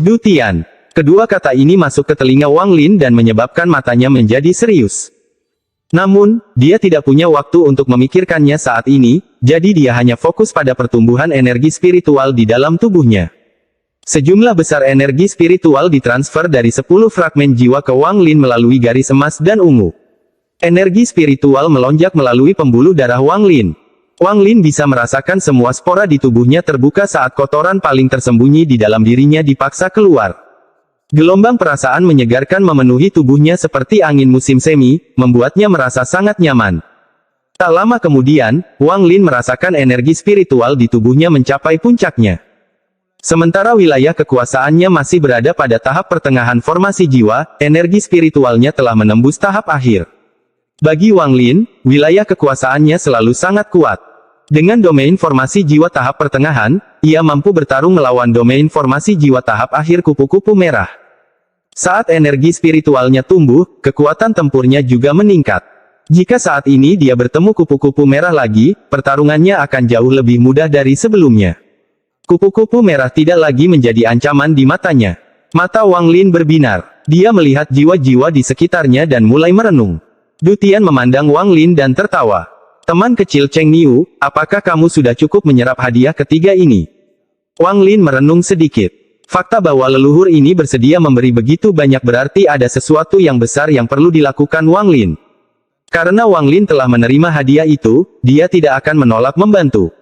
Du Tian. Kedua kata ini masuk ke telinga Wang Lin dan menyebabkan matanya menjadi serius. Namun, dia tidak punya waktu untuk memikirkannya saat ini, jadi dia hanya fokus pada pertumbuhan energi spiritual di dalam tubuhnya. Sejumlah besar energi spiritual ditransfer dari 10 fragmen jiwa ke Wang Lin melalui garis emas dan ungu. Energi spiritual melonjak melalui pembuluh darah Wang Lin. Wang Lin bisa merasakan semua spora di tubuhnya terbuka saat kotoran paling tersembunyi di dalam dirinya dipaksa keluar. Gelombang perasaan menyegarkan memenuhi tubuhnya seperti angin musim semi, membuatnya merasa sangat nyaman. Tak lama kemudian, Wang Lin merasakan energi spiritual di tubuhnya mencapai puncaknya. Sementara wilayah kekuasaannya masih berada pada tahap pertengahan formasi jiwa, energi spiritualnya telah menembus tahap akhir. Bagi Wang Lin, wilayah kekuasaannya selalu sangat kuat. Dengan domain formasi jiwa tahap pertengahan, ia mampu bertarung melawan domain formasi jiwa tahap akhir kupu-kupu merah. Saat energi spiritualnya tumbuh, kekuatan tempurnya juga meningkat. Jika saat ini dia bertemu kupu-kupu merah lagi, pertarungannya akan jauh lebih mudah dari sebelumnya. Kupu-kupu merah tidak lagi menjadi ancaman di matanya. Mata Wang Lin berbinar. Dia melihat jiwa-jiwa di sekitarnya dan mulai merenung. Du Tian memandang Wang Lin dan tertawa. Teman kecil Cheng Niu, apakah kamu sudah cukup menyerap hadiah ketiga ini? Wang Lin merenung sedikit. Fakta bahwa leluhur ini bersedia memberi begitu banyak berarti ada sesuatu yang besar yang perlu dilakukan Wang Lin. Karena Wang Lin telah menerima hadiah itu, dia tidak akan menolak membantu.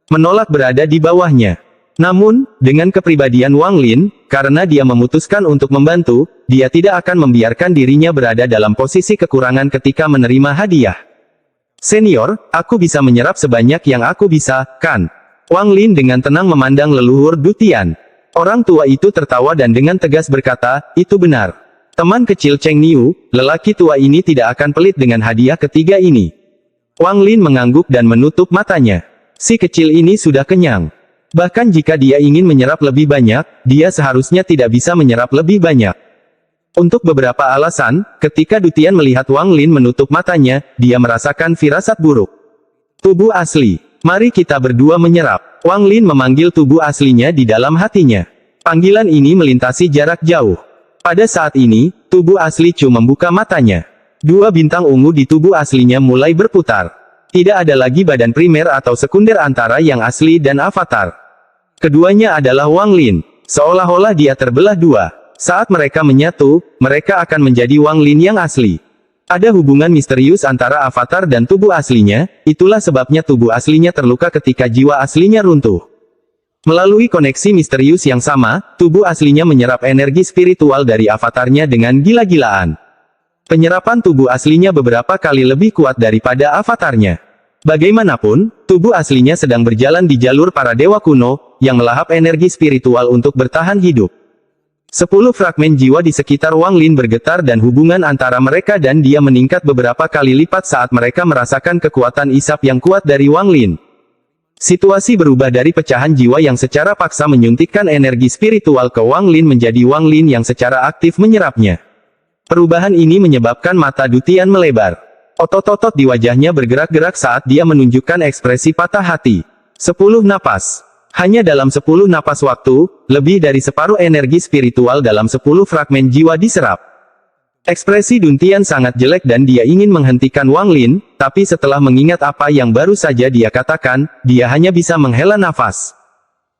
Menolak berada di bawahnya. Namun, dengan kepribadian Wang Lin, karena dia memutuskan untuk membantu, dia tidak akan membiarkan dirinya berada dalam posisi kekurangan ketika menerima hadiah. Senior, aku bisa menyerap sebanyak yang aku bisa, kan? Wang Lin dengan tenang memandang leluhur Du Tian. Orang tua itu tertawa dan dengan tegas berkata, itu benar. Teman kecil Cheng Niu, lelaki tua ini tidak akan pelit dengan hadiah ketiga ini. Wang Lin mengangguk dan menutup matanya. Si kecil ini sudah kenyang. Bahkan jika dia ingin menyerap lebih banyak, dia seharusnya tidak bisa menyerap lebih banyak. Untuk beberapa alasan, ketika Du Tian melihat Wang Lin menutup matanya, dia merasakan firasat buruk. Tubuh asli. Mari kita berdua menyerap. Wang Lin memanggil tubuh aslinya di dalam hatinya. Panggilan ini melintasi jarak jauh. Pada saat ini, tubuh asli Chu membuka matanya. Dua bintang ungu di tubuh aslinya mulai berputar. Tidak ada lagi badan primer atau sekunder antara yang asli dan avatar. Keduanya adalah Wang Lin. Seolah-olah dia terbelah dua. Saat mereka menyatu, mereka akan menjadi Wang Lin yang asli. Ada hubungan misterius antara avatar dan tubuh aslinya, itulah sebabnya tubuh aslinya terluka ketika jiwa aslinya runtuh. Melalui koneksi misterius yang sama, tubuh aslinya menyerap energi spiritual dari avatarnya dengan gila-gilaan. Penyerapan tubuh aslinya beberapa kali lebih kuat daripada avatarnya. Bagaimanapun, tubuh aslinya sedang berjalan di jalur para dewa kuno, yang melahap energi spiritual untuk bertahan hidup. 10 fragmen jiwa di sekitar Wang Lin bergetar dan hubungan antara mereka dan dia meningkat beberapa kali lipat saat mereka merasakan kekuatan isap yang kuat dari Wang Lin. Situasi berubah dari pecahan jiwa yang secara paksa menyuntikkan energi spiritual ke Wang Lin menjadi Wang Lin yang secara aktif menyerapnya. Perubahan ini menyebabkan mata Du Tian melebar. Otot-otot di wajahnya bergerak-gerak saat dia menunjukkan ekspresi patah hati. 10 napas. Hanya dalam 10 napas waktu, lebih dari separuh energi spiritual dalam 10 fragmen jiwa diserap. Ekspresi Du Tian sangat jelek dan dia ingin menghentikan Wang Lin, tapi setelah mengingat apa yang baru saja dia katakan, dia hanya bisa menghela nafas.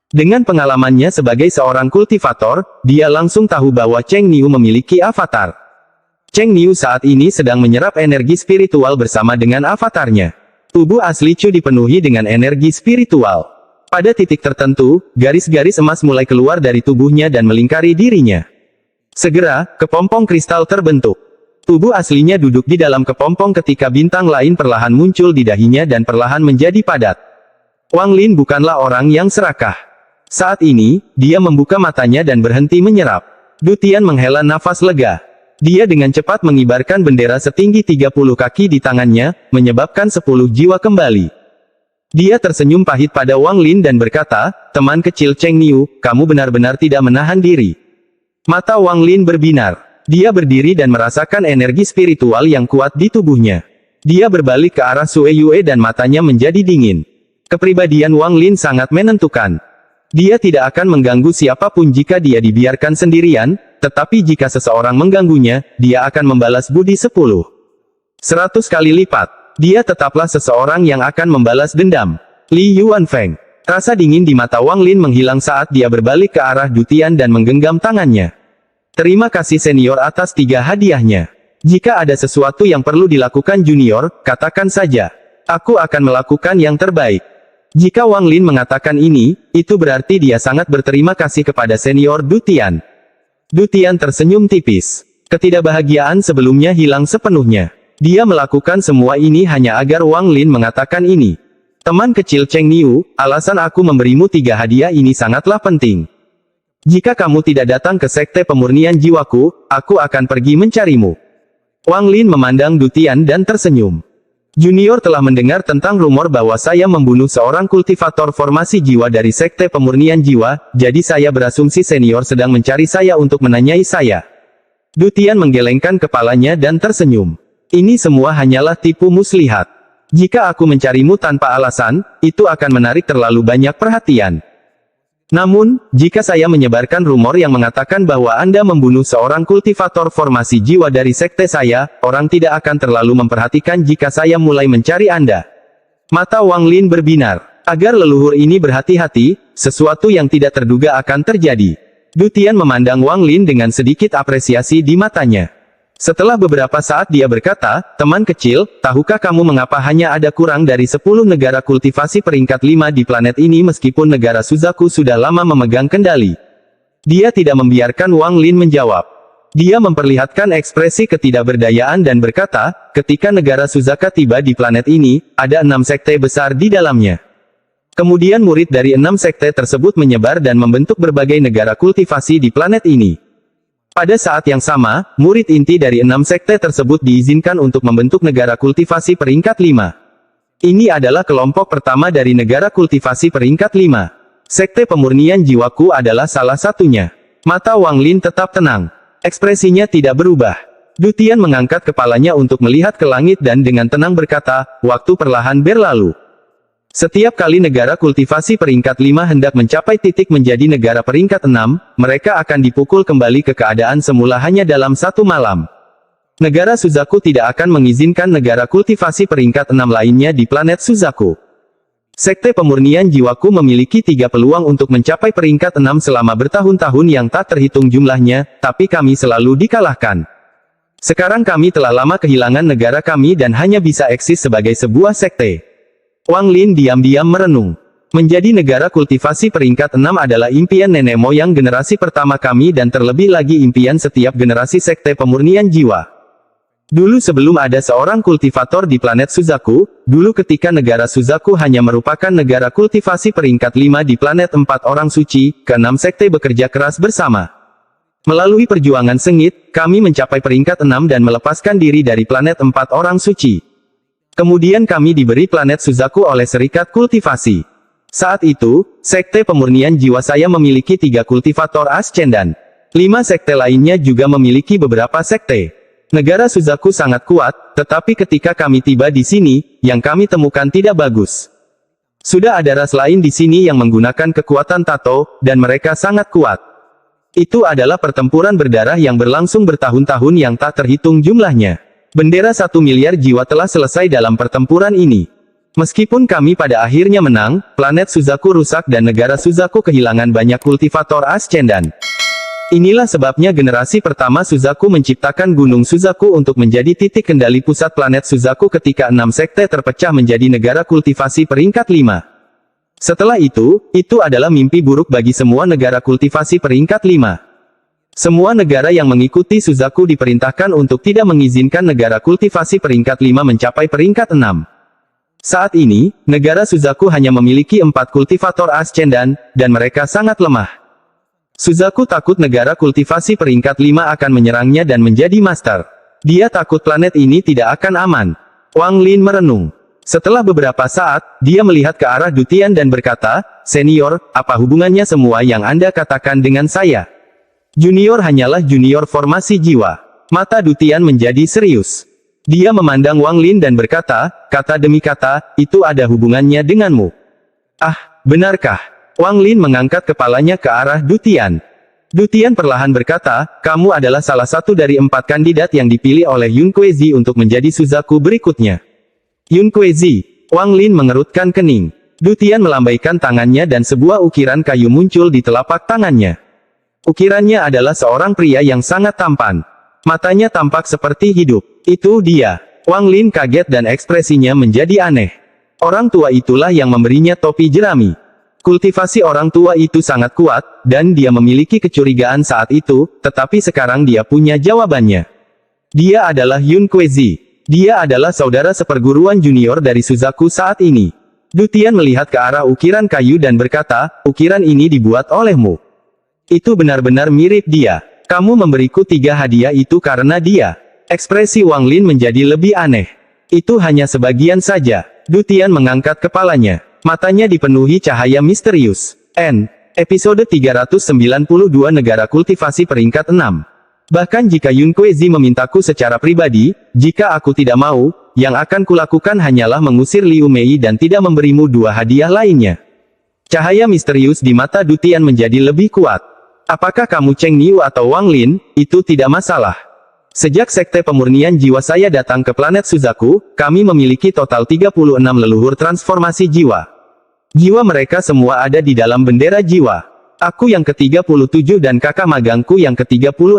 Dengan pengalamannya sebagai seorang kultivator, dia langsung tahu bahwa Cheng Niu memiliki avatar. Cheng Niu saat ini sedang menyerap energi spiritual bersama dengan avatarnya. Tubuh asli Chu dipenuhi dengan energi spiritual. Pada titik tertentu, garis-garis emas mulai keluar dari tubuhnya dan melingkari dirinya. Segera, kepompong kristal terbentuk. Tubuh aslinya duduk di dalam kepompong ketika bintang lain perlahan muncul di dahinya dan perlahan menjadi padat. Wang Lin bukanlah orang yang serakah. Saat ini, dia membuka matanya dan berhenti menyerap. Du Tian menghela nafas lega. Dia dengan cepat mengibarkan bendera setinggi 30 kaki di tangannya, menyebabkan 10 jiwa kembali. Dia tersenyum pahit pada Wang Lin dan berkata, teman kecil Cheng Niu, kamu benar-benar tidak menahan diri. Mata Wang Lin berbinar. Dia berdiri dan merasakan energi spiritual yang kuat di tubuhnya. Dia berbalik ke arah Sue Yue dan matanya menjadi dingin. Kepribadian Wang Lin sangat menentukan. Dia tidak akan mengganggu siapapun jika dia dibiarkan sendirian, tetapi jika seseorang mengganggunya, dia akan membalas budi 10-100 kali lipat. Dia tetaplah seseorang yang akan membalas dendam. Li Yuanfeng. Rasa dingin di mata Wang Lin menghilang saat dia berbalik ke arah Du Tian dan menggenggam tangannya. Terima kasih senior atas 3 hadiahnya. Jika ada sesuatu yang perlu dilakukan junior, katakan saja. Aku akan melakukan yang terbaik. Jika Wang Lin mengatakan ini, itu berarti dia sangat berterima kasih kepada senior Du Tian. Du Tian tersenyum tipis. Ketidakbahagiaan sebelumnya hilang sepenuhnya. Dia melakukan semua ini hanya agar Wang Lin mengatakan ini. Teman kecil Cheng Niu, alasan aku memberimu 3 hadiah ini sangatlah penting. Jika kamu tidak datang ke sekte pemurnian jiwaku, aku akan pergi mencarimu. Wang Lin memandang Du Tian dan tersenyum. Junior telah mendengar tentang rumor bahwa saya membunuh seorang kultivator formasi jiwa dari sekte pemurnian jiwa, jadi saya berasumsi senior sedang mencari saya untuk menanyai saya. Du Tian menggelengkan kepalanya dan tersenyum. Ini semua hanyalah tipu muslihat. Jika aku mencarimu tanpa alasan, itu akan menarik terlalu banyak perhatian. Namun, jika saya menyebarkan rumor yang mengatakan bahwa Anda membunuh seorang kultivator formasi jiwa dari sekte saya, orang tidak akan terlalu memperhatikan jika saya mulai mencari Anda. Mata Wang Lin berbinar. Agar leluhur ini berhati-hati, sesuatu yang tidak terduga akan terjadi. Du Tian memandang Wang Lin dengan sedikit apresiasi di matanya. Setelah beberapa saat dia berkata, teman kecil, tahukah kamu mengapa hanya ada kurang dari 10 negara kultivasi peringkat 5 di planet ini meskipun negara Suzaku sudah lama memegang kendali? Dia tidak membiarkan Wang Lin menjawab. Dia memperlihatkan ekspresi ketidakberdayaan dan berkata, ketika negara Suzaka tiba di planet ini, ada 6 sekte besar di dalamnya. Kemudian murid dari 6 sekte tersebut menyebar dan membentuk berbagai negara kultivasi di planet ini. Pada saat yang sama, murid inti dari 6 sekte tersebut diizinkan untuk membentuk negara kultivasi peringkat 5. Ini adalah kelompok pertama dari negara kultivasi peringkat 5. Sekte pemurnian jiwaku adalah salah satunya. Mata Wang Lin tetap tenang. Ekspresinya tidak berubah. Du Tian mengangkat kepalanya untuk melihat ke langit dan dengan tenang berkata, waktu perlahan berlalu. Setiap kali negara kultivasi peringkat 5 hendak mencapai titik menjadi negara peringkat 6, mereka akan dipukul kembali ke keadaan semula hanya dalam 1 malam. Negara Suzaku tidak akan mengizinkan negara kultivasi peringkat 6 lainnya di planet Suzaku. Sekte pemurnian jiwaku memiliki 3 peluang untuk mencapai peringkat 6 selama bertahun-tahun yang tak terhitung jumlahnya, tapi kami selalu dikalahkan. Sekarang kami telah lama kehilangan negara kami dan hanya bisa eksis sebagai sebuah sekte. Wang Lin diam-diam merenung. Menjadi negara kultivasi peringkat 6 adalah impian nenek moyang generasi pertama kami dan terlebih lagi impian setiap generasi sekte pemurnian jiwa. Dulu sebelum ada seorang kultivator di planet Suzaku, dulu ketika negara Suzaku hanya merupakan negara kultivasi peringkat 5 di planet 4 orang suci, ke-6 sekte bekerja keras bersama. Melalui perjuangan sengit, kami mencapai peringkat 6 dan melepaskan diri dari planet 4 orang suci. Kemudian kami diberi planet Suzaku oleh serikat kultivasi. Saat itu, sekte pemurnian jiwa saya memiliki 3 kultivator ascendan. 5 sekte lainnya juga memiliki beberapa sekte. Negara Suzaku sangat kuat, tetapi ketika kami tiba di sini, yang kami temukan tidak bagus. Sudah ada ras lain di sini yang menggunakan kekuatan tato, dan mereka sangat kuat. Itu adalah pertempuran berdarah yang berlangsung bertahun-tahun yang tak terhitung jumlahnya. Bendera 1 miliar jiwa telah selesai dalam pertempuran ini. Meskipun kami pada akhirnya menang, planet Suzaku rusak dan negara Suzaku kehilangan banyak kultivator ascendan. Inilah sebabnya generasi pertama Suzaku menciptakan Gunung Suzaku untuk menjadi titik kendali pusat planet Suzaku ketika 6 sekte terpecah menjadi negara kultivasi peringkat 5. Setelah itu adalah mimpi buruk bagi semua negara kultivasi peringkat 5. Semua negara yang mengikuti Suzaku diperintahkan untuk tidak mengizinkan negara kultivasi peringkat 5 mencapai peringkat 6. Saat ini, negara Suzaku hanya memiliki 4 kultivator ascendan, dan mereka sangat lemah. Suzaku takut negara kultivasi peringkat 5 akan menyerangnya dan menjadi master. Dia takut planet ini tidak akan aman. Wang Lin merenung. Setelah beberapa saat, dia melihat ke arah Du Tian dan berkata, senior, apa hubungannya semua yang Anda katakan dengan saya? Junior hanyalah junior formasi jiwa. Mata Du Tian menjadi serius. Dia memandang Wang Lin dan berkata, kata demi kata, itu ada hubungannya denganmu. Ah, benarkah? Wang Lin mengangkat kepalanya ke arah Du Tian. Du Tian perlahan berkata, kamu adalah salah satu dari 4 kandidat yang dipilih oleh Yun Kuezi untuk menjadi Suzaku berikutnya. Yun Kuezi. Wang Lin mengerutkan kening. Du Tian melambaikan tangannya dan sebuah ukiran kayu muncul di telapak tangannya. Ukirannya adalah seorang pria yang sangat tampan. Matanya tampak seperti hidup. Itu dia. Wang Lin kaget dan ekspresinya menjadi aneh. Orang tua itulah yang memberinya topi jerami. Kultivasi orang tua itu sangat kuat, dan dia memiliki kecurigaan saat itu, tetapi sekarang dia punya jawabannya. Dia adalah Yun Kuezi. Dia adalah saudara seperguruan junior dari Suzaku saat ini. Du Tian melihat ke arah ukiran kayu dan berkata, ukiran ini dibuat olehmu. Itu benar-benar mirip dia. Kamu memberiku 3 hadiah itu karena dia. Ekspresi Wang Lin menjadi lebih aneh. Itu hanya sebagian saja. Du Tian mengangkat kepalanya. Matanya dipenuhi cahaya misterius. Episode 392 Negara Kultivasi peringkat 6. Bahkan jika Yun Kuezi memintaku secara pribadi, jika aku tidak mau, yang akan kulakukan hanyalah mengusir Liu Mei dan tidak memberimu 2 hadiah lainnya. Cahaya misterius di mata Du Tian menjadi lebih kuat. Apakah kamu Cheng Niu atau Wang Lin, itu tidak masalah. Sejak Sekte Pemurnian Jiwa saya datang ke planet Suzaku, kami memiliki total 36 leluhur transformasi jiwa. Jiwa mereka semua ada di dalam bendera jiwa. Aku yang ke-37 dan kakak magangku yang ke-36.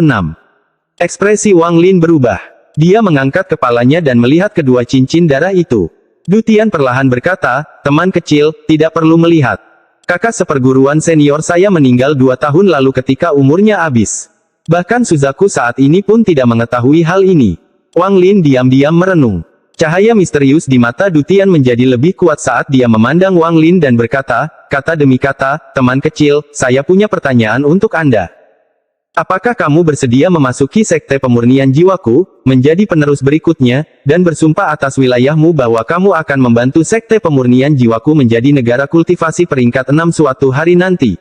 Ekspresi Wang Lin berubah. Dia mengangkat kepalanya dan melihat kedua cincin darah itu. Du Tian perlahan berkata, teman kecil, tidak perlu melihat. Kakak seperguruan senior saya meninggal 2 tahun lalu ketika umurnya habis. Bahkan Suzaku saat ini pun tidak mengetahui hal ini. Wang Lin diam-diam merenung. Cahaya misterius di mata Du Tian menjadi lebih kuat saat dia memandang Wang Lin dan berkata, kata demi kata, teman kecil, saya punya pertanyaan untuk Anda. Apakah kamu bersedia memasuki Sekte Pemurnian Jiwaku, menjadi penerus berikutnya, dan bersumpah atas wilayahmu bahwa kamu akan membantu Sekte Pemurnian Jiwaku menjadi negara kultivasi peringkat 6 suatu hari nanti?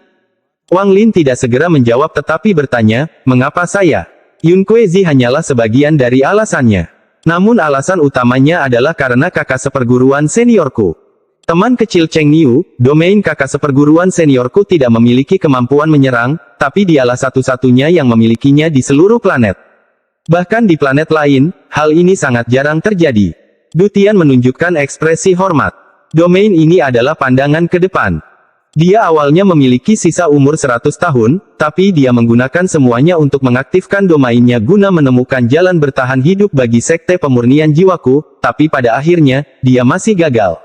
Wang Lin tidak segera menjawab tetapi bertanya, mengapa saya? Yun Kuezi hanyalah sebagian dari alasannya. Namun alasan utamanya adalah karena kakak seperguruan seniorku. Teman kecil Cheng Niu, domain kakak seperguruan seniorku tidak memiliki kemampuan menyerang, tapi dialah satu-satunya yang memilikinya di seluruh planet. Bahkan di planet lain, hal ini sangat jarang terjadi. Du Tian menunjukkan ekspresi hormat. Domain ini adalah pandangan ke depan. Dia awalnya memiliki sisa umur 100 tahun, tapi dia menggunakan semuanya untuk mengaktifkan domainnya guna menemukan jalan bertahan hidup bagi Sekte Pemurnian Jiwaku, tapi pada akhirnya, dia masih gagal.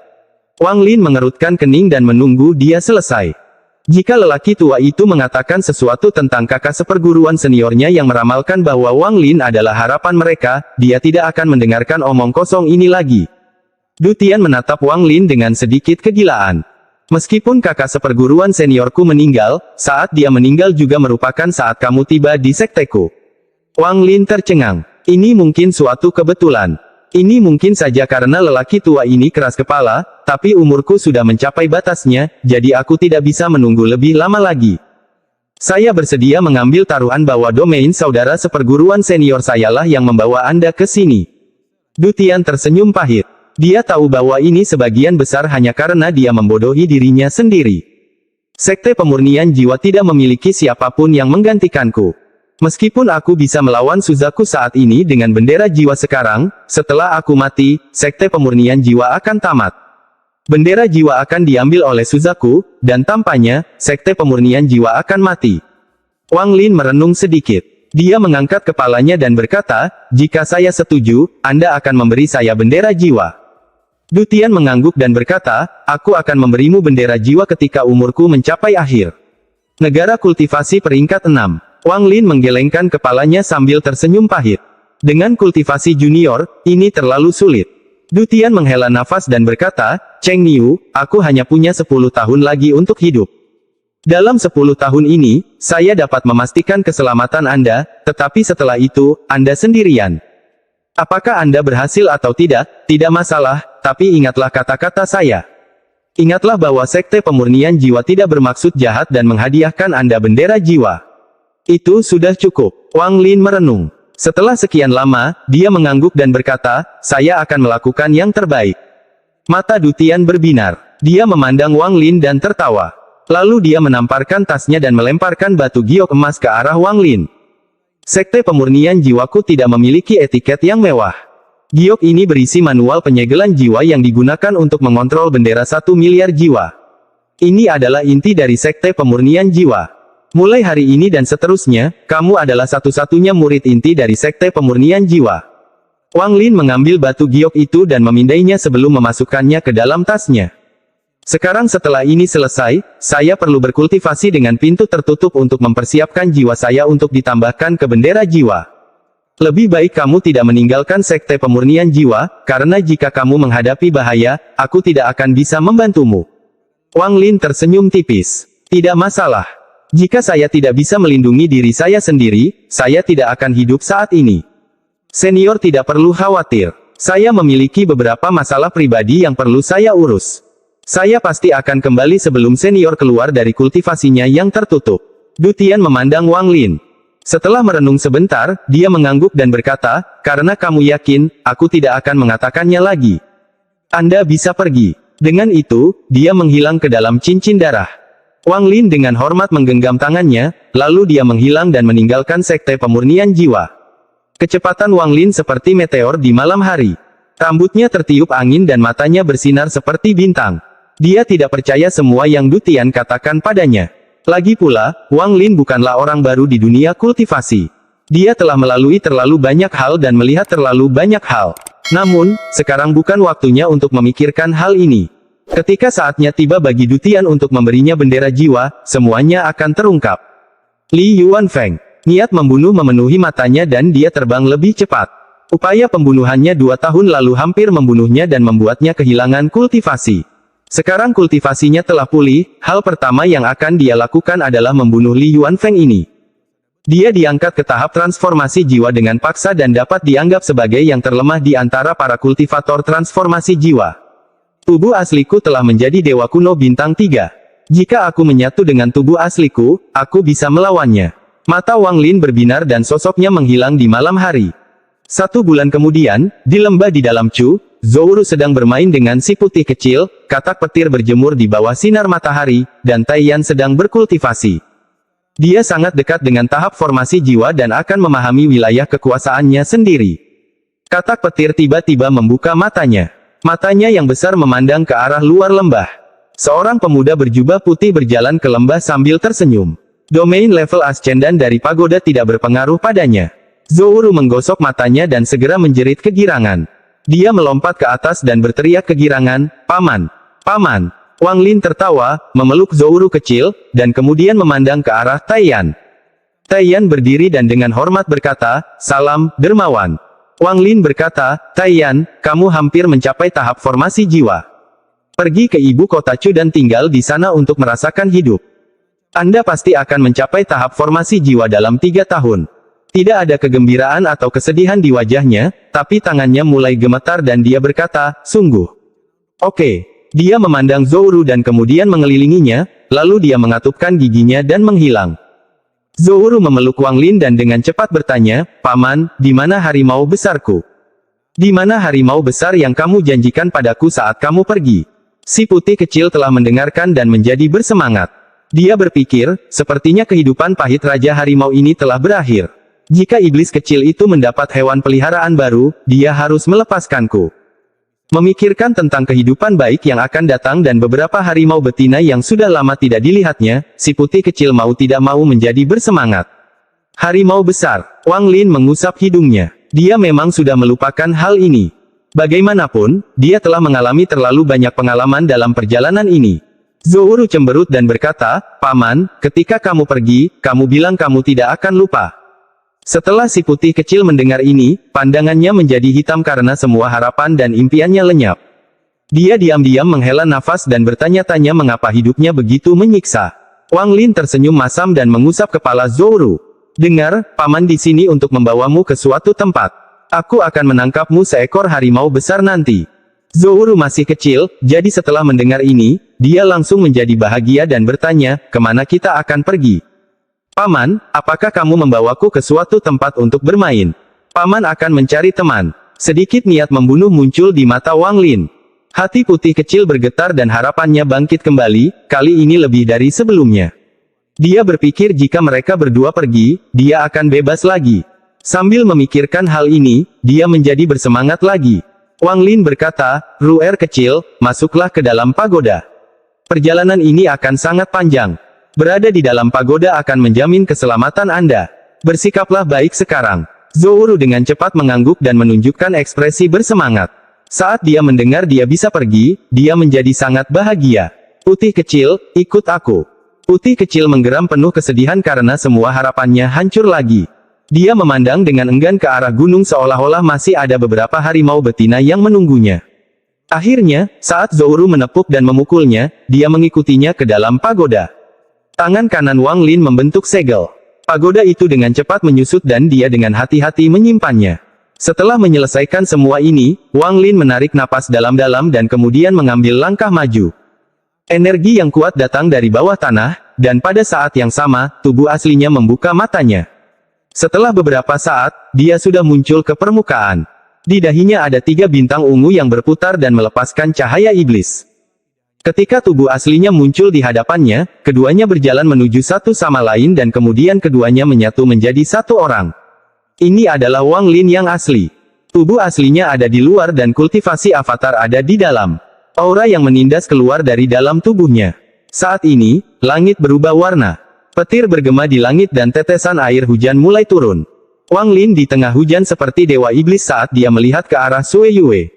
Wang Lin mengerutkan kening dan menunggu dia selesai. Jika lelaki tua itu mengatakan sesuatu tentang kakak seperguruan seniornya yang meramalkan bahwa Wang Lin adalah harapan mereka, dia tidak akan mendengarkan omong kosong ini lagi. Du Tian menatap Wang Lin dengan sedikit kegilaan. Meskipun kakak seperguruan seniorku meninggal, saat dia meninggal juga merupakan saat kamu tiba di sekteku. Wang Lin tercengang. Ini mungkin suatu kebetulan. Ini mungkin saja karena lelaki tua ini keras kepala, tapi umurku sudah mencapai batasnya, jadi aku tidak bisa menunggu lebih lama lagi. Saya bersedia mengambil taruhan bahwa domain saudara seperguruan senior sayalah yang membawa Anda ke sini. Du Tian tersenyum pahit. Dia tahu bahwa ini sebagian besar hanya karena dia membodohi dirinya sendiri. Sekte Pemurnian Jiwa tidak memiliki siapapun yang menggantikanku. Meskipun aku bisa melawan Suzaku saat ini dengan bendera jiwa sekarang, setelah aku mati, Sekte Pemurnian Jiwa akan tamat. Bendera jiwa akan diambil oleh Suzaku, dan tampaknya, Sekte Pemurnian Jiwa akan mati. Wang Lin merenung sedikit. Dia mengangkat kepalanya dan berkata, jika saya setuju, Anda akan memberi saya bendera jiwa. Du Tian mengangguk dan berkata, aku akan memberimu bendera jiwa ketika umurku mencapai akhir. Negara kultivasi peringkat 6. Wang Lin menggelengkan kepalanya sambil tersenyum pahit. Dengan kultivasi junior, ini terlalu sulit. Du Tian menghela nafas dan berkata, Cheng Niu, aku hanya punya 10 tahun lagi untuk hidup. Dalam 10 tahun ini, saya dapat memastikan keselamatan Anda, tetapi setelah itu, Anda sendirian. Apakah Anda berhasil atau tidak, tidak masalah, tapi ingatlah kata-kata saya. Ingatlah bahwa Sekte Pemurnian Jiwa tidak bermaksud jahat dan menghadiahkan Anda bendera jiwa. Itu sudah cukup. Wang Lin merenung. Setelah sekian lama, dia mengangguk dan berkata, saya akan melakukan yang terbaik. Mata Du Tian berbinar. Dia memandang Wang Lin dan tertawa. Lalu dia menamparkan tasnya dan melemparkan batu giok emas ke arah Wang Lin. Sekte Pemurnian Jiwaku tidak memiliki etiket yang mewah. Giok ini berisi manual penyegelan jiwa yang digunakan untuk mengontrol bendera 1 miliar jiwa. Ini adalah inti dari Sekte Pemurnian Jiwa. Mulai hari ini dan seterusnya, kamu adalah satu-satunya murid inti dari Sekte Pemurnian Jiwa. Wang Lin mengambil batu giok itu dan memindainya sebelum memasukkannya ke dalam tasnya. Sekarang setelah ini selesai, saya perlu berkultivasi dengan pintu tertutup untuk mempersiapkan jiwa saya untuk ditambahkan ke bendera jiwa. Lebih baik kamu tidak meninggalkan Sekte Pemurnian Jiwa, karena jika kamu menghadapi bahaya, aku tidak akan bisa membantumu. Wang Lin tersenyum tipis. Tidak masalah. Jika saya tidak bisa melindungi diri saya sendiri, saya tidak akan hidup saat ini. Senior tidak perlu khawatir. Saya memiliki beberapa masalah pribadi yang perlu saya urus. Saya pasti akan kembali sebelum senior keluar dari kultivasinya yang tertutup. Du Tian memandang Wang Lin. Setelah merenung sebentar, dia mengangguk dan berkata, karena kamu yakin, aku tidak akan mengatakannya lagi. Anda bisa pergi. Dengan itu, dia menghilang ke dalam cincin darah. Wang Lin dengan hormat menggenggam tangannya, lalu dia menghilang dan meninggalkan Sekte Pemurnian Jiwa. Kecepatan Wang Lin seperti meteor di malam hari. Rambutnya tertiup angin dan matanya bersinar seperti bintang. Dia tidak percaya semua yang Du Tian katakan padanya. Lagi pula, Wang Lin bukanlah orang baru di dunia kultivasi. Dia telah melalui terlalu banyak hal dan melihat terlalu banyak hal. Namun, sekarang bukan waktunya untuk memikirkan hal ini. Ketika saatnya tiba bagi Du Tian untuk memberinya bendera jiwa, semuanya akan terungkap. Li Yuanfeng. Niat membunuh memenuhi matanya dan dia terbang lebih cepat. Upaya pembunuhannya 2 tahun lalu hampir membunuhnya dan membuatnya kehilangan kultivasi. Sekarang kultivasinya telah pulih, hal pertama yang akan dia lakukan adalah membunuh Li Yuanfeng ini. Dia diangkat ke tahap transformasi jiwa dengan paksa dan dapat dianggap sebagai yang terlemah di antara para kultivator transformasi jiwa. Tubuh asliku telah menjadi dewa kuno bintang 3. Jika aku menyatu dengan tubuh asliku, aku bisa melawannya. Mata Wang Lin berbinar dan sosoknya menghilang di malam hari. 1 bulan kemudian, di lembah di dalam Chu, Zhou sedang bermain dengan si putih kecil, katak petir berjemur di bawah sinar matahari, dan Taiyan sedang berkultivasi. Dia sangat dekat dengan tahap formasi jiwa dan akan memahami wilayah kekuasaannya sendiri. Katak petir tiba-tiba membuka matanya. Matanya yang besar memandang ke arah luar lembah. Seorang pemuda berjubah putih berjalan ke lembah sambil tersenyum. Domain level ascendan dari pagoda tidak berpengaruh padanya. Zhou menggosok matanya dan segera menjerit kegirangan. Dia melompat ke atas dan berteriak kegirangan, "Paman! Paman!" Wang Lin tertawa, memeluk Zhou kecil, dan kemudian memandang ke arah Taiyan. Taiyan berdiri dan dengan hormat berkata, "Salam, dermawan." Wang Lin berkata, "Taiyan, kamu hampir mencapai tahap formasi jiwa. Pergi ke ibu kota Chu dan tinggal di sana untuk merasakan hidup. Anda pasti akan mencapai tahap formasi jiwa dalam 3 tahun." Tidak ada kegembiraan atau kesedihan di wajahnya, tapi tangannya mulai gemetar dan dia berkata, "Sungguh. Oke." Dia memandang Zhou dan kemudian mengelilinginya, lalu dia mengatupkan giginya dan menghilang. Zhou memeluk Wang Lin dan dengan cepat bertanya, "Paman, di mana harimau besarku? Di mana harimau besar yang kamu janjikan padaku saat kamu pergi?" Si putih kecil telah mendengarkan dan menjadi bersemangat. Dia berpikir, sepertinya kehidupan pahit Raja Harimau ini telah berakhir. Jika iblis kecil itu mendapat hewan peliharaan baru, dia harus melepaskanku. Memikirkan tentang kehidupan baik yang akan datang dan beberapa harimau betina yang sudah lama tidak dilihatnya, si putih kecil mau tidak mau menjadi bersemangat. Harimau besar. Wang Lin mengusap hidungnya. Dia memang sudah melupakan hal ini. Bagaimanapun, dia telah mengalami terlalu banyak pengalaman dalam perjalanan ini. Zhou cemberut dan berkata, "Paman, ketika kamu pergi, kamu bilang kamu tidak akan lupa." Setelah si putih kecil mendengar ini, pandangannya menjadi hitam karena semua harapan dan impiannya lenyap. Dia diam-diam menghela nafas dan bertanya-tanya mengapa hidupnya begitu menyiksa. Wang Lin tersenyum masam dan mengusap kepala Zhou. "Dengar, paman di sini untuk membawamu ke suatu tempat. Aku akan menangkapmu seekor harimau besar nanti." Zhou masih kecil, jadi setelah mendengar ini, dia langsung menjadi bahagia dan bertanya, "Kemana kita akan pergi?" "Paman, apakah kamu membawaku ke suatu tempat untuk bermain?" Paman akan mencari teman. Sedikit niat membunuh muncul di mata Wang Lin. Hati putih kecil bergetar dan harapannya bangkit kembali, kali ini lebih dari sebelumnya. Dia berpikir jika mereka berdua pergi, dia akan bebas lagi. Sambil memikirkan hal ini, dia menjadi bersemangat lagi. Wang Lin berkata, "Ru'er kecil, masuklah ke dalam pagoda. Perjalanan ini akan sangat panjang. Berada di dalam pagoda akan menjamin keselamatan Anda. Bersikaplah baik sekarang." Zhou Ru dengan cepat mengangguk dan menunjukkan ekspresi bersemangat. Saat dia mendengar dia bisa pergi, dia menjadi sangat bahagia. "Putih kecil, ikut aku." Putih kecil menggeram penuh kesedihan karena semua harapannya hancur lagi. Dia memandang dengan enggan ke arah gunung seolah-olah masih ada beberapa harimau betina yang menunggunya. Akhirnya, saat Zhou Ru menepuk dan memukulnya, dia mengikutinya ke dalam pagoda. Tangan kanan Wang Lin membentuk segel. Pagoda itu dengan cepat menyusut dan dia dengan hati-hati menyimpannya. Setelah menyelesaikan semua ini, Wang Lin menarik napas dalam-dalam dan kemudian mengambil langkah maju. Energi yang kuat datang dari bawah tanah, dan pada saat yang sama, tubuh aslinya membuka matanya. Setelah beberapa saat, dia sudah muncul ke permukaan. Di dahinya ada 3 bintang ungu yang berputar dan melepaskan cahaya iblis. Ketika tubuh aslinya muncul di hadapannya, keduanya berjalan menuju satu sama lain dan kemudian keduanya menyatu menjadi satu orang. Ini adalah Wang Lin yang asli. Tubuh aslinya ada di luar dan kultivasi avatar ada di dalam. Aura yang menindas keluar dari dalam tubuhnya. Saat ini, langit berubah warna. Petir bergema di langit dan tetesan air hujan mulai turun. Wang Lin di tengah hujan seperti dewa iblis saat dia melihat ke arah Sue Yue.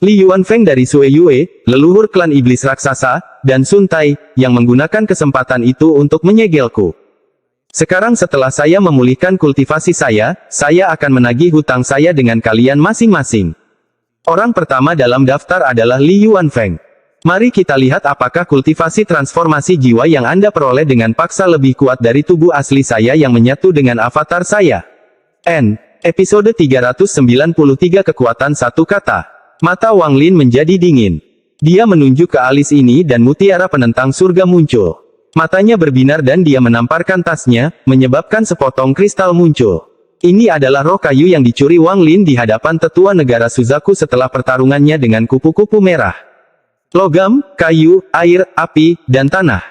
Li Yuanfeng dari Sue Yue, leluhur klan iblis raksasa, dan Sun Tai, yang menggunakan kesempatan itu untuk menyegelku. Sekarang setelah saya memulihkan kultivasi saya akan menagih hutang saya dengan kalian masing-masing. Orang pertama dalam daftar adalah Li Yuanfeng. Mari kita lihat apakah kultivasi transformasi jiwa yang Anda peroleh dengan paksa lebih kuat dari tubuh asli saya yang menyatu dengan avatar saya. Episode 393 Kekuatan Satu Kata. Mata Wang Lin menjadi dingin. Dia menunjuk ke alis ini dan mutiara penentang surga muncul. Matanya berbinar dan dia menamparkan tasnya, menyebabkan sepotong kristal muncul. Ini adalah roh kayu yang dicuri Wang Lin di hadapan tetua negara Suzaku setelah pertarungannya dengan kupu-kupu merah. Logam, kayu, air, api, dan tanah.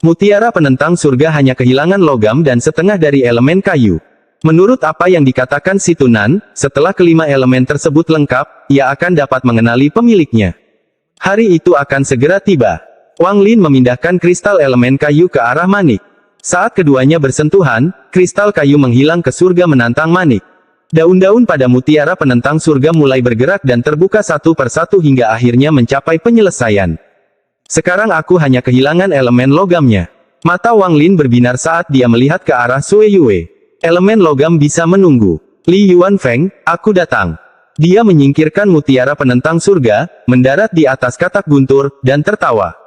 Mutiara penentang surga hanya kehilangan logam dan setengah dari elemen kayu. Menurut apa yang dikatakan si Tunan, setelah kelima elemen tersebut lengkap, ia akan dapat mengenali pemiliknya. Hari itu akan segera tiba. Wang Lin memindahkan kristal elemen kayu ke arah manik. Saat keduanya bersentuhan, kristal kayu menghilang ke surga menantang manik. Daun-daun pada mutiara penentang surga mulai bergerak dan terbuka satu persatu hingga akhirnya mencapai penyelesaian. Sekarang aku hanya kehilangan elemen logamnya. Mata Wang Lin berbinar saat dia melihat ke arah Sue Yue. Elemen logam bisa menunggu. Li Yuanfeng, aku datang. Dia menyingkirkan mutiara penentang surga, mendarat di atas katak guntur, dan tertawa.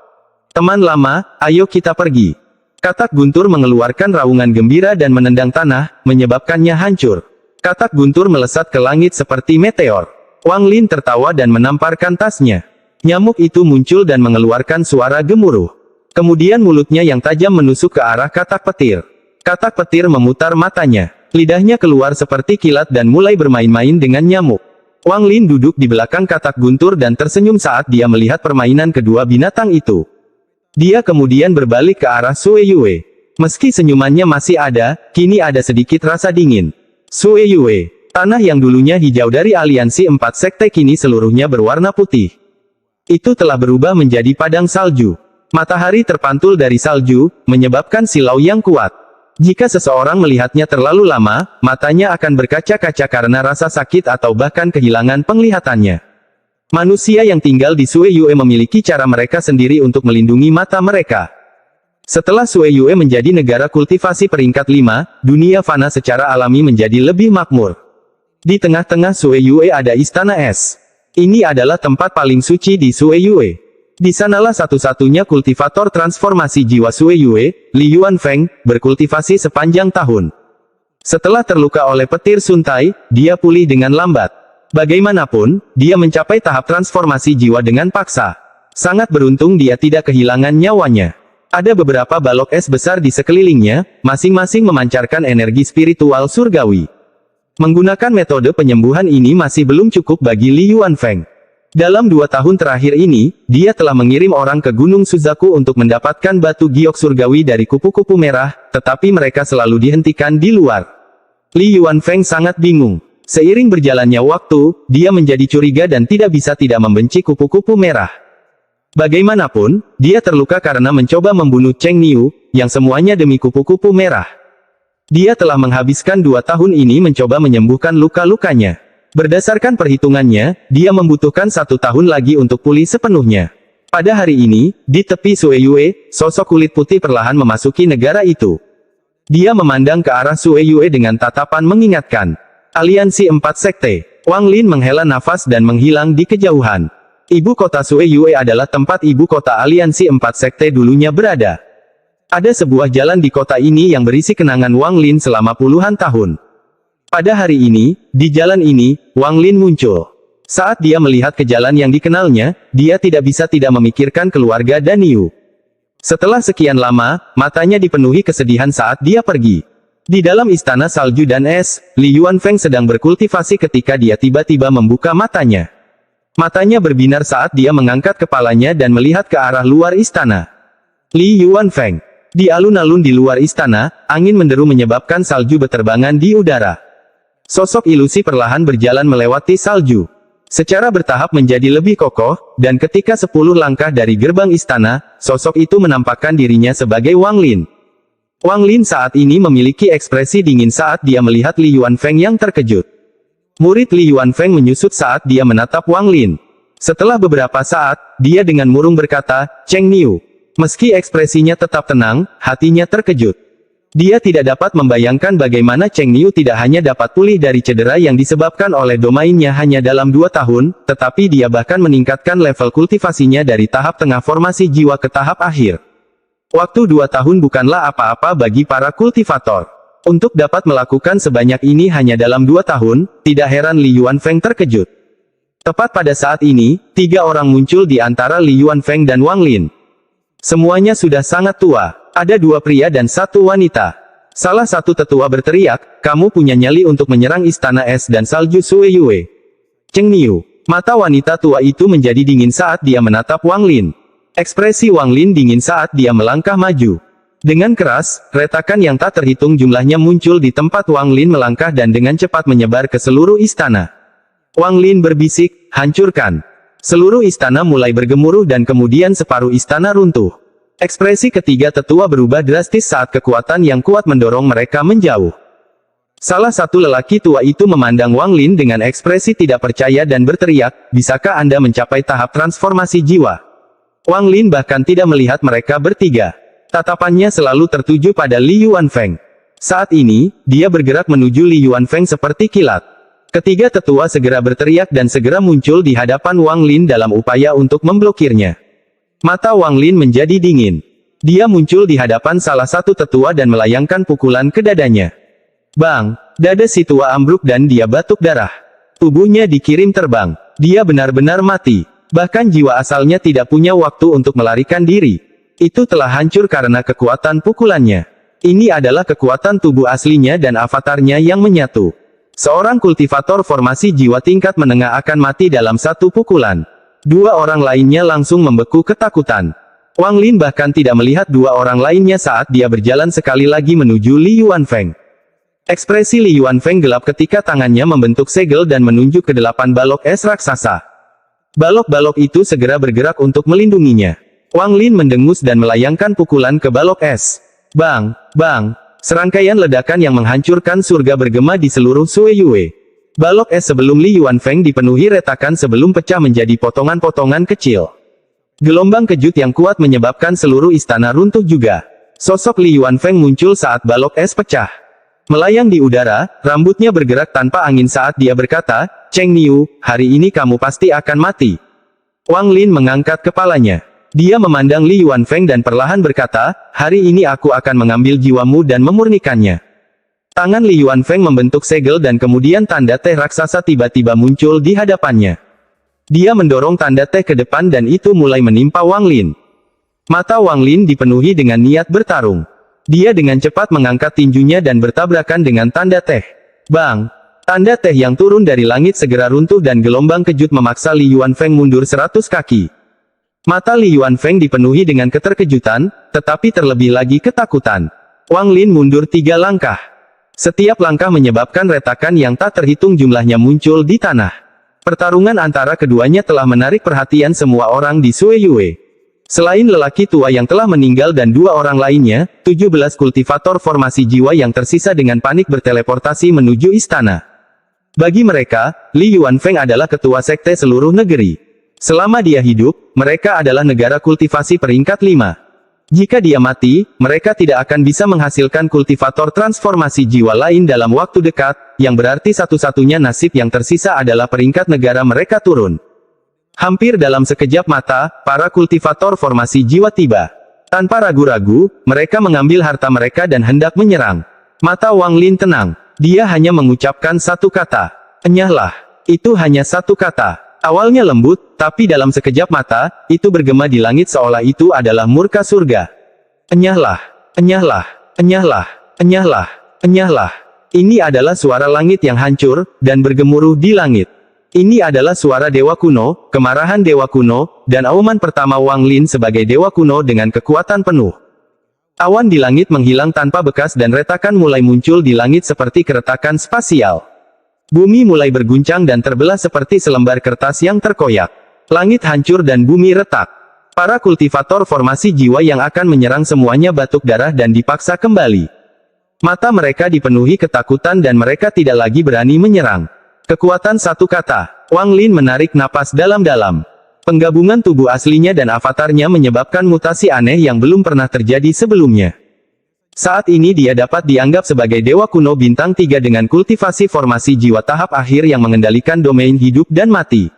Teman lama, ayo kita pergi. Katak guntur mengeluarkan raungan gembira dan menendang tanah, menyebabkannya hancur. Katak guntur melesat ke langit seperti meteor. Wang Lin tertawa dan menamparkan tasnya. Nyamuk itu muncul dan mengeluarkan suara gemuruh. Kemudian mulutnya yang tajam menusuk ke arah katak petir. Katak petir memutar matanya. Lidahnya keluar seperti kilat dan mulai bermain-main dengan nyamuk. Wang Lin duduk di belakang katak guntur dan tersenyum saat dia melihat permainan kedua binatang itu. Dia kemudian berbalik ke arah Sue Yue. Meski senyumannya masih ada, kini ada sedikit rasa dingin. Sue Yue, tanah yang dulunya hijau dari aliansi 4 sekte kini seluruhnya berwarna putih. Itu telah berubah menjadi padang salju. Matahari terpantul dari salju, menyebabkan silau yang kuat. Jika seseorang melihatnya terlalu lama, matanya akan berkaca-kaca karena rasa sakit atau bahkan kehilangan penglihatannya. Manusia yang tinggal di Sue Yue memiliki cara mereka sendiri untuk melindungi mata mereka. Setelah Sue Yue menjadi negara kultivasi peringkat 5, dunia fana secara alami menjadi lebih makmur. Di tengah-tengah Sue Yue ada istana es. Ini adalah tempat paling suci di Sue Yue. Di sanalah satu-satunya kultivator transformasi jiwa Sue Yue, Li Yuanfeng, berkultivasi sepanjang tahun. Setelah terluka oleh petir Sun Tai, dia pulih dengan lambat. Bagaimanapun, dia mencapai tahap transformasi jiwa dengan paksa. Sangat beruntung dia tidak kehilangan nyawanya. Ada beberapa balok es besar di sekelilingnya, masing-masing memancarkan energi spiritual surgawi. Menggunakan metode penyembuhan ini masih belum cukup bagi Li Yuanfeng. Dalam 2 tahun terakhir ini, dia telah mengirim orang ke Gunung Suzaku untuk mendapatkan batu giok surgawi dari kupu-kupu merah, tetapi mereka selalu dihentikan di luar. Li Yuanfeng sangat bingung. Seiring berjalannya waktu, dia menjadi curiga dan tidak bisa tidak membenci kupu-kupu merah. Bagaimanapun, dia terluka karena mencoba membunuh Cheng Niu, yang semuanya demi kupu-kupu merah. Dia telah menghabiskan 2 tahun ini mencoba menyembuhkan luka-lukanya. Berdasarkan perhitungannya, dia membutuhkan 1 tahun lagi untuk pulih sepenuhnya. Pada hari ini, di tepi Sueyue, sosok kulit putih perlahan memasuki negara itu. Dia memandang ke arah Sueyue dengan tatapan mengingatkan. Aliansi 4 Sekte. Wang Lin menghela nafas dan menghilang di kejauhan. Ibu kota Sueyue adalah tempat ibu kota Aliansi 4 Sekte dulunya berada. Ada sebuah jalan di kota ini yang berisi kenangan Wang Lin selama puluhan tahun. Pada hari ini, di jalan ini, Wang Lin muncul. Saat dia melihat ke jalan yang dikenalnya, dia tidak bisa tidak memikirkan keluarga dan Niu. Setelah sekian lama, matanya dipenuhi kesedihan saat dia pergi. Di dalam istana salju dan es, Li Yuanfeng sedang berkultivasi ketika dia tiba-tiba membuka matanya. Matanya berbinar saat dia mengangkat kepalanya dan melihat ke arah luar istana. Li Yuanfeng. Di alun-alun di luar istana, angin menderu menyebabkan salju berterbangan di udara. Sosok ilusi perlahan berjalan melewati salju. Secara bertahap menjadi lebih kokoh, dan ketika 10 langkah dari gerbang istana, sosok itu menampakkan dirinya sebagai Wang Lin. Wang Lin saat ini memiliki ekspresi dingin saat dia melihat Li Yuanfeng yang terkejut. Murid Li Yuanfeng menyusut saat dia menatap Wang Lin. Setelah beberapa saat, dia dengan murung berkata, "Cheng Niu." Meski ekspresinya tetap tenang, hatinya terkejut. Dia tidak dapat membayangkan bagaimana Cheng Niu tidak hanya dapat pulih dari cedera yang disebabkan oleh domainnya hanya dalam 2 tahun, tetapi dia bahkan meningkatkan level kultivasinya dari tahap tengah formasi jiwa ke tahap akhir. Waktu 2 tahun bukanlah apa-apa bagi para kultivator. Untuk dapat melakukan sebanyak ini hanya dalam 2 tahun, tidak heran Li Yuanfeng terkejut. Tepat pada saat ini, 3 orang muncul di antara Li Yuanfeng dan Wang Lin. Semuanya sudah sangat tua. Ada 2 pria dan 1 wanita. Salah satu tetua berteriak, "Kamu punya nyali untuk menyerang istana es dan salju Sueyue." Cheng Niu. Mata wanita tua itu menjadi dingin saat dia menatap Wang Lin. Ekspresi Wang Lin dingin saat dia melangkah maju. Dengan keras, retakan yang tak terhitung jumlahnya muncul di tempat Wang Lin melangkah dan dengan cepat menyebar ke seluruh istana. Wang Lin berbisik, "Hancurkan." Seluruh istana mulai bergemuruh dan kemudian separuh istana runtuh. Ekspresi ketiga tetua berubah drastis saat kekuatan yang kuat mendorong mereka menjauh. Salah satu lelaki tua itu memandang Wang Lin dengan ekspresi tidak percaya dan berteriak, "Bisakah Anda mencapai tahap transformasi jiwa?" Wang Lin bahkan tidak melihat mereka bertiga. Tatapannya selalu tertuju pada Li Yuanfeng. Saat ini, dia bergerak menuju Li Yuanfeng seperti kilat. Ketiga tetua segera berteriak dan segera muncul di hadapan Wang Lin dalam upaya untuk memblokirnya. Mata Wang Lin menjadi dingin. Dia muncul di hadapan salah satu tetua dan melayangkan pukulan ke dadanya. Bang! Dada si tua ambruk dan dia batuk darah. Tubuhnya dikirim terbang. Dia benar-benar mati. Bahkan jiwa asalnya tidak punya waktu untuk melarikan diri. Itu telah hancur karena kekuatan pukulannya. Ini adalah kekuatan tubuh aslinya dan avatarnya yang menyatu. Seorang kultivator formasi jiwa tingkat menengah akan mati dalam 1 pukulan. 2 orang lainnya langsung membeku ketakutan. Wang Lin bahkan tidak melihat 2 orang lainnya saat dia berjalan sekali lagi menuju Li Yuanfeng. Ekspresi Li Yuanfeng gelap ketika tangannya membentuk segel dan menunjuk ke 8 balok es raksasa. Balok-balok itu segera bergerak untuk melindunginya. Wang Lin mendengus dan melayangkan pukulan ke balok es. Bang! Bang! Serangkaian ledakan yang menghancurkan surga bergema di seluruh Sueyue. Balok es sebelum Li Yuanfeng dipenuhi retakan sebelum pecah menjadi potongan-potongan kecil. Gelombang kejut yang kuat menyebabkan seluruh istana runtuh juga. Sosok Li Yuanfeng muncul saat balok es pecah. Melayang di udara, rambutnya bergerak tanpa angin saat dia berkata, "Cheng Niu, hari ini kamu pasti akan mati." Wang Lin mengangkat kepalanya. Dia memandang Li Yuanfeng dan perlahan berkata, "Hari ini aku akan mengambil jiwamu dan memurnikannya." Tangan Li Yuanfeng membentuk segel dan kemudian tanda teh raksasa tiba-tiba muncul di hadapannya. Dia mendorong tanda teh ke depan dan itu mulai menimpa Wang Lin. Mata Wang Lin dipenuhi dengan niat bertarung. Dia dengan cepat mengangkat tinjunya dan bertabrakan dengan tanda teh. Bang! Tanda teh yang turun dari langit segera runtuh dan gelombang kejut memaksa Li Yuanfeng mundur 100 kaki. Mata Li Yuanfeng dipenuhi dengan keterkejutan, tetapi terlebih lagi ketakutan. Wang Lin mundur 3 langkah. Setiap langkah menyebabkan retakan yang tak terhitung jumlahnya muncul di tanah. Pertarungan antara keduanya telah menarik perhatian semua orang di Suiyue. Selain lelaki tua yang telah meninggal dan 2 orang lainnya, 17 kultivator formasi jiwa yang tersisa dengan panik berteleportasi menuju istana. Bagi mereka, Li Yuanfeng adalah ketua sekte seluruh negeri. Selama dia hidup, mereka adalah negara kultivasi peringkat 5. Jika dia mati, mereka tidak akan bisa menghasilkan kultivator transformasi jiwa lain dalam waktu dekat, yang berarti satu-satunya nasib yang tersisa adalah peringkat negara mereka turun. Hampir dalam sekejap mata, para kultivator formasi jiwa tiba. Tanpa ragu-ragu, mereka mengambil harta mereka dan hendak menyerang. Mata Wang Lin tenang. Dia hanya mengucapkan satu kata. Enyahlah. Itu hanya satu kata. Awalnya lembut, tapi dalam sekejap mata, itu bergema di langit seolah itu adalah murka surga. Enyahlah. Enyahlah. Enyahlah. Enyahlah. Enyahlah. Ini adalah suara langit yang hancur, dan bergemuruh di langit. Ini adalah suara Dewa Kuno, kemarahan Dewa Kuno, dan auman pertama Wang Lin sebagai Dewa Kuno dengan kekuatan penuh. Awan di langit menghilang tanpa bekas dan retakan mulai muncul di langit seperti keretakan spasial. Bumi mulai berguncang dan terbelah seperti selembar kertas yang terkoyak. Langit hancur dan bumi retak. Para kultivator formasi jiwa yang akan menyerang semuanya batuk darah dan dipaksa kembali. Mata mereka dipenuhi ketakutan dan mereka tidak lagi berani menyerang. Kekuatan satu kata. Wang Lin menarik napas dalam-dalam. Penggabungan tubuh aslinya dan avatarnya menyebabkan mutasi aneh yang belum pernah terjadi sebelumnya. Saat ini dia dapat dianggap sebagai Dewa Kuno bintang 3 dengan kultivasi formasi jiwa tahap akhir yang mengendalikan domain hidup dan mati.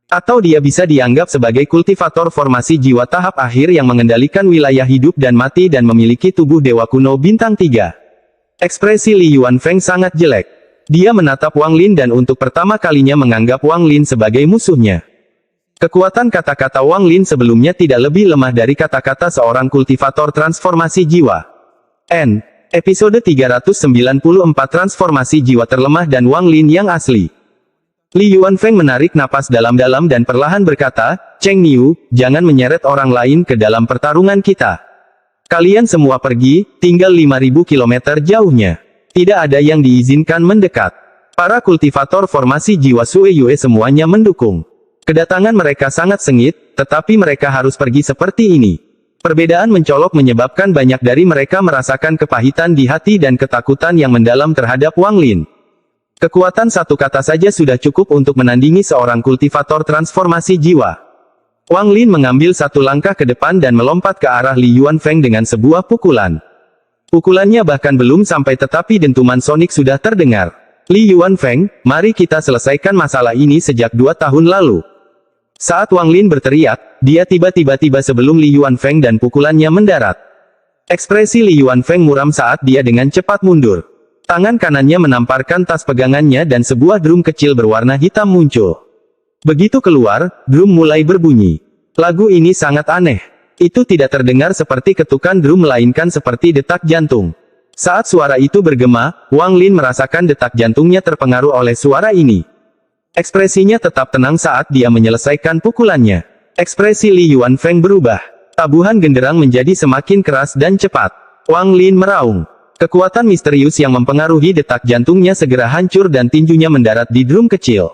Atau dia bisa dianggap sebagai kultivator formasi jiwa tahap akhir yang mengendalikan wilayah hidup dan mati dan memiliki tubuh Dewa Kuno bintang 3. Ekspresi Li Yuanfeng sangat jelek. Dia menatap Wang Lin dan untuk pertama kalinya menganggap Wang Lin sebagai musuhnya. Kekuatan kata-kata Wang Lin sebelumnya tidak lebih lemah dari kata-kata seorang kultivator transformasi jiwa. Episode 394 Transformasi Jiwa Terlemah dan Wang Lin yang asli. Li Yuanfeng menarik napas dalam-dalam dan perlahan berkata, Cheng Niu, jangan menyeret orang lain ke dalam pertarungan kita. Kalian semua pergi, tinggal 5.000 km jauhnya. Tidak ada yang diizinkan mendekat. Para kultivator formasi jiwa Suiyue semuanya mendukung. Kedatangan mereka sangat sengit, tetapi mereka harus pergi seperti ini. Perbedaan mencolok menyebabkan banyak dari mereka merasakan kepahitan di hati dan ketakutan yang mendalam terhadap Wang Lin. Kekuatan satu kata saja sudah cukup untuk menandingi seorang kultivator transformasi jiwa. Wang Lin mengambil satu langkah ke depan dan melompat ke arah Li Yuanfeng dengan sebuah pukulan. Pukulannya bahkan belum sampai tetapi dentuman sonik sudah terdengar. Li Yuanfeng, mari kita selesaikan masalah ini sejak 2 tahun lalu. Saat Wang Lin berteriak, dia tiba-tiba sebelum Li Yuanfeng dan pukulannya mendarat. Ekspresi Li Yuanfeng muram saat dia dengan cepat mundur. Tangan kanannya menamparkan tas pegangannya dan sebuah drum kecil berwarna hitam muncul. Begitu keluar, drum mulai berbunyi. Lagu ini sangat aneh. Itu tidak terdengar seperti ketukan drum melainkan seperti detak jantung. Saat suara itu bergema, Wang Lin merasakan detak jantungnya terpengaruh oleh suara ini. Ekspresinya tetap tenang saat dia menyelesaikan pukulannya. Ekspresi Li Yuanfeng berubah. Tabuhan genderang menjadi semakin keras dan cepat. Wang Lin meraung. Kekuatan misterius yang mempengaruhi detak jantungnya segera hancur dan tinjunya mendarat di drum kecil.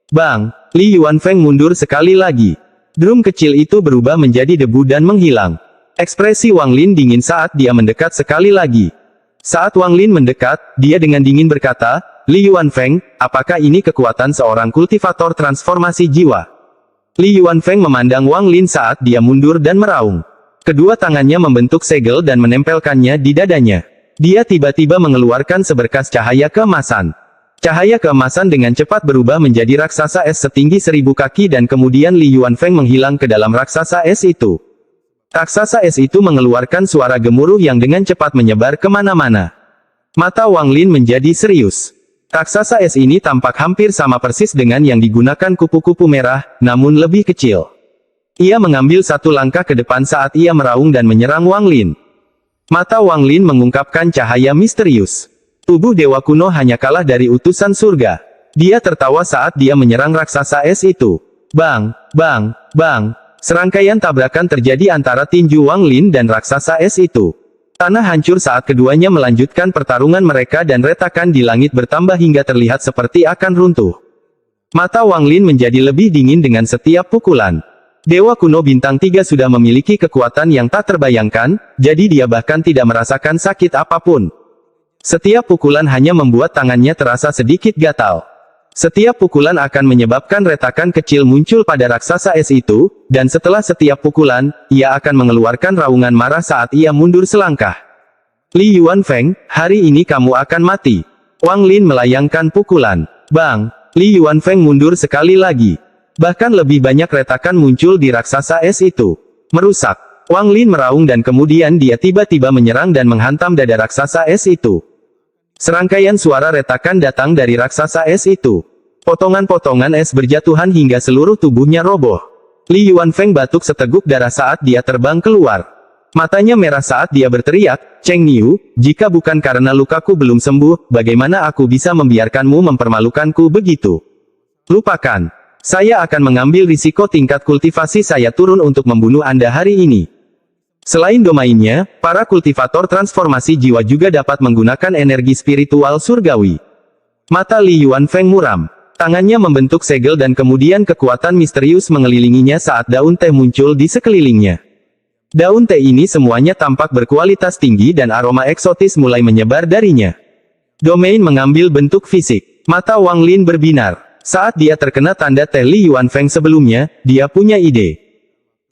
Bang! Li Yuanfeng mundur sekali lagi. Drum kecil itu berubah menjadi debu dan menghilang. Ekspresi Wang Lin dingin saat dia mendekat sekali lagi. Saat Wang Lin mendekat, dia dengan dingin berkata, Li Yuanfeng, apakah ini kekuatan seorang kultivator transformasi jiwa? Li Yuanfeng memandang Wang Lin saat dia mundur dan meraung. Kedua tangannya membentuk segel dan menempelkannya di dadanya. Dia tiba-tiba mengeluarkan seberkas cahaya keemasan. Cahaya keemasan dengan cepat berubah menjadi raksasa es setinggi 1000 kaki dan kemudian Li Yuanfeng menghilang ke dalam raksasa es itu. Raksasa es itu mengeluarkan suara gemuruh yang dengan cepat menyebar kemana-mana. Mata Wang Lin menjadi serius. Raksasa es ini tampak hampir sama persis dengan yang digunakan kupu-kupu merah, namun lebih kecil. Ia mengambil satu langkah ke depan saat ia meraung dan menyerang Wang Lin. Mata Wang Lin mengungkapkan cahaya misterius. Tubuh dewa kuno hanya kalah dari utusan surga. Dia tertawa saat dia menyerang raksasa es itu. Bang, bang, bang. Serangkaian tabrakan terjadi antara tinju Wang Lin dan raksasa es itu. Tanah hancur saat keduanya melanjutkan pertarungan mereka dan retakan di langit bertambah hingga terlihat seperti akan runtuh. Mata Wang Lin menjadi lebih dingin dengan setiap pukulan. Dewa kuno bintang 3 sudah memiliki kekuatan yang tak terbayangkan, jadi dia bahkan tidak merasakan sakit apapun. Setiap pukulan hanya membuat tangannya terasa sedikit gatal. Setiap pukulan akan menyebabkan retakan kecil muncul pada raksasa es itu, dan setelah setiap pukulan, ia akan mengeluarkan raungan marah saat ia mundur selangkah. Li Yuanfeng, hari ini kamu akan mati. Wang Lin melayangkan pukulan. Bang! Li Yuanfeng mundur sekali lagi. Bahkan lebih banyak retakan muncul di raksasa es itu. Merusak. Wang Lin meraung dan kemudian dia tiba-tiba menyerang dan menghantam dada raksasa es itu. Serangkaian suara retakan datang dari raksasa es itu. Potongan-potongan es berjatuhan hingga seluruh tubuhnya roboh. Li Yuanfeng batuk seteguk darah saat dia terbang keluar. Matanya merah saat dia berteriak, Cheng Niu, jika bukan karena lukaku belum sembuh, bagaimana aku bisa membiarkanmu mempermalukanku begitu? Lupakan. Saya akan mengambil risiko tingkat kultivasi saya turun untuk membunuh Anda hari ini. Selain domainnya, para kultivator transformasi jiwa juga dapat menggunakan energi spiritual surgawi. Mata Li Yuanfeng muram. Tangannya membentuk segel dan kemudian kekuatan misterius mengelilinginya saat daun teh muncul di sekelilingnya. Daun teh ini semuanya tampak berkualitas tinggi dan aroma eksotis mulai menyebar darinya. Domain mengambil bentuk fisik. Mata Wang Lin berbinar. Saat dia terkena tanda teh Li Yuanfeng sebelumnya, dia punya ide.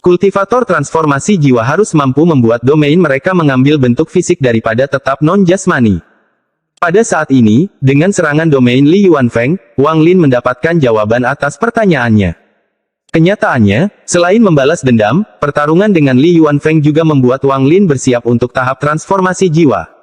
Kultivator transformasi jiwa harus mampu membuat domain mereka mengambil bentuk fisik daripada tetap non-jasmani. Pada saat ini, dengan serangan domain Li Yuanfeng, Wang Lin mendapatkan jawaban atas pertanyaannya. Kenyataannya, selain membalas dendam, pertarungan dengan Li Yuanfeng juga membuat Wang Lin bersiap untuk tahap transformasi jiwa.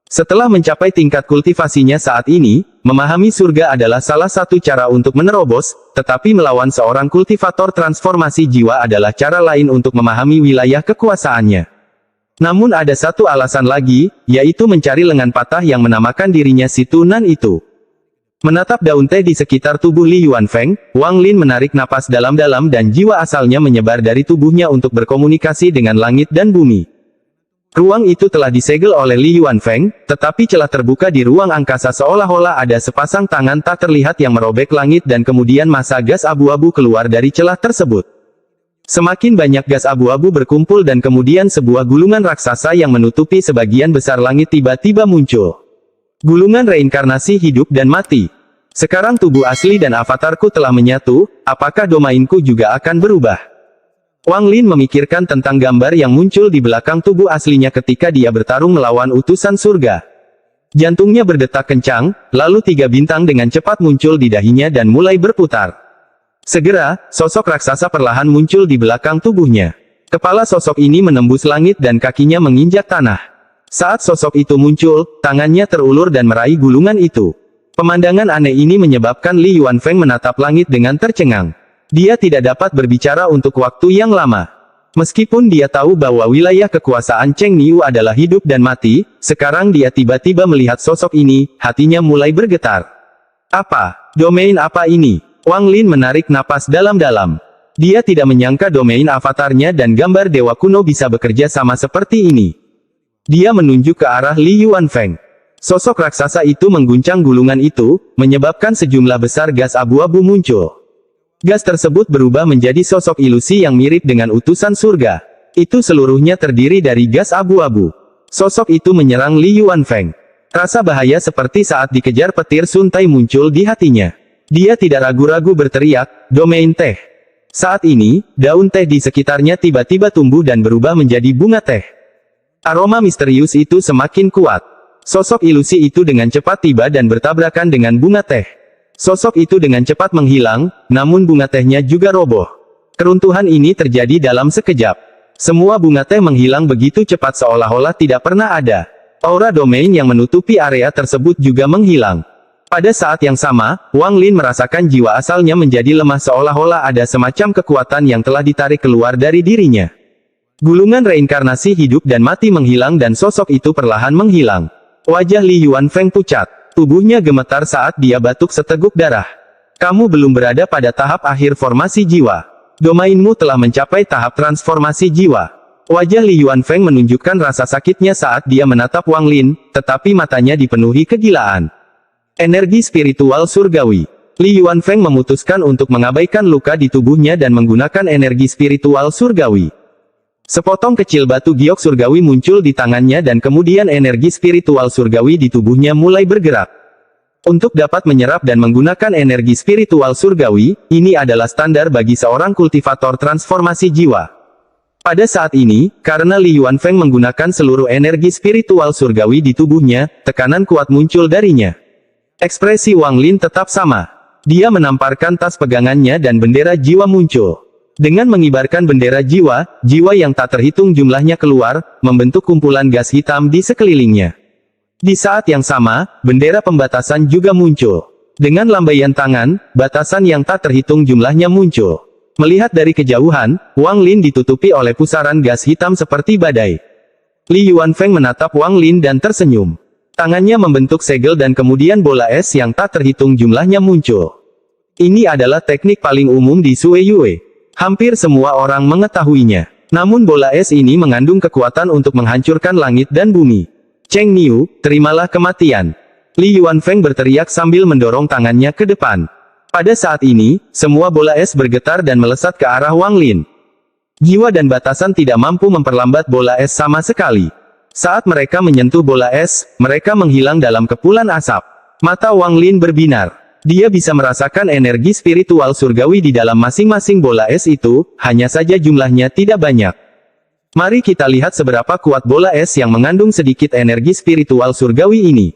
Setelah mencapai tingkat kultivasinya saat ini, memahami surga adalah salah satu cara untuk menerobos, tetapi melawan seorang kultivator transformasi jiwa adalah cara lain untuk memahami wilayah kekuasaannya. Namun ada satu alasan lagi, yaitu mencari lengan patah yang menamakan dirinya si Tunan itu. Menatap daun teh di sekitar tubuh Li Yuanfeng, Wang Lin menarik napas dalam-dalam dan jiwa asalnya menyebar dari tubuhnya untuk berkomunikasi dengan langit dan bumi. Ruang itu telah disegel oleh Li Yuanfeng, tetapi celah terbuka di ruang angkasa seolah-olah ada sepasang tangan tak terlihat yang merobek langit dan kemudian massa gas abu-abu keluar dari celah tersebut. Semakin banyak gas abu-abu berkumpul dan kemudian sebuah gulungan raksasa yang menutupi sebagian besar langit tiba-tiba muncul. Gulungan reinkarnasi hidup dan mati. Sekarang tubuh asli dan avatarku telah menyatu, apakah domainku juga akan berubah? Wang Lin memikirkan tentang gambar yang muncul di belakang tubuh aslinya ketika dia bertarung melawan utusan surga. Jantungnya berdetak kencang, lalu 3 bintang dengan cepat muncul di dahinya dan mulai berputar. Segera, sosok raksasa perlahan muncul di belakang tubuhnya. Kepala sosok ini menembus langit dan kakinya menginjak tanah. Saat sosok itu muncul, tangannya terulur dan meraih gulungan itu. Pemandangan aneh ini menyebabkan Li Yuanfeng menatap langit dengan tercengang. Dia tidak dapat berbicara untuk waktu yang lama. Meskipun dia tahu bahwa wilayah kekuasaan Cheng Niu adalah hidup dan mati, sekarang dia tiba-tiba melihat sosok ini, hatinya mulai bergetar. Apa? Domain apa ini? Wang Lin menarik napas dalam-dalam. Dia tidak menyangka domain avatarnya dan gambar dewa kuno bisa bekerja sama seperti ini. Dia menunjuk ke arah Li Yuanfeng. Sosok raksasa itu mengguncang gulungan itu, menyebabkan sejumlah besar gas abu-abu muncul. Gas tersebut berubah menjadi sosok ilusi yang mirip dengan utusan surga. Itu seluruhnya terdiri dari gas abu-abu. Sosok itu menyerang Li Yuanfeng. Rasa bahaya seperti saat dikejar petir suntai muncul di hatinya. Dia tidak ragu-ragu berteriak, domain teh. Saat ini, daun teh di sekitarnya tiba-tiba tumbuh dan berubah menjadi bunga teh. Aroma misterius itu semakin kuat. Sosok ilusi itu dengan cepat tiba dan bertabrakan dengan bunga teh. Sosok itu dengan cepat menghilang, namun bunga tehnya juga roboh. Keruntuhan ini terjadi dalam sekejap. Semua bunga teh menghilang begitu cepat seolah-olah tidak pernah ada. Aura domain yang menutupi area tersebut juga menghilang. Pada saat yang sama, Wang Lin merasakan jiwa asalnya menjadi lemah seolah-olah ada semacam kekuatan yang telah ditarik keluar dari dirinya. Gulungan reinkarnasi hidup dan mati menghilang dan sosok itu perlahan menghilang. Wajah Li Yuanfeng pucat. Tubuhnya gemetar saat dia batuk seteguk darah. Kamu belum berada pada tahap akhir formasi jiwa. Domainmu telah mencapai tahap transformasi jiwa. Wajah Li Yuanfeng menunjukkan rasa sakitnya saat dia menatap Wang Lin, tetapi matanya dipenuhi kegilaan. Energi spiritual surgawi. Li Yuanfeng memutuskan untuk mengabaikan luka di tubuhnya dan menggunakan energi spiritual surgawi. Sepotong kecil batu giok surgawi muncul di tangannya dan kemudian energi spiritual surgawi di tubuhnya mulai bergerak. Untuk dapat menyerap dan menggunakan energi spiritual surgawi, ini adalah standar bagi seorang kultivator transformasi jiwa. Pada saat ini, karena Li Yuanfeng menggunakan seluruh energi spiritual surgawi di tubuhnya, tekanan kuat muncul darinya. Ekspresi Wang Lin tetap sama. Dia menamparkan tas pegangannya dan bendera jiwa muncul. Dengan mengibarkan bendera jiwa, jiwa yang tak terhitung jumlahnya keluar, membentuk kumpulan gas hitam di sekelilingnya. Di saat yang sama, bendera pembatasan juga muncul. Dengan lambaian tangan, batasan yang tak terhitung jumlahnya muncul. Melihat dari kejauhan, Wang Lin ditutupi oleh pusaran gas hitam seperti badai. Li Yuanfeng menatap Wang Lin dan tersenyum. Tangannya membentuk segel dan kemudian bola es yang tak terhitung jumlahnya muncul. Ini adalah teknik paling umum di Sue Yue. Hampir semua orang mengetahuinya. Namun bola es ini mengandung kekuatan untuk menghancurkan langit dan bumi. Cheng Niu, terimalah kematian. Li Yuanfeng berteriak sambil mendorong tangannya ke depan. Pada saat ini, semua bola es bergetar dan melesat ke arah Wang Lin. Jiwa dan batasan tidak mampu memperlambat bola es sama sekali. Saat mereka menyentuh bola es, mereka menghilang dalam kepulan asap. Mata Wang Lin berbinar. Dia bisa merasakan energi spiritual surgawi di dalam masing-masing bola es itu, hanya saja jumlahnya tidak banyak. Mari kita lihat seberapa kuat bola es yang mengandung sedikit energi spiritual surgawi ini.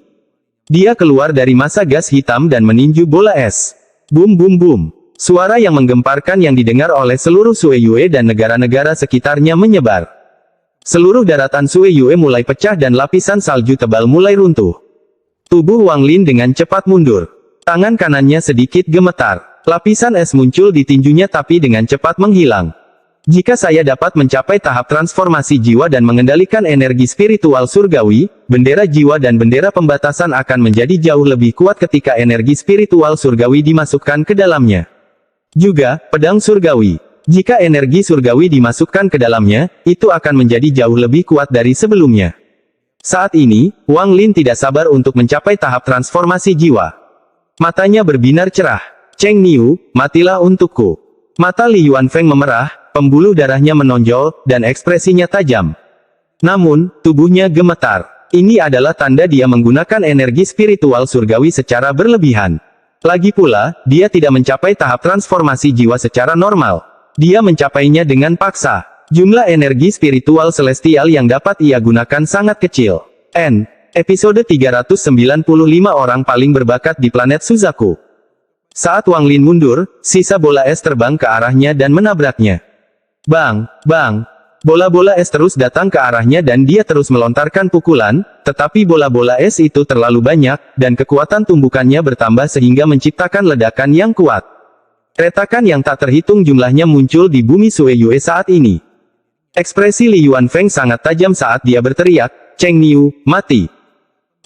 Dia keluar dari massa gas hitam dan meninju bola es. Bum bum bum. Suara yang menggemparkan yang didengar oleh seluruh Sue Yue dan negara-negara sekitarnya menyebar. Seluruh daratan Sue Yue mulai pecah dan lapisan salju tebal mulai runtuh. Tubuh Wang Lin dengan cepat mundur. Tangan kanannya sedikit gemetar. Lapisan es muncul di tinjunya tapi dengan cepat menghilang. Jika saya dapat mencapai tahap transformasi jiwa dan mengendalikan energi spiritual surgawi, bendera jiwa dan bendera pembatasan akan menjadi jauh lebih kuat ketika energi spiritual surgawi dimasukkan ke dalamnya. Juga, pedang surgawi. Jika energi surgawi dimasukkan ke dalamnya, itu akan menjadi jauh lebih kuat dari sebelumnya. Saat ini, Wang Lin tidak sabar untuk mencapai tahap transformasi jiwa. Matanya berbinar cerah. Cheng Niu, matilah untukku. Mata Li Yuanfeng memerah, pembuluh darahnya menonjol, dan ekspresinya tajam. Namun, tubuhnya gemetar. Ini adalah tanda dia menggunakan energi spiritual surgawi secara berlebihan. Lagi pula, dia tidak mencapai tahap transformasi jiwa secara normal. Dia mencapainya dengan paksa. Jumlah energi spiritual celestial yang dapat ia gunakan sangat kecil. Episode 395 orang paling berbakat di planet Suzaku. Saat Wang Lin mundur, sisa bola es terbang ke arahnya dan menabraknya. Bang, bang. Bola-bola es terus datang ke arahnya dan dia terus melontarkan pukulan, tetapi bola-bola es itu terlalu banyak, dan kekuatan tumbukannya bertambah sehingga menciptakan ledakan yang kuat. Retakan yang tak terhitung jumlahnya muncul di bumi Sue Yue saat ini. Ekspresi Li Yuanfeng sangat tajam saat dia berteriak, Cheng Niu, mati.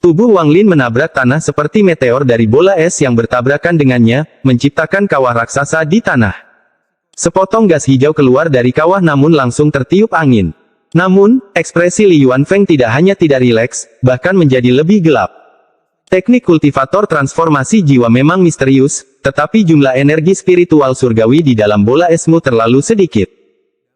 Tubuh Wang Lin menabrak tanah seperti meteor dari bola es yang bertabrakan dengannya, menciptakan kawah raksasa di tanah. Sepotong gas hijau keluar dari kawah namun langsung tertiup angin. Namun, ekspresi Li Yuanfeng tidak hanya tidak rileks, bahkan menjadi lebih gelap. Teknik kultivator transformasi jiwa memang misterius, tetapi jumlah energi spiritual surgawi di dalam bola esmu terlalu sedikit.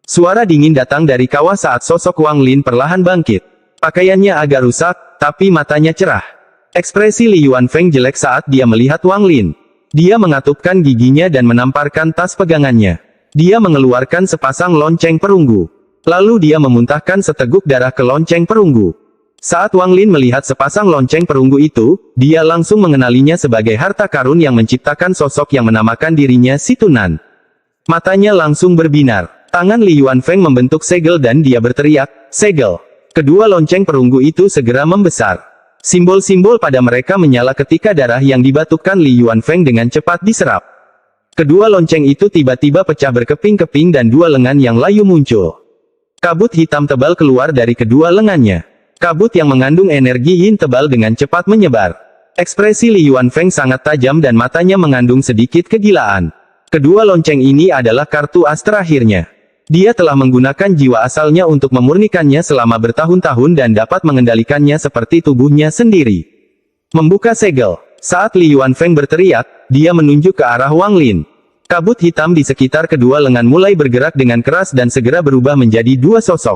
Suara dingin datang dari kawah saat sosok Wang Lin perlahan bangkit. Pakaiannya agak rusak, tapi matanya cerah. Ekspresi Li Yuanfeng jelek saat dia melihat Wang Lin. Dia mengatupkan giginya dan menamparkan tas pegangannya. Dia mengeluarkan sepasang lonceng perunggu. Lalu dia memuntahkan seteguk darah ke lonceng perunggu. Saat Wang Lin melihat sepasang lonceng perunggu itu, dia langsung mengenalinya sebagai harta karun yang menciptakan sosok yang menamakan dirinya Si Tunan. Matanya langsung berbinar. Tangan Li Yuanfeng membentuk segel dan dia berteriak, segel. Kedua lonceng perunggu itu segera membesar. Simbol-simbol pada mereka menyala ketika darah yang dibatukkan Li Yuanfeng dengan cepat diserap. Kedua lonceng itu tiba-tiba pecah berkeping-keping dan dua lengan yang layu muncul. Kabut hitam tebal keluar dari kedua lengannya. Kabut yang mengandung energi yin tebal dengan cepat menyebar. Ekspresi Li Yuanfeng sangat tajam dan matanya mengandung sedikit kegilaan. Kedua lonceng ini adalah kartu as terakhirnya. Dia telah menggunakan jiwa asalnya untuk memurnikannya selama bertahun-tahun dan dapat mengendalikannya seperti tubuhnya sendiri. Membuka segel. Saat Li Yuanfeng berteriak, dia menunjuk ke arah Wang Lin. Kabut hitam di sekitar kedua lengan mulai bergerak dengan keras dan segera berubah menjadi dua sosok.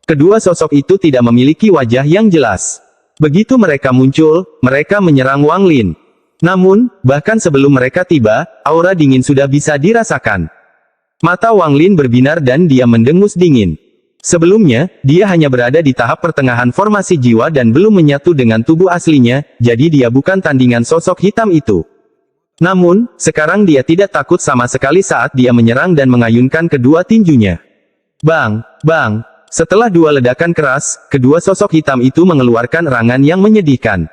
Kedua sosok itu tidak memiliki wajah yang jelas. Begitu mereka muncul, mereka menyerang Wang Lin. Namun, bahkan sebelum mereka tiba, aura dingin sudah bisa dirasakan. Mata Wang Lin berbinar dan dia mendengus dingin. Sebelumnya, dia hanya berada di tahap pertengahan formasi jiwa dan belum menyatu dengan tubuh aslinya, jadi dia bukan tandingan sosok hitam itu. Namun, sekarang dia tidak takut sama sekali saat dia menyerang dan mengayunkan kedua tinjunya. Bang! Bang! Setelah dua ledakan keras, kedua sosok hitam itu mengeluarkan erangan yang menyedihkan.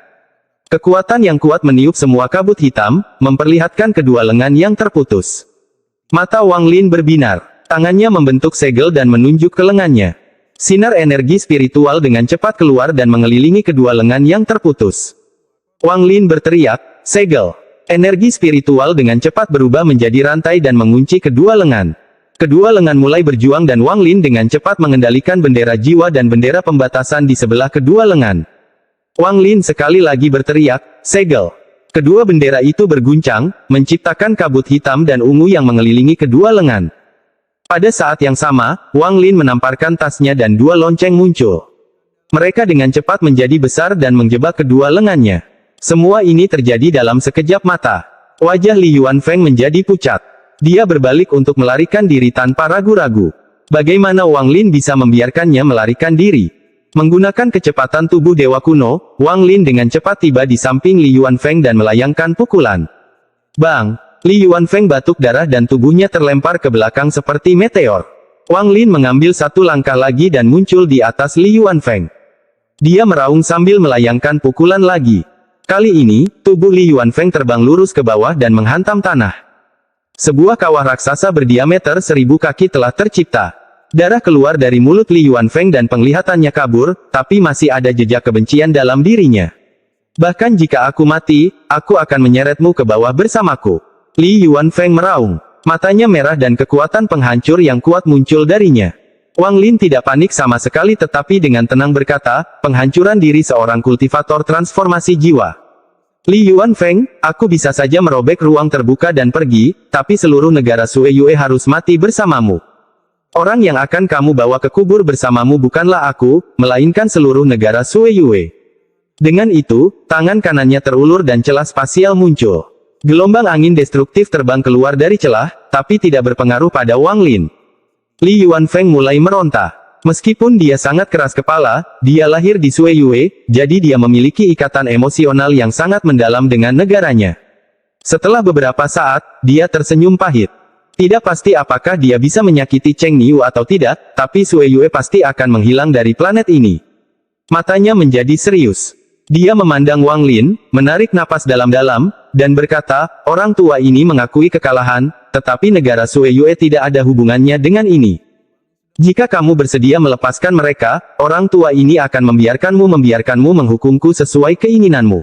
Kekuatan yang kuat meniup semua kabut hitam, memperlihatkan kedua lengan yang terputus. Mata Wang Lin berbinar. Tangannya membentuk segel dan menunjuk ke lengannya. Sinar energi spiritual dengan cepat keluar dan mengelilingi kedua lengan yang terputus. Wang Lin berteriak, "Segel!" Energi spiritual dengan cepat berubah menjadi rantai dan mengunci kedua lengan. Kedua lengan mulai berjuang dan Wang Lin dengan cepat mengendalikan bendera jiwa dan bendera pembatasan di sebelah kedua lengan. Wang Lin sekali lagi berteriak, "Segel!" Kedua bendera itu berguncang, menciptakan kabut hitam dan ungu yang mengelilingi kedua lengan. Pada saat yang sama, Wang Lin menamparkan tasnya dan dua lonceng muncul. Mereka dengan cepat menjadi besar dan menjebak kedua lengannya. Semua ini terjadi dalam sekejap mata. Wajah Li Yuanfeng menjadi pucat. Dia berbalik untuk melarikan diri tanpa ragu-ragu. Bagaimana Wang Lin bisa membiarkannya melarikan diri? Menggunakan kecepatan tubuh dewa kuno, Wang Lin dengan cepat tiba di samping Li Yuanfeng dan melayangkan pukulan. Bang! Li Yuanfeng batuk darah dan tubuhnya terlempar ke belakang seperti meteor. Wang Lin mengambil satu langkah lagi dan muncul di atas Li Yuanfeng. Dia meraung sambil melayangkan pukulan lagi. Kali ini, tubuh Li Yuanfeng terbang lurus ke bawah dan menghantam tanah. Sebuah kawah raksasa berdiameter 1000 kaki telah tercipta. Darah keluar dari mulut Li Yuanfeng dan penglihatannya kabur, tapi masih ada jejak kebencian dalam dirinya. Bahkan jika aku mati, aku akan menyeretmu ke bawah bersamaku. Li Yuanfeng meraung. Matanya merah dan kekuatan penghancur yang kuat muncul darinya. Wang Lin tidak panik sama sekali tetapi dengan tenang berkata, "Penghancuran diri seorang kultivator transformasi jiwa. Li Yuanfeng, aku bisa saja merobek ruang terbuka dan pergi, tapi seluruh negara Sue Yue harus mati bersamamu. Orang yang akan kamu bawa ke kubur bersamamu bukanlah aku, melainkan seluruh negara Sue Yue." Dengan itu, tangan kanannya terulur dan celah spasial muncul. Gelombang angin destruktif terbang keluar dari celah, tapi tidak berpengaruh pada Wang Lin. Li Yuanfeng mulai meronta. Meskipun dia sangat keras kepala, dia lahir di Sue Yue, jadi dia memiliki ikatan emosional yang sangat mendalam dengan negaranya. Setelah beberapa saat, dia tersenyum pahit. Tidak pasti apakah dia bisa menyakiti Cheng Niu atau tidak, tapi Sue Yue pasti akan menghilang dari planet ini. Matanya menjadi serius. Dia memandang Wang Lin, menarik napas dalam-dalam, dan berkata, "Orang tua ini mengakui kekalahan, tetapi negara Sue Yue tidak ada hubungannya dengan ini. Jika kamu bersedia melepaskan mereka, orang tua ini akan membiarkanmu menghukumku sesuai keinginanmu."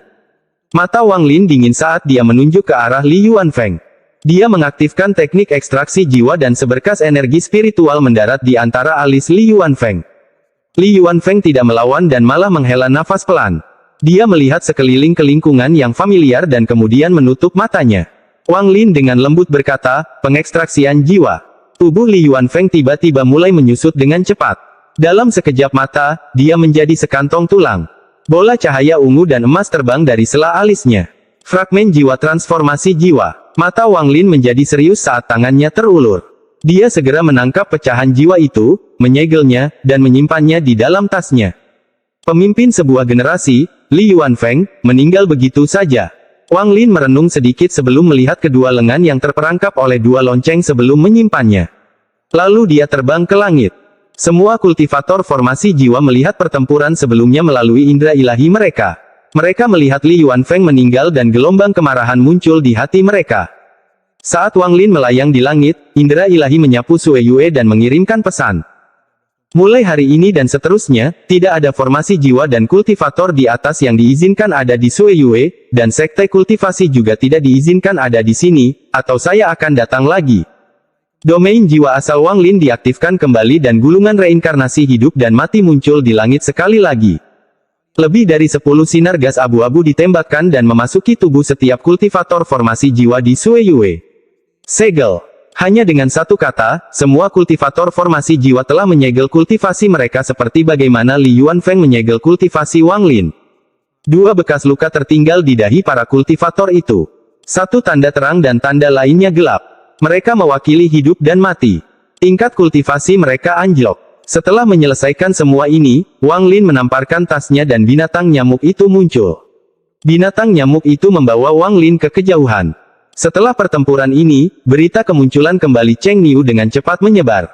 Mata Wang Lin dingin saat dia menunjuk ke arah Li Yuanfeng. Dia mengaktifkan teknik ekstraksi jiwa dan seberkas energi spiritual mendarat di antara alis Li Yuanfeng. Li Yuanfeng tidak melawan dan malah menghela nafas pelan. Dia melihat sekeliling ke lingkungan yang familiar dan kemudian menutup matanya. Wang Lin dengan lembut berkata, "Pengekstraksian jiwa." Tubuh Li Yuanfeng tiba-tiba mulai menyusut dengan cepat. Dalam sekejap mata, dia menjadi sekantong tulang. Bola cahaya ungu dan emas terbang dari sela alisnya. Fragmen jiwa transformasi jiwa. Mata Wang Lin menjadi serius saat tangannya terulur. Dia segera menangkap pecahan jiwa itu, menyegelnya, dan menyimpannya di dalam tasnya. Pemimpin sebuah generasi, Li Yuanfeng, meninggal begitu saja. Wang Lin merenung sedikit sebelum melihat kedua lengan yang terperangkap oleh dua lonceng sebelum menyimpannya. Lalu dia terbang ke langit. Semua kultivator formasi jiwa melihat pertempuran sebelumnya melalui indera ilahi mereka. Mereka melihat Li Yuanfeng meninggal dan gelombang kemarahan muncul di hati mereka. Saat Wang Lin melayang di langit, indera ilahi menyapu Sue Yue dan mengirimkan pesan. Mulai hari ini dan seterusnya, tidak ada formasi jiwa dan kultivator di atas yang diizinkan ada di Sui Yue, dan sekte kultivasi juga tidak diizinkan ada di sini, atau saya akan datang lagi. Domain jiwa asal Wang Lin diaktifkan kembali dan gulungan reinkarnasi hidup dan mati muncul di langit sekali lagi. Lebih dari 10 sinar gas abu-abu ditembakkan dan memasuki tubuh setiap kultivator formasi jiwa di Sui Yue. Segel. Hanya dengan satu kata, semua kultivator formasi jiwa telah menyegel kultivasi mereka seperti bagaimana Li Yuanfeng menyegel kultivasi Wang Lin. 2 bekas luka tertinggal di dahi para kultivator itu. Satu tanda terang dan tanda lainnya gelap. Mereka mewakili hidup dan mati. Tingkat kultivasi mereka anjlok. Setelah menyelesaikan semua ini, Wang Lin menamparkan tasnya dan binatang nyamuk itu muncul. Binatang nyamuk itu membawa Wang Lin ke kejauhan. Setelah pertempuran ini, berita kemunculan kembali Cheng Niu dengan cepat menyebar.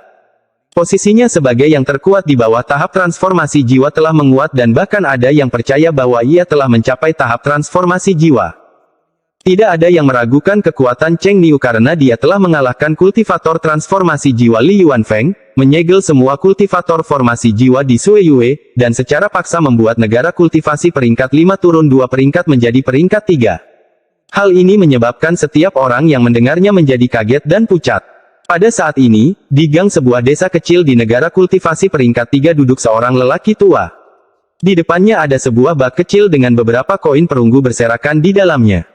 Posisinya sebagai yang terkuat di bawah tahap transformasi jiwa telah menguat dan bahkan ada yang percaya bahwa ia telah mencapai tahap transformasi jiwa. Tidak ada yang meragukan kekuatan Cheng Niu karena dia telah mengalahkan kultivator transformasi jiwa Li Yuanfeng, menyegel semua kultivator formasi jiwa di Sui Yue, dan secara paksa membuat negara kultivasi peringkat 5 turun 2 peringkat menjadi peringkat 3. Hal ini menyebabkan setiap orang yang mendengarnya menjadi kaget dan pucat. Pada saat ini, di gang sebuah desa kecil di negara kultivasi peringkat 3 duduk seorang lelaki tua. Di depannya ada sebuah bak kecil dengan beberapa koin perunggu berserakan di dalamnya.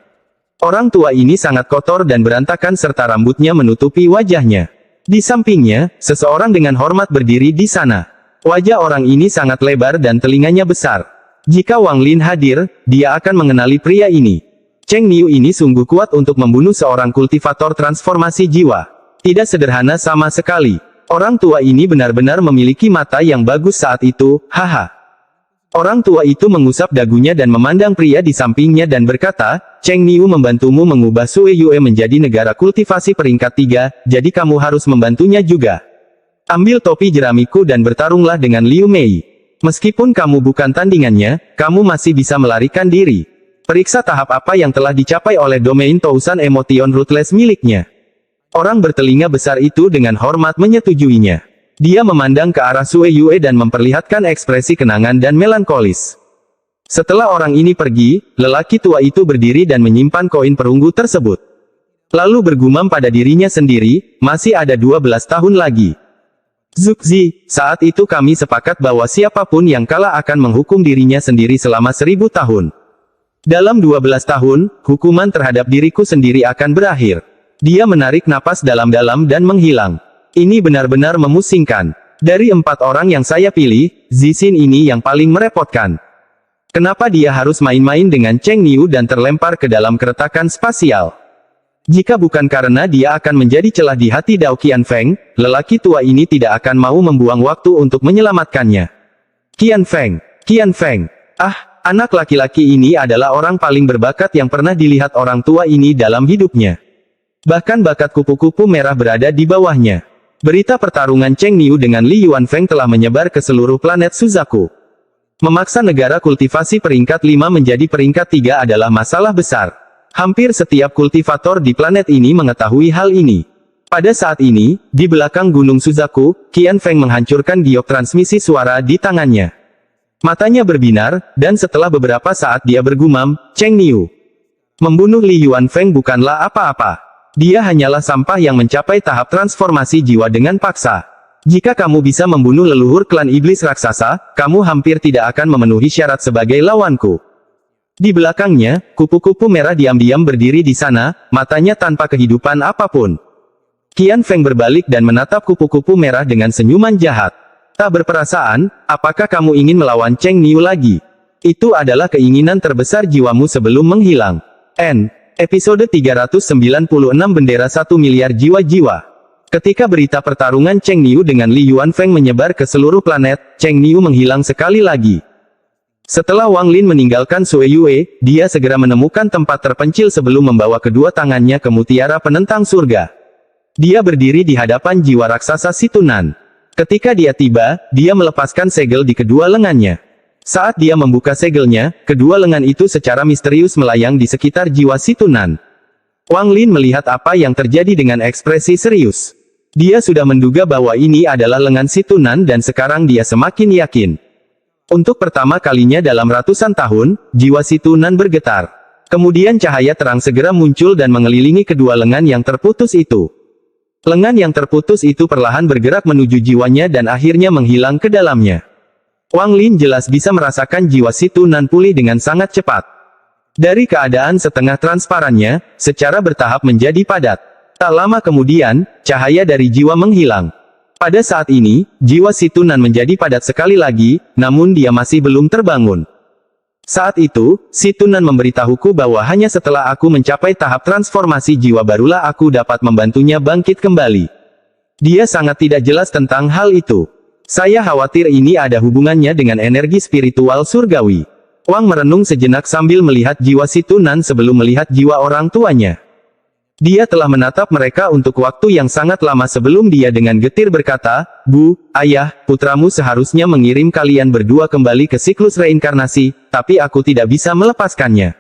Orang tua ini sangat kotor dan berantakan serta rambutnya menutupi wajahnya. Di sampingnya, seseorang dengan hormat berdiri di sana. Wajah orang ini sangat lebar dan telinganya besar. Jika Wang Lin hadir, dia akan mengenali pria ini. Cheng Niu ini sungguh kuat untuk membunuh seorang kultivator transformasi jiwa. Tidak sederhana sama sekali. Orang tua ini benar-benar memiliki mata yang bagus saat itu, haha. Orang tua itu mengusap dagunya dan memandang pria di sampingnya dan berkata, Cheng Niu membantumu mengubah Sui Yue menjadi negara kultivasi peringkat 3, jadi kamu harus membantunya juga. Ambil topi jeramiku dan bertarunglah dengan Liu Mei. Meskipun kamu bukan tandingannya, kamu masih bisa melarikan diri. Periksa tahap apa yang telah dicapai oleh domain Tousan Emotion Ruthless miliknya. Orang bertelinga besar itu dengan hormat menyetujuinya. Dia memandang ke arah Sui Yue dan memperlihatkan ekspresi kenangan dan melankolis. Setelah orang ini pergi, lelaki tua itu berdiri dan menyimpan koin perunggu tersebut. Lalu bergumam pada dirinya sendiri, masih ada 12 tahun lagi. Zugzi, saat itu kami sepakat bahwa siapapun yang kalah akan menghukum dirinya sendiri selama 1000 tahun. Dalam 12 tahun, hukuman terhadap diriku sendiri akan berakhir. Dia menarik napas dalam-dalam dan menghilang. Ini benar-benar memusingkan. Dari 4 orang yang saya pilih, Zixin ini yang paling merepotkan. Kenapa dia harus main-main dengan Cheng Niu dan terlempar ke dalam keretakan spasial? Jika bukan karena dia akan menjadi celah di hati Dao Qianfeng, lelaki tua ini tidak akan mau membuang waktu untuk menyelamatkannya. Qianfeng, Qianfeng. Anak laki-laki ini adalah orang paling berbakat yang pernah dilihat orang tua ini dalam hidupnya. Bahkan bakat kupu-kupu merah berada di bawahnya. Berita pertarungan Cheng Niu dengan Li Yuanfeng telah menyebar ke seluruh planet Suzaku. Memaksa negara kultivasi peringkat 5 menjadi peringkat 3 adalah masalah besar. Hampir setiap kultivator di planet ini mengetahui hal ini. Pada saat ini, di belakang Gunung Suzaku, Qianfeng menghancurkan giok transmisi suara di tangannya. Matanya berbinar, dan setelah beberapa saat dia bergumam, Cheng Niu. Membunuh Li Yuanfeng bukanlah apa-apa. Dia hanyalah sampah yang mencapai tahap transformasi jiwa dengan paksa. Jika kamu bisa membunuh leluhur klan iblis raksasa, kamu hampir tidak akan memenuhi syarat sebagai lawanku. Di belakangnya, kupu-kupu merah diam-diam berdiri di sana, matanya tanpa kehidupan apapun. Qianfeng berbalik dan menatap kupu-kupu merah dengan senyuman jahat. Tak berperasaan, apakah kamu ingin melawan Cheng Niu lagi? Itu adalah keinginan terbesar jiwamu sebelum menghilang. Episode 396 Bendera 1 miliar jiwa-jiwa. Ketika berita pertarungan Cheng Niu dengan Li Yuanfeng menyebar ke seluruh planet, Cheng Niu menghilang sekali lagi. Setelah Wang Lin meninggalkan Sui Yue, dia segera menemukan tempat terpencil sebelum membawa kedua tangannya ke mutiara penentang surga. Dia berdiri di hadapan jiwa raksasa Situnan. Ketika dia tiba, dia melepaskan segel di kedua lengannya. Saat dia membuka segelnya, kedua lengan itu secara misterius melayang di sekitar jiwa Situnan. Wang Lin melihat apa yang terjadi dengan ekspresi serius. Dia sudah menduga bahwa ini adalah lengan si Tunan dan sekarang dia semakin yakin. Untuk pertama kalinya dalam ratusan tahun, jiwa si Tunan bergetar. Kemudian cahaya terang segera muncul dan mengelilingi kedua lengan yang terputus itu. Lengan yang terputus itu perlahan bergerak menuju jiwanya dan akhirnya menghilang ke dalamnya. Wang Lin jelas bisa merasakan jiwa si Tunan pulih dengan sangat cepat. Dari keadaan setengah transparannya, secara bertahap menjadi padat. Tak lama kemudian, cahaya dari jiwa menghilang. Pada saat ini, jiwa si Tunan menjadi padat sekali lagi, namun dia masih belum terbangun. Saat itu, si Tunan memberitahuku bahwa hanya setelah aku mencapai tahap transformasi jiwa barulah aku dapat membantunya bangkit kembali. Dia sangat tidak jelas tentang hal itu. Saya khawatir ini ada hubungannya dengan energi spiritual surgawi. Wang merenung sejenak sambil melihat jiwa si Tunan sebelum melihat jiwa orang tuanya. Dia telah menatap mereka untuk waktu yang sangat lama sebelum dia dengan getir berkata, "Bu, ayah, putramu seharusnya mengirim kalian berdua kembali ke siklus reinkarnasi, tapi aku tidak bisa melepaskannya."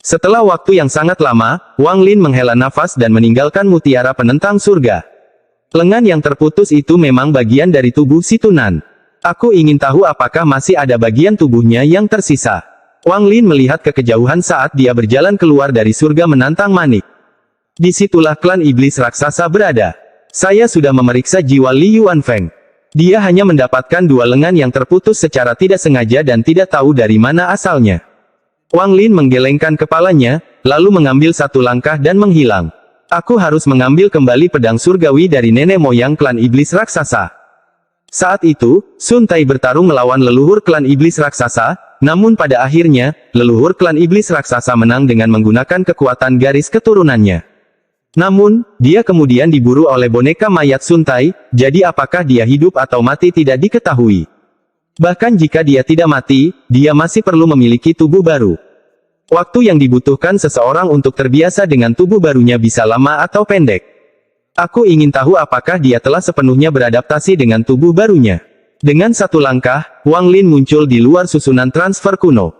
Setelah waktu yang sangat lama, Wang Lin menghela nafas dan meninggalkan mutiara penentang surga. Lengan yang terputus itu memang bagian dari tubuh si Tunan. Aku ingin tahu apakah masih ada bagian tubuhnya yang tersisa. Wang Lin melihat ke kejauhan saat dia berjalan keluar dari surga menantang manik. Disitulah klan iblis raksasa berada. Saya sudah memeriksa jiwa Li Yuanfeng. Dia hanya mendapatkan dua lengan yang terputus secara tidak sengaja dan tidak tahu dari mana asalnya. Wang Lin menggelengkan kepalanya, lalu mengambil satu langkah dan menghilang. Aku harus mengambil kembali pedang surgawi dari nenek moyang klan iblis raksasa. Saat itu, Sun Tai bertarung melawan leluhur klan iblis raksasa, namun pada akhirnya, leluhur klan iblis raksasa menang dengan menggunakan kekuatan garis keturunannya. Namun, dia kemudian diburu oleh boneka mayat Sun Tai, jadi apakah dia hidup atau mati tidak diketahui. Bahkan jika dia tidak mati, dia masih perlu memiliki tubuh baru. Waktu yang dibutuhkan seseorang untuk terbiasa dengan tubuh barunya bisa lama atau pendek. Aku ingin tahu apakah dia telah sepenuhnya beradaptasi dengan tubuh barunya. Dengan satu langkah, Wang Lin muncul di luar susunan transfer kuno.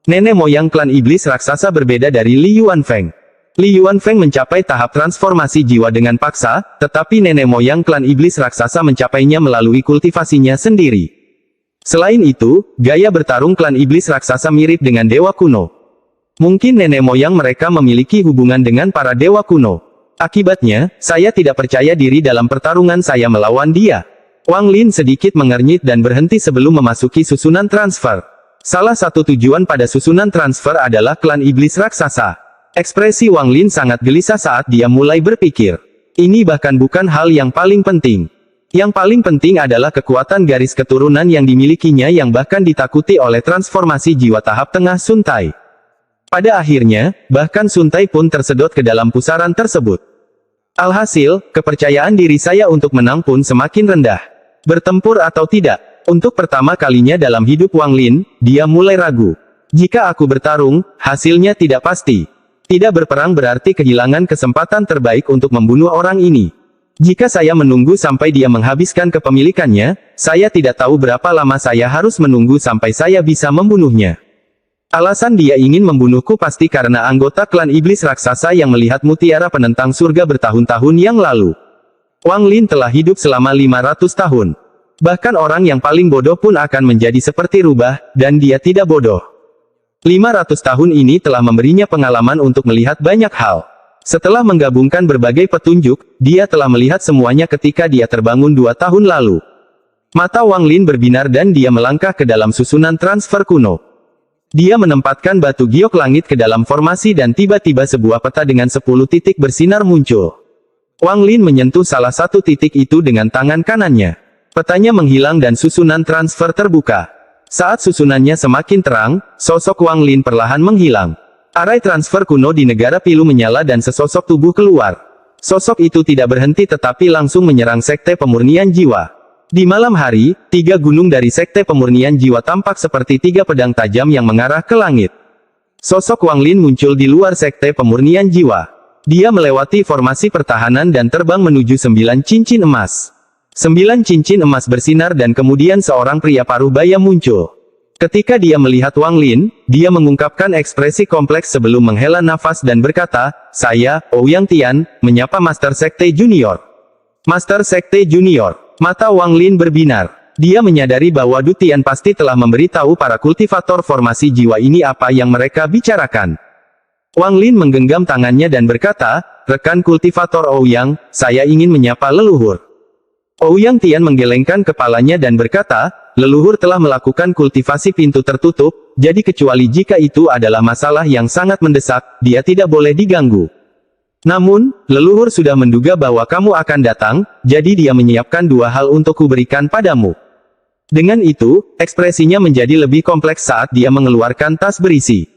Nenek moyang klan iblis raksasa berbeda dari Li Yuanfeng. Li Yuanfeng mencapai tahap transformasi jiwa dengan paksa, tetapi nenek moyang klan iblis raksasa mencapainya melalui kultivasinya sendiri. Selain itu, gaya bertarung klan iblis raksasa mirip dengan dewa kuno. Mungkin nenek moyang mereka memiliki hubungan dengan para dewa kuno. Akibatnya, saya tidak percaya diri dalam pertarungan saya melawan dia. Wang Lin sedikit mengernyit dan berhenti sebelum memasuki susunan transfer. Salah satu tujuan pada susunan transfer adalah klan iblis raksasa. Ekspresi Wang Lin sangat gelisah saat dia mulai berpikir. Ini bahkan bukan hal yang paling penting. Yang paling penting adalah kekuatan garis keturunan yang dimilikinya yang bahkan ditakuti oleh transformasi jiwa tahap tengah Sun Tai. Pada akhirnya, bahkan Sun Tai pun tersedot ke dalam pusaran tersebut. Alhasil, kepercayaan diri saya untuk menang pun semakin rendah. Bertempur atau tidak? Untuk pertama kalinya dalam hidup Wang Lin, dia mulai ragu. Jika aku bertarung, hasilnya tidak pasti. Tidak berperang berarti kehilangan kesempatan terbaik untuk membunuh orang ini. Jika saya menunggu sampai dia menghabiskan kepemilikannya, saya tidak tahu berapa lama saya harus menunggu sampai saya bisa membunuhnya. Alasan dia ingin membunuhku pasti karena anggota klan iblis raksasa yang melihat mutiara penentang surga bertahun-tahun yang lalu. Wang Lin telah hidup selama 500 tahun. Bahkan orang yang paling bodoh pun akan menjadi seperti rubah, dan dia tidak bodoh. 500 tahun ini telah memberinya pengalaman untuk melihat banyak hal. Setelah menggabungkan berbagai petunjuk, dia telah melihat semuanya ketika dia terbangun 2 tahun lalu. Mata Wang Lin berbinar dan dia melangkah ke dalam susunan transfer kuno. Dia menempatkan batu giok langit ke dalam formasi dan tiba-tiba sebuah peta dengan 10 titik bersinar muncul. Wang Lin menyentuh salah satu titik itu dengan tangan kanannya. Petanya menghilang dan susunan transfer terbuka. Saat susunannya semakin terang, sosok Wang Lin perlahan menghilang. Arai transfer kuno di negara Pilu menyala dan sesosok tubuh keluar. Sosok itu tidak berhenti tetapi langsung menyerang sekte pemurnian jiwa. Di malam hari, 3 gunung dari sekte pemurnian jiwa tampak seperti 3 pedang tajam yang mengarah ke langit. Sosok Wang Lin muncul di luar sekte pemurnian jiwa. Dia melewati formasi pertahanan dan terbang menuju 9 cincin emas. 9 cincin emas bersinar dan kemudian seorang pria paruh baya muncul. Ketika dia melihat Wang Lin, dia mengungkapkan ekspresi kompleks sebelum menghela nafas dan berkata, "Saya, Ouyang Tian, menyapa Master Sekte Junior." Master Sekte Junior. Mata Wang Lin berbinar. Dia menyadari bahwa Du Tian pasti telah memberitahu para kultivator formasi jiwa ini apa yang mereka bicarakan. Wang Lin menggenggam tangannya dan berkata, "Rekan kultivator Ouyang, saya ingin menyapa leluhur." Ouyang Tian menggelengkan kepalanya dan berkata, "Leluhur telah melakukan kultivasi pintu tertutup, jadi kecuali jika itu adalah masalah yang sangat mendesak, dia tidak boleh diganggu. Namun, leluhur sudah menduga bahwa kamu akan datang, jadi dia menyiapkan dua hal untuk kuberikan padamu." Dengan itu, ekspresinya menjadi lebih kompleks saat dia mengeluarkan tas berisi.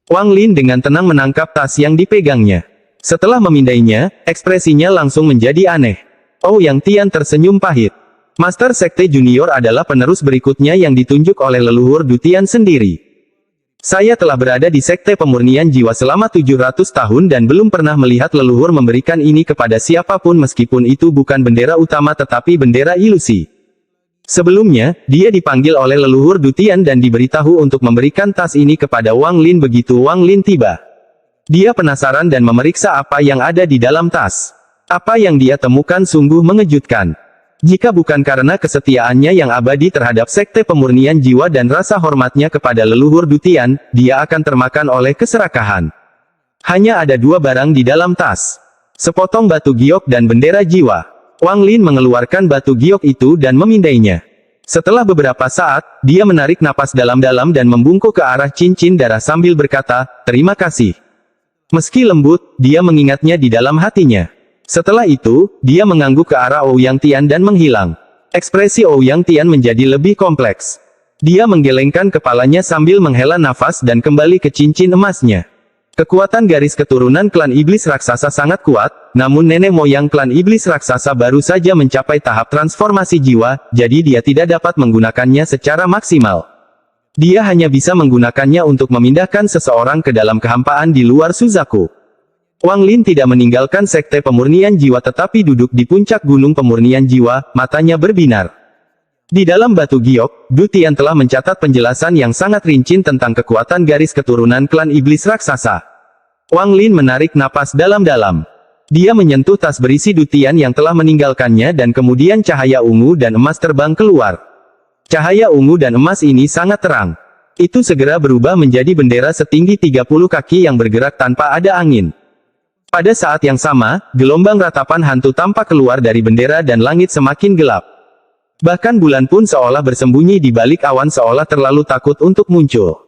Wang Lin dengan tenang menangkap tas yang dipegangnya. Setelah memindainya, ekspresinya langsung menjadi aneh. Ouyang Tian tersenyum pahit. Master Sekte Junior adalah penerus berikutnya yang ditunjuk oleh leluhur Du Tian sendiri. Saya telah berada di Sekte Pemurnian Jiwa selama 700 tahun dan belum pernah melihat leluhur memberikan ini kepada siapapun meskipun itu bukan bendera utama tetapi bendera ilusi. Sebelumnya, dia dipanggil oleh leluhur Du Tian dan diberitahu untuk memberikan tas ini kepada Wang Lin begitu Wang Lin tiba. Dia penasaran dan memeriksa apa yang ada di dalam tas. Apa yang dia temukan sungguh mengejutkan. Jika bukan karena kesetiaannya yang abadi terhadap Sekte Pemurnian Jiwa dan rasa hormatnya kepada leluhur Du Tian, dia akan termakan oleh keserakahan. Hanya ada dua barang di dalam tas. Sepotong batu giok dan bendera jiwa. Wang Lin mengeluarkan batu giok itu dan memindainya. Setelah beberapa saat, dia menarik napas dalam-dalam dan membungkuk ke arah cincin darah sambil berkata, "Terima kasih." Meski lembut, dia mengingatnya di dalam hatinya. Setelah itu, dia mengangguk ke arah Ouyang Tian dan menghilang. Ekspresi Ouyang Tian menjadi lebih kompleks. Dia menggelengkan kepalanya sambil menghela nafas dan kembali ke cincin emasnya. Kekuatan garis keturunan klan iblis raksasa sangat kuat, namun nenek moyang klan iblis raksasa baru saja mencapai tahap transformasi jiwa, jadi dia tidak dapat menggunakannya secara maksimal. Dia hanya bisa menggunakannya untuk memindahkan seseorang ke dalam kehampaan di luar Suzaku. Wang Lin tidak meninggalkan Sekte Pemurnian Jiwa tetapi duduk di puncak gunung pemurnian jiwa, matanya berbinar. Di dalam batu giok, Du Tian telah mencatat penjelasan yang sangat rinci tentang kekuatan garis keturunan klan iblis raksasa. Wang Lin menarik napas dalam-dalam. Dia menyentuh tas berisi Du Tian yang telah meninggalkannya dan kemudian cahaya ungu dan emas terbang keluar. Cahaya ungu dan emas ini sangat terang. Itu segera berubah menjadi bendera setinggi 30 kaki yang bergerak tanpa ada angin. Pada saat yang sama, gelombang ratapan hantu tampak keluar dari bendera dan langit semakin gelap. Bahkan bulan pun seolah bersembunyi di balik awan seolah terlalu takut untuk muncul.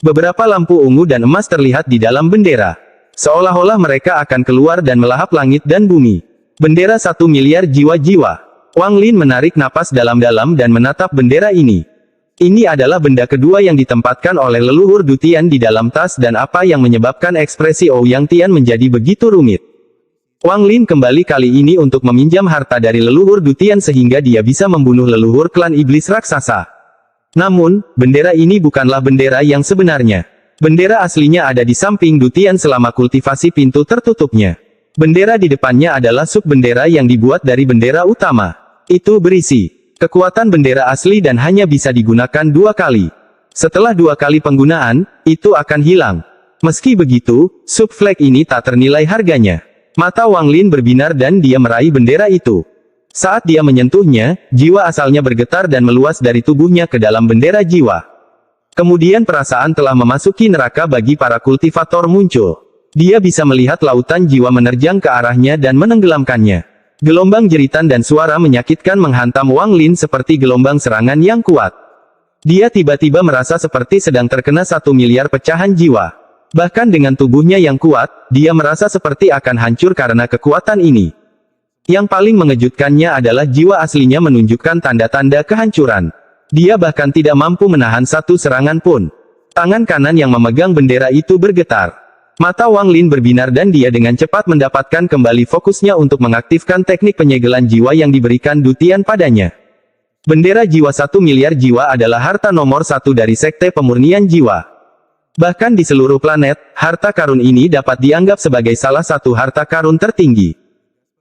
Beberapa lampu ungu dan emas terlihat di dalam bendera. Seolah-olah mereka akan keluar dan melahap langit dan bumi. Bendera 1 miliar jiwa-jiwa. Wang Lin menarik napas dalam-dalam dan menatap bendera ini. Ini adalah benda kedua yang ditempatkan oleh leluhur Du Tian di dalam tas dan apa yang menyebabkan ekspresi Ouyang Tian menjadi begitu rumit. Wang Lin kembali kali ini untuk meminjam harta dari leluhur Du Tian sehingga dia bisa membunuh leluhur klan iblis raksasa. Namun, bendera ini bukanlah bendera yang sebenarnya. Bendera aslinya ada di samping Du Tian selama kultivasi pintu tertutupnya. Bendera di depannya adalah sub bendera yang dibuat dari bendera utama. Itu berisi kekuatan bendera asli dan hanya bisa digunakan 2 kali. Setelah 2 kali penggunaan, itu akan hilang. Meski begitu, sub flag ini tak ternilai harganya. Mata Wang Lin berbinar dan dia meraih bendera itu. Saat dia menyentuhnya, jiwa asalnya bergetar dan meluas dari tubuhnya ke dalam bendera jiwa. Kemudian perasaan telah memasuki neraka bagi para kultivator muncul. Dia bisa melihat lautan jiwa menerjang ke arahnya dan menenggelamkannya. Gelombang jeritan dan suara menyakitkan menghantam Wang Lin seperti gelombang serangan yang kuat. Dia tiba-tiba merasa seperti sedang terkena 1 miliar pecahan jiwa. Bahkan dengan tubuhnya yang kuat, dia merasa seperti akan hancur karena kekuatan ini. Yang paling mengejutkannya adalah jiwa aslinya menunjukkan tanda-tanda kehancuran. Dia bahkan tidak mampu menahan satu serangan pun. Tangan kanan yang memegang bendera itu bergetar. Mata Wang Lin berbinar dan dia dengan cepat mendapatkan kembali fokusnya untuk mengaktifkan teknik penyegelan jiwa yang diberikan Du Tian padanya. Bendera jiwa 1 miliar jiwa adalah harta nomor 1 dari Sekte Pemurnian Jiwa. Bahkan di seluruh planet, harta karun ini dapat dianggap sebagai salah satu harta karun tertinggi.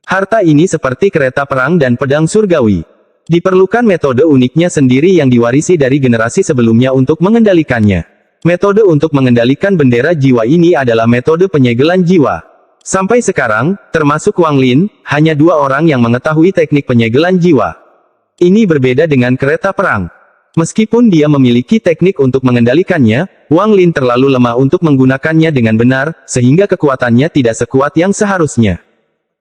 Harta ini seperti kereta perang dan pedang surgawi. Diperlukan metode uniknya sendiri yang diwarisi dari generasi sebelumnya untuk mengendalikannya. Metode untuk mengendalikan bendera jiwa ini adalah metode penyegelan jiwa. Sampai sekarang, termasuk Wang Lin, hanya 2 orang yang mengetahui teknik penyegelan jiwa. Ini berbeda dengan kereta perang. Meskipun dia memiliki teknik untuk mengendalikannya, Wang Lin terlalu lemah untuk menggunakannya dengan benar, sehingga kekuatannya tidak sekuat yang seharusnya.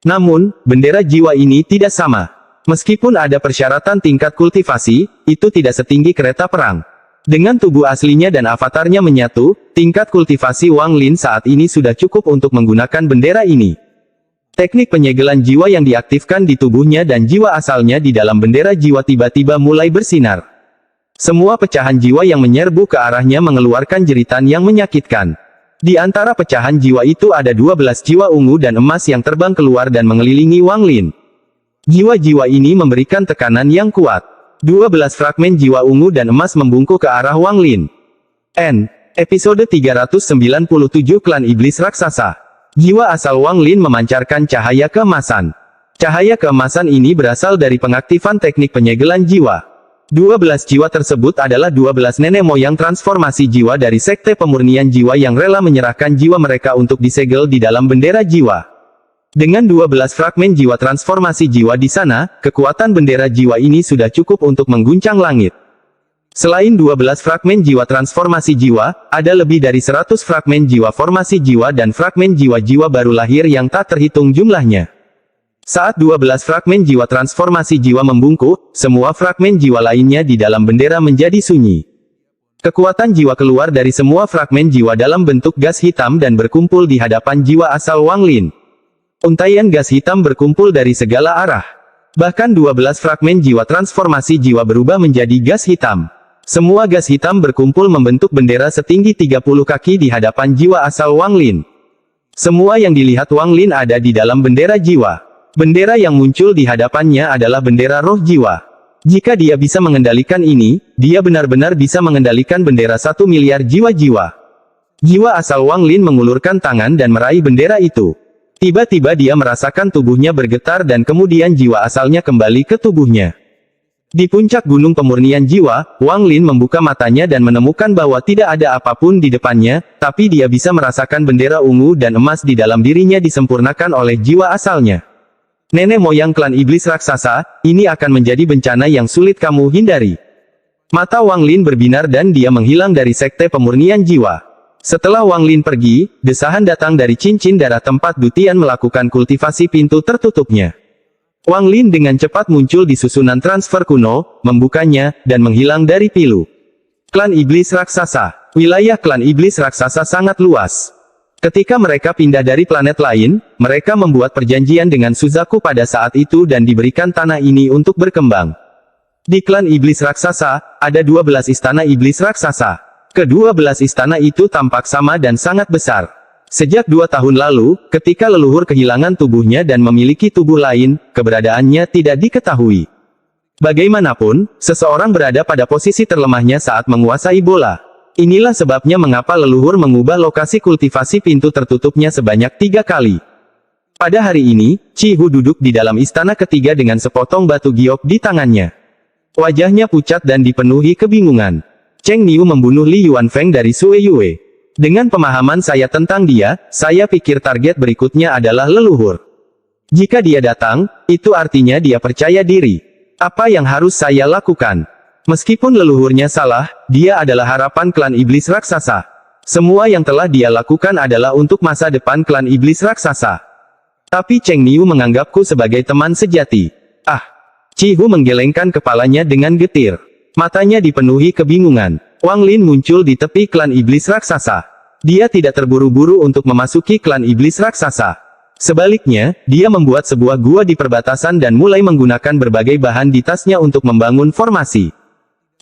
Namun, bendera jiwa ini tidak sama. Meskipun ada persyaratan tingkat kultivasi, itu tidak setinggi kereta perang. Dengan tubuh aslinya dan avatarnya menyatu, tingkat kultivasi Wang Lin saat ini sudah cukup untuk menggunakan bendera ini. Teknik penyegelan jiwa yang diaktifkan di tubuhnya dan jiwa asalnya di dalam bendera jiwa tiba-tiba mulai bersinar. Semua pecahan jiwa yang menyerbu ke arahnya mengeluarkan jeritan yang menyakitkan. Di antara pecahan jiwa itu ada 12 jiwa ungu dan emas yang terbang keluar dan mengelilingi Wang Lin. Jiwa-jiwa ini memberikan tekanan yang kuat. 12 fragmen jiwa ungu dan emas membungkuk ke arah Wang Lin. Episode 397 Klan Iblis Raksasa. Jiwa asal Wang Lin memancarkan cahaya keemasan. Cahaya keemasan ini berasal dari pengaktifan teknik penyegelan jiwa. 12 jiwa tersebut adalah 12 nenek moyang transformasi jiwa dari Sekte Pemurnian Jiwa yang rela menyerahkan jiwa mereka untuk disegel di dalam bendera jiwa. Dengan 12 fragmen jiwa transformasi jiwa di sana, kekuatan bendera jiwa ini sudah cukup untuk mengguncang langit. Selain 12 fragmen jiwa transformasi jiwa, ada lebih dari 100 fragmen jiwa formasi jiwa dan fragmen jiwa-jiwa baru lahir yang tak terhitung jumlahnya. Saat 12 fragmen jiwa transformasi jiwa membungkuk, semua fragmen jiwa lainnya di dalam bendera menjadi sunyi. Kekuatan jiwa keluar dari semua fragmen jiwa dalam bentuk gas hitam dan berkumpul di hadapan jiwa asal Wang Lin. Untaian gas hitam berkumpul dari segala arah. Bahkan 12 fragmen jiwa transformasi jiwa berubah menjadi gas hitam. Semua gas hitam berkumpul membentuk bendera setinggi 30 kaki di hadapan jiwa asal Wang Lin. Semua yang dilihat Wang Lin ada di dalam bendera jiwa. Bendera yang muncul di hadapannya adalah bendera roh jiwa. Jika dia bisa mengendalikan ini, dia benar-benar bisa mengendalikan bendera 1 miliar jiwa-jiwa. Jiwa asal Wang Lin mengulurkan tangan dan meraih bendera itu. Tiba-tiba dia merasakan tubuhnya bergetar dan kemudian jiwa asalnya kembali ke tubuhnya. Di puncak gunung pemurnian jiwa, Wang Lin membuka matanya dan menemukan bahwa tidak ada apapun di depannya, tapi dia bisa merasakan bendera ungu dan emas di dalam dirinya disempurnakan oleh jiwa asalnya. Nenek moyang klan iblis raksasa, ini akan menjadi bencana yang sulit kamu hindari. Mata Wang Lin berbinar dan dia menghilang dari sekte pemurnian jiwa. Setelah Wang Lin pergi, desahan datang dari cincin darah tempat Dutian melakukan kultivasi pintu tertutupnya. Wang Lin dengan cepat muncul di susunan transfer kuno, membukanya, dan menghilang dari pilu. Klan Iblis Raksasa. Wilayah klan Iblis Raksasa sangat luas. Ketika mereka pindah dari planet lain, mereka membuat perjanjian dengan Suzaku pada saat itu dan diberikan tanah ini untuk berkembang. Di klan Iblis Raksasa, ada 12 istana Iblis Raksasa. Ke-12 istana itu tampak sama dan sangat besar. Sejak 2 tahun lalu, ketika leluhur kehilangan tubuhnya dan memiliki tubuh lain, keberadaannya tidak diketahui. Bagaimanapun, seseorang berada pada posisi terlemahnya saat menguasai bola. Inilah sebabnya mengapa leluhur mengubah lokasi kultivasi pintu tertutupnya sebanyak 3 kali. Pada hari ini, Chi Hu duduk di dalam istana ketiga dengan sepotong batu giok di tangannya. Wajahnya pucat dan dipenuhi kebingungan. Cheng Niu membunuh Li Yuanfeng dari Sue Yue. Dengan pemahaman saya tentang dia, saya pikir target berikutnya adalah leluhur. Jika dia datang, itu artinya dia percaya diri. Apa yang harus saya lakukan? Meskipun leluhurnya salah, dia adalah harapan klan iblis raksasa. Semua yang telah dia lakukan adalah untuk masa depan klan iblis raksasa. Tapi Cheng Niu menganggapku sebagai teman sejati. Chi Hu menggelengkan kepalanya dengan getir. Matanya dipenuhi kebingungan. Wang Lin muncul di tepi klan iblis raksasa. Dia tidak terburu-buru untuk memasuki klan iblis raksasa. Sebaliknya, dia membuat sebuah gua di perbatasan dan mulai menggunakan berbagai bahan di tasnya untuk membangun formasi.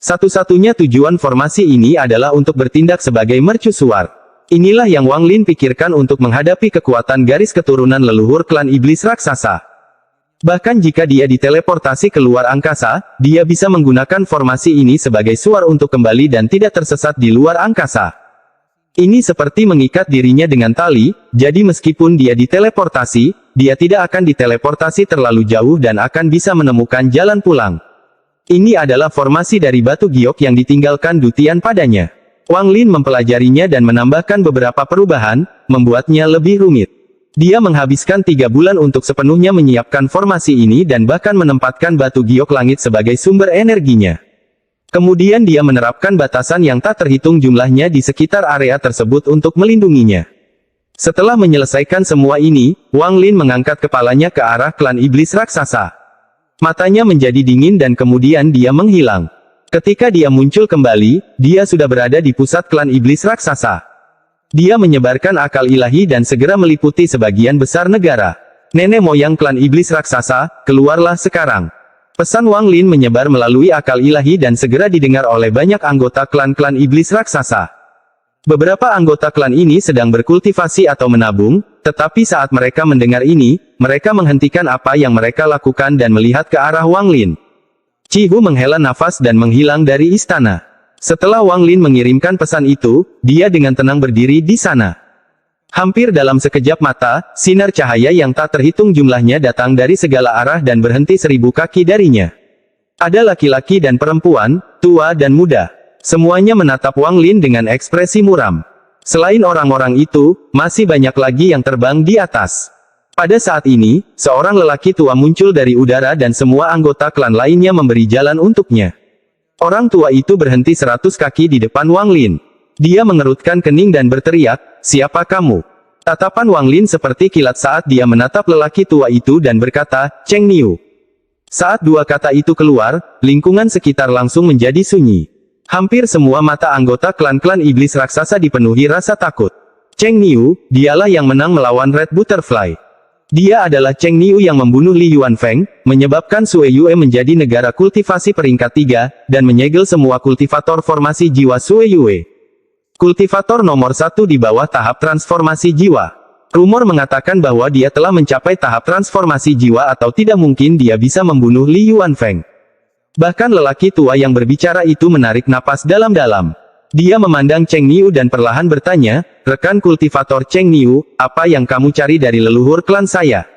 Satu-satunya tujuan formasi ini adalah untuk bertindak sebagai mercusuar. Inilah yang Wang Lin pikirkan untuk menghadapi kekuatan garis keturunan leluhur klan iblis raksasa. Bahkan jika dia diteleportasi keluar angkasa, dia bisa menggunakan formasi ini sebagai suar untuk kembali dan tidak tersesat di luar angkasa. Ini seperti mengikat dirinya dengan tali, jadi meskipun dia diteleportasi, dia tidak akan diteleportasi terlalu jauh dan akan bisa menemukan jalan pulang. Ini adalah formasi dari batu giok yang ditinggalkan Dutian padanya. Wang Lin mempelajarinya dan menambahkan beberapa perubahan, membuatnya lebih rumit. Dia menghabiskan 3 bulan untuk sepenuhnya menyiapkan formasi ini dan bahkan menempatkan batu giok langit sebagai sumber energinya. Kemudian dia menerapkan batasan yang tak terhitung jumlahnya di sekitar area tersebut untuk melindunginya. Setelah menyelesaikan semua ini, Wang Lin mengangkat kepalanya ke arah klan iblis raksasa. Matanya menjadi dingin dan kemudian dia menghilang. Ketika dia muncul kembali, dia sudah berada di pusat klan iblis raksasa. Dia menyebarkan akal ilahi dan segera meliputi sebagian besar negara. Nenek moyang klan iblis raksasa, keluarlah sekarang. Pesan Wang Lin menyebar melalui akal ilahi dan segera didengar oleh banyak anggota klan-klan iblis raksasa. Beberapa anggota klan ini sedang berkultivasi atau menabung, tetapi saat mereka mendengar ini, mereka menghentikan apa yang mereka lakukan dan melihat ke arah Wang Lin. Qihu menghela nafas dan menghilang dari istana. Setelah Wang Lin mengirimkan pesan itu, dia dengan tenang berdiri di sana. Hampir dalam sekejap mata, sinar cahaya yang tak terhitung jumlahnya datang dari segala arah dan berhenti 1000 kaki darinya. Ada laki-laki dan perempuan, tua dan muda. Semuanya menatap Wang Lin dengan ekspresi muram. Selain orang-orang itu, masih banyak lagi yang terbang di atas. Pada saat ini, seorang lelaki tua muncul dari udara dan semua anggota klan lainnya memberi jalan untuknya. Orang tua itu berhenti 100 kaki di depan Wang Lin. Dia mengerutkan kening dan berteriak, "Siapa kamu?" Tatapan Wang Lin seperti kilat saat dia menatap lelaki tua itu dan berkata, "Cheng Niu." Saat dua kata itu keluar, lingkungan sekitar langsung menjadi sunyi. Hampir semua mata anggota klan-klan iblis raksasa dipenuhi rasa takut. Cheng Niu, dialah yang menang melawan Red Butterfly. Dia adalah Cheng Niu yang membunuh Li Yuanfeng, menyebabkan Sue Yue menjadi negara kultivasi peringkat 3, dan menyegel semua kultivator formasi jiwa Sue Yue. Kultivator nomor 1 di bawah tahap transformasi jiwa. Rumor mengatakan bahwa dia telah mencapai tahap transformasi jiwa atau tidak mungkin dia bisa membunuh Li Yuanfeng. Bahkan lelaki tua yang berbicara itu menarik napas dalam-dalam. Dia memandang Cheng Niu dan perlahan bertanya, "Rekan kultivator Cheng Niu, apa yang kamu cari dari leluhur klan saya?"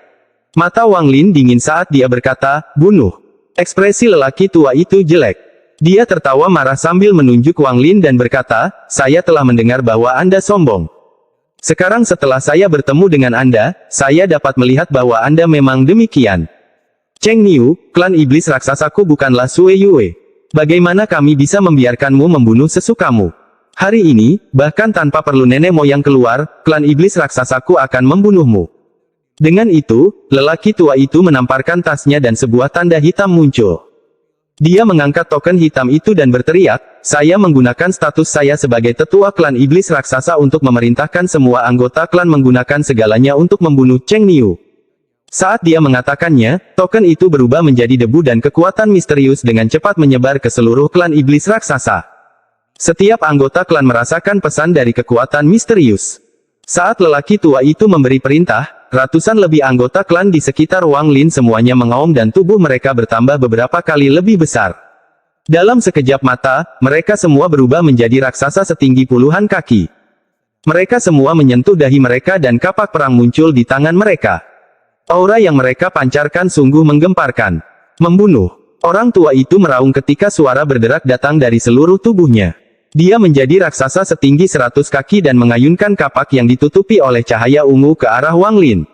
Mata Wang Lin dingin saat dia berkata, "Bunuh." Ekspresi lelaki tua itu jelek. Dia tertawa marah sambil menunjuk Wang Lin dan berkata, "Saya telah mendengar bahwa Anda sombong. Sekarang setelah saya bertemu dengan Anda, saya dapat melihat bahwa Anda memang demikian. Cheng Niu, klan iblis raksasaku bukanlah Sue Yue. Bagaimana kami bisa membiarkanmu membunuh sesukamu? Hari ini, bahkan tanpa perlu nenek moyang keluar, klan iblis raksasaku akan membunuhmu." Dengan itu, lelaki tua itu menamparkan tasnya dan sebuah tanda hitam muncul. Dia mengangkat token hitam itu dan berteriak, "Saya menggunakan status saya sebagai tetua klan iblis raksasa untuk memerintahkan semua anggota klan menggunakan segalanya untuk membunuh Cheng Niu." Saat dia mengatakannya, token itu berubah menjadi debu dan kekuatan misterius dengan cepat menyebar ke seluruh klan iblis raksasa. Setiap anggota klan merasakan pesan dari kekuatan misterius. Saat lelaki tua itu memberi perintah, ratusan lebih anggota klan di sekitar Wang Lin semuanya mengaum dan tubuh mereka bertambah beberapa kali lebih besar. Dalam sekejap mata, mereka semua berubah menjadi raksasa setinggi puluhan kaki. Mereka semua menyentuh dahi mereka dan kapak perang muncul di tangan mereka. Aura yang mereka pancarkan sungguh menggemparkan. Membunuh. Orang tua itu meraung ketika suara berderak datang dari seluruh tubuhnya. Dia menjadi raksasa setinggi 100 kaki dan mengayunkan kapak yang ditutupi oleh cahaya ungu ke arah Wang Lin.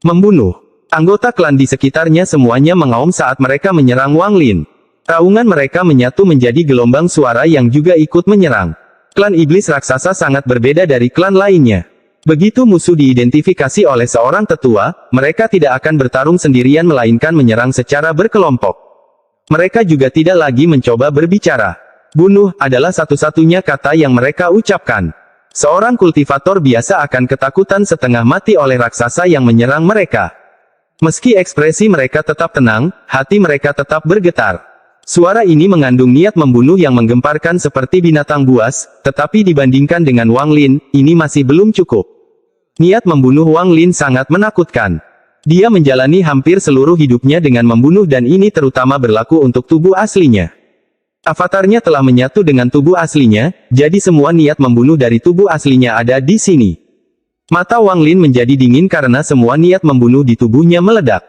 Membunuh. Anggota klan di sekitarnya semuanya mengaum saat mereka menyerang Wang Lin. Raungan mereka menyatu menjadi gelombang suara yang juga ikut menyerang. Klan iblis raksasa sangat berbeda dari klan lainnya. Begitu musuh diidentifikasi oleh seorang tetua, mereka tidak akan bertarung sendirian melainkan menyerang secara berkelompok. Mereka juga tidak lagi mencoba berbicara. Bunuh adalah satu-satunya kata yang mereka ucapkan. Seorang kultivator biasa akan ketakutan setengah mati oleh raksasa yang menyerang mereka. Meski ekspresi mereka tetap tenang, hati mereka tetap bergetar. Suara ini mengandung niat membunuh yang menggemparkan seperti binatang buas, tetapi dibandingkan dengan Wang Lin, ini masih belum cukup. Niat membunuh Wang Lin sangat menakutkan. Dia menjalani hampir seluruh hidupnya dengan membunuh dan ini terutama berlaku untuk tubuh aslinya. Avatarnya telah menyatu dengan tubuh aslinya, jadi semua niat membunuh dari tubuh aslinya ada di sini. Mata Wang Lin menjadi dingin karena semua niat membunuh di tubuhnya meledak.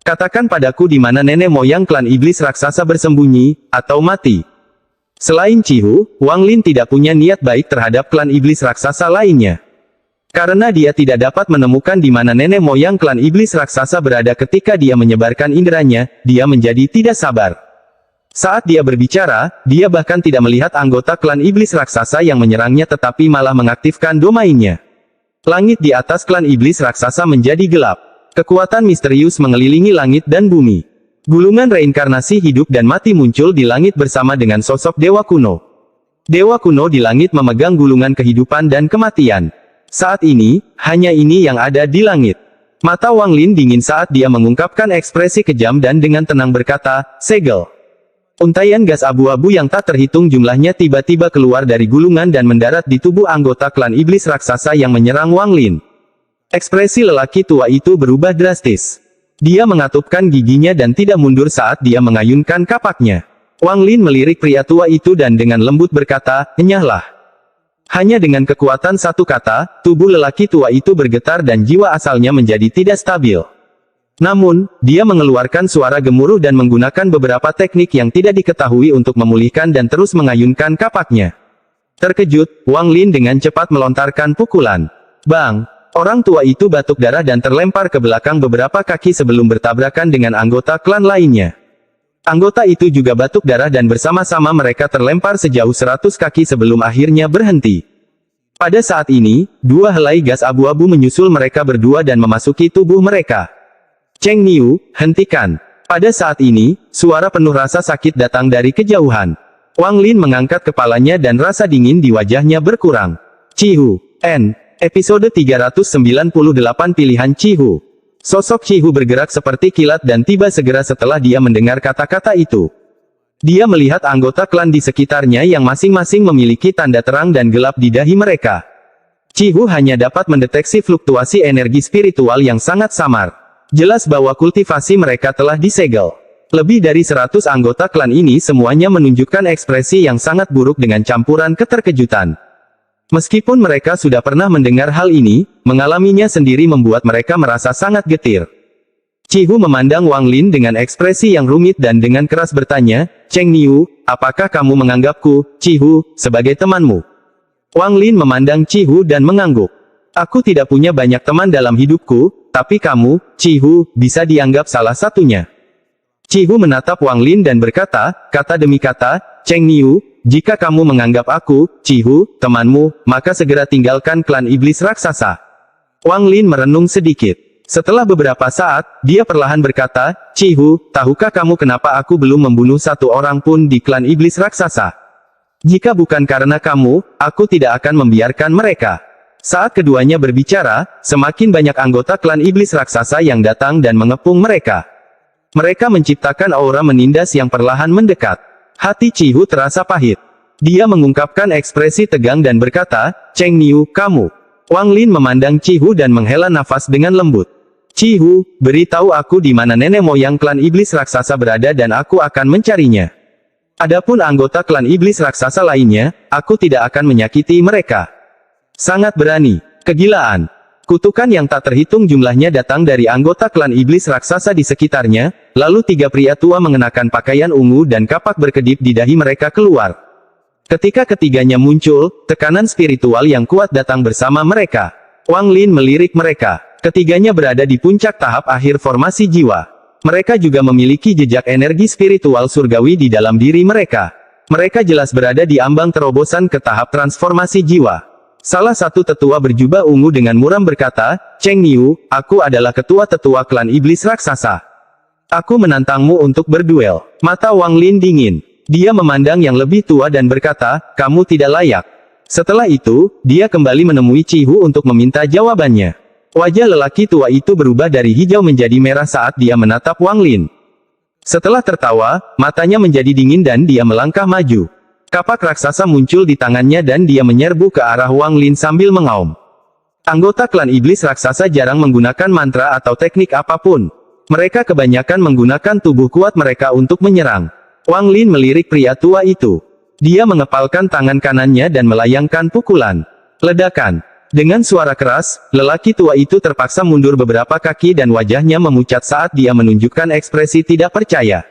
Katakan padaku di mana nenek moyang klan iblis raksasa bersembunyi, atau mati. Selain Qihu, Wang Lin tidak punya niat baik terhadap klan iblis raksasa lainnya. Karena dia tidak dapat menemukan di mana nenek moyang klan iblis raksasa berada ketika dia menyebarkan inderanya, dia menjadi tidak sabar. Saat dia berbicara, dia bahkan tidak melihat anggota klan iblis raksasa yang menyerangnya tetapi malah mengaktifkan domainnya. Langit di atas klan iblis raksasa menjadi gelap. Kekuatan misterius mengelilingi langit dan bumi. Gulungan reinkarnasi hidup dan mati muncul di langit bersama dengan sosok dewa kuno. Dewa kuno di langit memegang gulungan kehidupan dan kematian. Saat ini, hanya ini yang ada di langit. Mata Wang Lin dingin saat dia mengungkapkan ekspresi kejam dan dengan tenang berkata, "Segel." Untaian gas abu-abu yang tak terhitung jumlahnya tiba-tiba keluar dari gulungan dan mendarat di tubuh anggota klan iblis raksasa yang menyerang Wang Lin. Ekspresi lelaki tua itu berubah drastis. Dia mengatupkan giginya dan tidak mundur saat dia mengayunkan kapaknya. Wang Lin melirik pria tua itu dan dengan lembut berkata, "Enyahlah." Hanya dengan kekuatan satu kata, tubuh lelaki tua itu bergetar dan jiwa asalnya menjadi tidak stabil. Namun, dia mengeluarkan suara gemuruh dan menggunakan beberapa teknik yang tidak diketahui untuk memulihkan dan terus mengayunkan kapaknya. Terkejut, Wang Lin dengan cepat melontarkan pukulan. Bang! Orang tua itu batuk darah dan terlempar ke belakang beberapa kaki sebelum bertabrakan dengan anggota klan lainnya. Anggota itu juga batuk darah dan bersama-sama mereka terlempar sejauh 100 kaki sebelum akhirnya berhenti. Pada saat ini, dua helai gas abu-abu menyusul mereka berdua dan memasuki tubuh mereka. Cheng Niu, hentikan. Pada saat ini, suara penuh rasa sakit datang dari kejauhan. Wang Lin mengangkat kepalanya dan rasa dingin di wajahnya berkurang. Cihu, N. Episode 398 Pilihan Cihu. Sosok Cihu bergerak seperti kilat dan tiba segera setelah dia mendengar kata-kata itu. Dia melihat anggota klan di sekitarnya yang masing-masing memiliki tanda terang dan gelap di dahi mereka. Cihu hanya dapat mendeteksi fluktuasi energi spiritual yang sangat samar. Jelas bahwa kultivasi mereka telah disegel. Lebih dari 100 anggota klan ini semuanya menunjukkan ekspresi yang sangat buruk dengan campuran keterkejutan. Meskipun mereka sudah pernah mendengar hal ini, mengalaminya sendiri membuat mereka merasa sangat getir. Cihu memandang Wang Lin dengan ekspresi yang rumit dan dengan keras bertanya, "Cheng Niu, apakah kamu menganggapku, Cihu, sebagai temanmu?" Wang Lin memandang Cihu dan mengangguk. "Aku tidak punya banyak teman dalam hidupku, tapi kamu, Cihu, bisa dianggap salah satunya." Cihu menatap Wang Lin dan berkata, kata demi kata, "Cheng Niu, jika kamu menganggap aku, Cihu, temanmu, maka segera tinggalkan klan iblis raksasa." Wang Lin merenung sedikit. Setelah beberapa saat, dia perlahan berkata, "Cihu, tahukah kamu kenapa aku belum membunuh satu orang pun di klan iblis raksasa? Jika bukan karena kamu, aku tidak akan membiarkan mereka." Saat keduanya berbicara, semakin banyak anggota klan iblis raksasa yang datang dan mengepung mereka. Mereka menciptakan aura menindas yang perlahan mendekat. Hati Cihu terasa pahit. Dia mengungkapkan ekspresi tegang dan berkata, "Cheng Niu, kamu." Wang Lin memandang Cihu dan menghela nafas dengan lembut. "Cihu, beritahu aku di mana nenek moyang klan iblis raksasa berada dan aku akan mencarinya. Adapun anggota klan iblis raksasa lainnya, aku tidak akan menyakiti mereka." Sangat berani. Kegilaan. Kutukan yang tak terhitung jumlahnya datang dari anggota klan iblis raksasa di sekitarnya, lalu tiga pria tua mengenakan pakaian ungu dan kapak berkedip di dahi mereka keluar. Ketika ketiganya muncul, tekanan spiritual yang kuat datang bersama mereka. Wang Lin melirik mereka. Ketiganya berada di puncak tahap akhir formasi jiwa. Mereka juga memiliki jejak energi spiritual surgawi di dalam diri mereka. Mereka jelas berada di ambang terobosan ke tahap transformasi jiwa. Salah satu tetua berjubah ungu dengan muram berkata, "Cheng Niu, aku adalah ketua tetua klan iblis raksasa. Aku menantangmu untuk berduel." Mata Wang Lin dingin. Dia memandang yang lebih tua dan berkata, "Kamu tidak layak." Setelah itu, dia kembali menemui Cihu untuk meminta jawabannya. Wajah lelaki tua itu berubah dari hijau menjadi merah saat dia menatap Wang Lin. Setelah tertawa, matanya menjadi dingin dan dia melangkah maju. Kapak raksasa muncul di tangannya dan dia menyerbu ke arah Wang Lin sambil mengaum. Anggota klan iblis raksasa jarang menggunakan mantra atau teknik apapun. Mereka kebanyakan menggunakan tubuh kuat mereka untuk menyerang. Wang Lin melirik pria tua itu. Dia mengepalkan tangan kanannya dan melayangkan pukulan. Ledakan. Dengan suara keras, lelaki tua itu terpaksa mundur beberapa kaki dan wajahnya memucat saat dia menunjukkan ekspresi tidak percaya.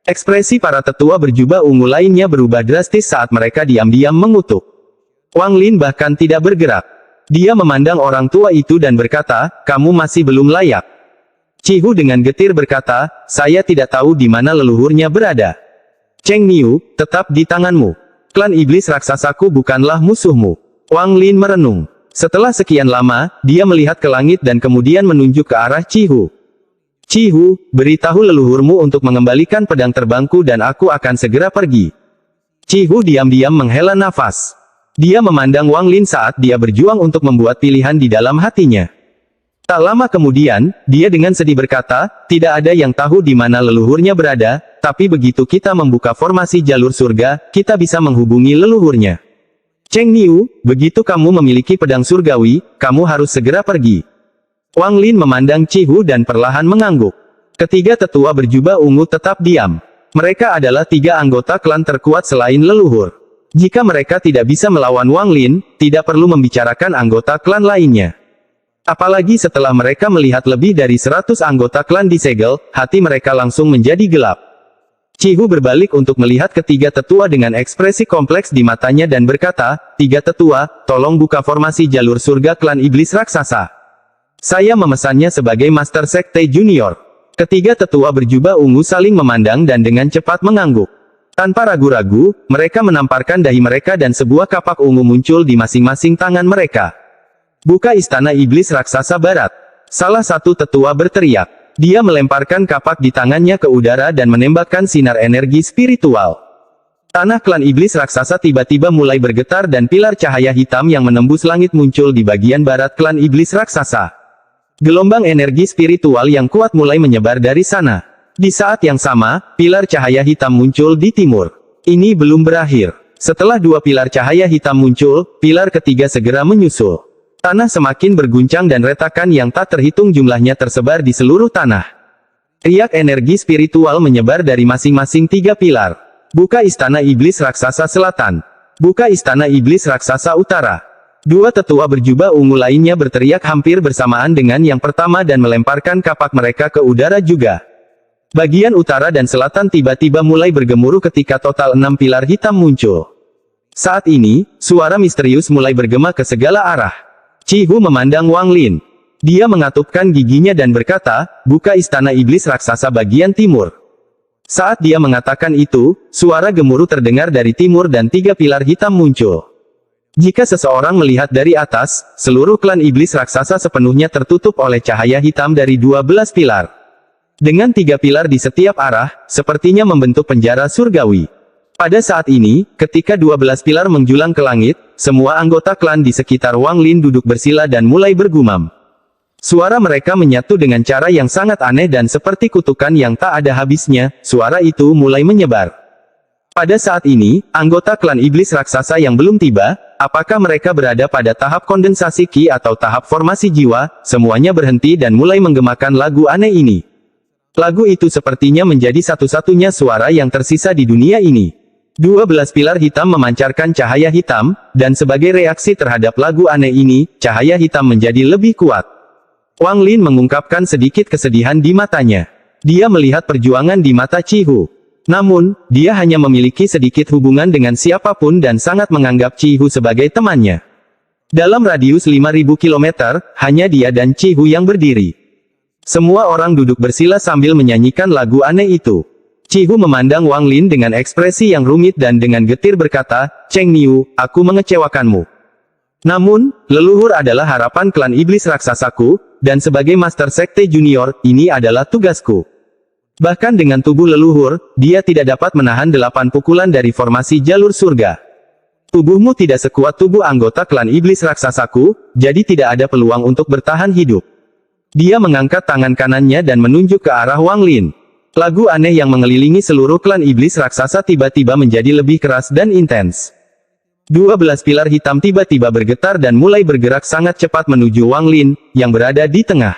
Ekspresi para tetua berjubah ungu lainnya berubah drastis saat mereka diam-diam mengutuk. Wang Lin bahkan tidak bergerak. Dia memandang orang tua itu dan berkata, kamu masih belum layak. Cihu dengan getir berkata, saya tidak tahu di mana leluhurnya berada. Cheng Niu, tetap di tanganmu. Klan iblis raksasaku bukanlah musuhmu. Wang Lin merenung. Setelah sekian lama, dia melihat ke langit dan kemudian menunjuk ke arah Cihu. Cihu, beritahu leluhurmu untuk mengembalikan pedang terbangku dan aku akan segera pergi. Cihu diam-diam menghela nafas. Dia memandang Wang Lin saat dia berjuang untuk membuat pilihan di dalam hatinya. Tak lama kemudian, dia dengan sedih berkata, tidak ada yang tahu di mana leluhurnya berada, tapi begitu kita membuka formasi jalur surga, kita bisa menghubungi leluhurnya. Cheng Niu, begitu kamu memiliki pedang surgawi, kamu harus segera pergi. Wang Lin memandang Cihu dan perlahan mengangguk. Ketiga tetua berjubah ungu tetap diam. Mereka adalah 3 anggota klan terkuat selain leluhur. Jika mereka tidak bisa melawan Wang Lin, tidak perlu membicarakan anggota klan lainnya. Apalagi setelah mereka melihat lebih dari 100 anggota klan disegel, hati mereka langsung menjadi gelap. Cihu berbalik untuk melihat ketiga tetua dengan ekspresi kompleks di matanya dan berkata, 3 tetua, tolong buka formasi jalur surga klan iblis raksasa. Saya memesannya sebagai Master Sekte Junior. Ketiga tetua berjubah ungu saling memandang dan dengan cepat mengangguk. Tanpa ragu-ragu, mereka menamparkan dahi mereka dan sebuah kapak ungu muncul di masing-masing tangan mereka. Buka istana iblis raksasa barat. Salah satu tetua berteriak. Dia melemparkan kapak di tangannya ke udara dan menembakkan sinar energi spiritual. Tanah klan iblis raksasa tiba-tiba mulai bergetar dan pilar cahaya hitam yang menembus langit muncul di bagian barat klan iblis raksasa. Gelombang energi spiritual yang kuat mulai menyebar dari sana. Di saat yang sama, pilar cahaya hitam muncul di timur. Ini belum berakhir. Setelah 2 pilar cahaya hitam muncul, pilar ketiga segera menyusul. Tanah semakin berguncang dan retakan yang tak terhitung jumlahnya tersebar di seluruh tanah. Riak energi spiritual menyebar dari masing-masing 3 pilar. Buka istana iblis raksasa selatan. Buka istana iblis raksasa utara. 2 tetua berjubah ungu lainnya berteriak hampir bersamaan dengan yang pertama dan melemparkan kapak mereka ke udara juga. Bagian utara dan selatan tiba-tiba mulai bergemuruh ketika total 6 pilar hitam muncul. Saat ini, suara misterius mulai bergema ke segala arah. Cihu memandang Wang Lin. Dia mengatupkan giginya dan berkata, buka istana iblis raksasa bagian timur. Saat dia mengatakan itu, suara gemuruh terdengar dari timur dan 3 pilar hitam muncul. Jika seseorang melihat dari atas, seluruh klan iblis raksasa sepenuhnya tertutup oleh cahaya hitam dari 12 pilar. Dengan 3 pilar di setiap arah, sepertinya membentuk penjara surgawi. Pada saat ini, ketika 12 pilar menjulang ke langit, semua anggota klan di sekitar Wang Lin duduk bersila dan mulai bergumam. Suara mereka menyatu dengan cara yang sangat aneh dan seperti kutukan yang tak ada habisnya, suara itu mulai menyebar. Pada saat ini, anggota klan iblis raksasa yang belum tiba, apakah mereka berada pada tahap kondensasi ki atau tahap formasi jiwa, semuanya berhenti dan mulai menggemakan lagu aneh ini. Lagu itu sepertinya menjadi satu-satunya suara yang tersisa di dunia ini. 12 pilar hitam memancarkan cahaya hitam, dan sebagai reaksi terhadap lagu aneh ini, cahaya hitam menjadi lebih kuat. Wang Lin mengungkapkan sedikit kesedihan di matanya. Dia melihat perjuangan di mata Cihu. Namun, dia hanya memiliki sedikit hubungan dengan siapapun dan sangat menganggap Cihu sebagai temannya. Dalam radius 5.000 km, hanya dia dan Cihu yang berdiri. Semua orang duduk bersila sambil menyanyikan lagu aneh itu. Cihu memandang Wang Lin dengan ekspresi yang rumit dan dengan getir berkata, Cheng Niu, aku mengecewakanmu. Namun, leluhur adalah harapan klan iblis raksasaku, dan sebagai Master Sekte Junior, ini adalah tugasku. Bahkan dengan tubuh leluhur, dia tidak dapat menahan 8 pukulan dari formasi jalur surga. Tubuhmu tidak sekuat tubuh anggota klan iblis raksasaku, jadi tidak ada peluang untuk bertahan hidup. Dia mengangkat tangan kanannya dan menunjuk ke arah Wang Lin. Lagu aneh yang mengelilingi seluruh klan iblis raksasa tiba-tiba menjadi lebih keras dan intens. 12 pilar hitam tiba-tiba bergetar dan mulai bergerak sangat cepat menuju Wang Lin, yang berada di tengah.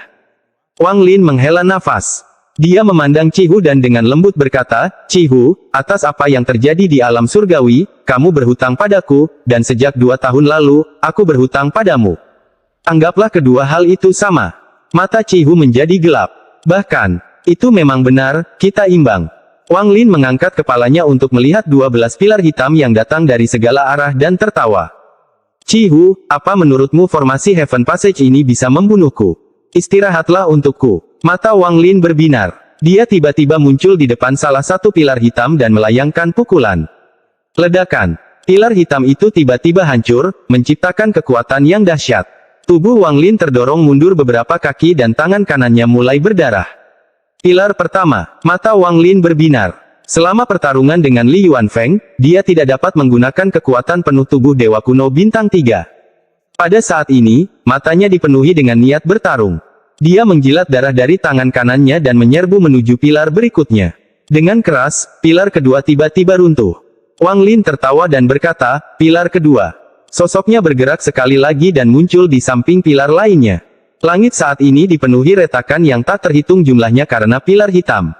Wang Lin menghela nafas. Dia memandang Cihu dan dengan lembut berkata, Cihu, atas apa yang terjadi di alam surgawi, kamu berhutang padaku, dan sejak 2 tahun lalu, aku berhutang padamu. Anggaplah kedua hal itu sama. Mata Cihu menjadi gelap. Bahkan, itu memang benar, kita imbang. Wang Lin mengangkat kepalanya untuk melihat 12 pilar hitam yang datang dari segala arah dan tertawa. Cihu, apa menurutmu formasi Heaven Passage ini bisa membunuhku? Istirahatlah untukku. Mata Wang Lin berbinar. Dia tiba-tiba muncul di depan salah satu pilar hitam dan melayangkan pukulan. Ledakan. Pilar hitam itu tiba-tiba hancur, menciptakan kekuatan yang dahsyat. Tubuh Wang Lin terdorong mundur beberapa kaki dan tangan kanannya mulai berdarah. Pilar pertama. Mata Wang Lin berbinar. Selama pertarungan dengan Li Yuanfeng, dia tidak dapat menggunakan kekuatan penuh tubuh Dewa Kuno Bintang 3. Pada saat ini, matanya dipenuhi dengan niat bertarung. Dia menjilat darah dari tangan kanannya dan menyerbu menuju pilar berikutnya. Dengan keras, pilar kedua tiba-tiba runtuh. Wang Lin tertawa dan berkata, pilar kedua. Sosoknya bergerak sekali lagi dan muncul di samping pilar lainnya. Langit saat ini dipenuhi retakan yang tak terhitung jumlahnya karena pilar hitam.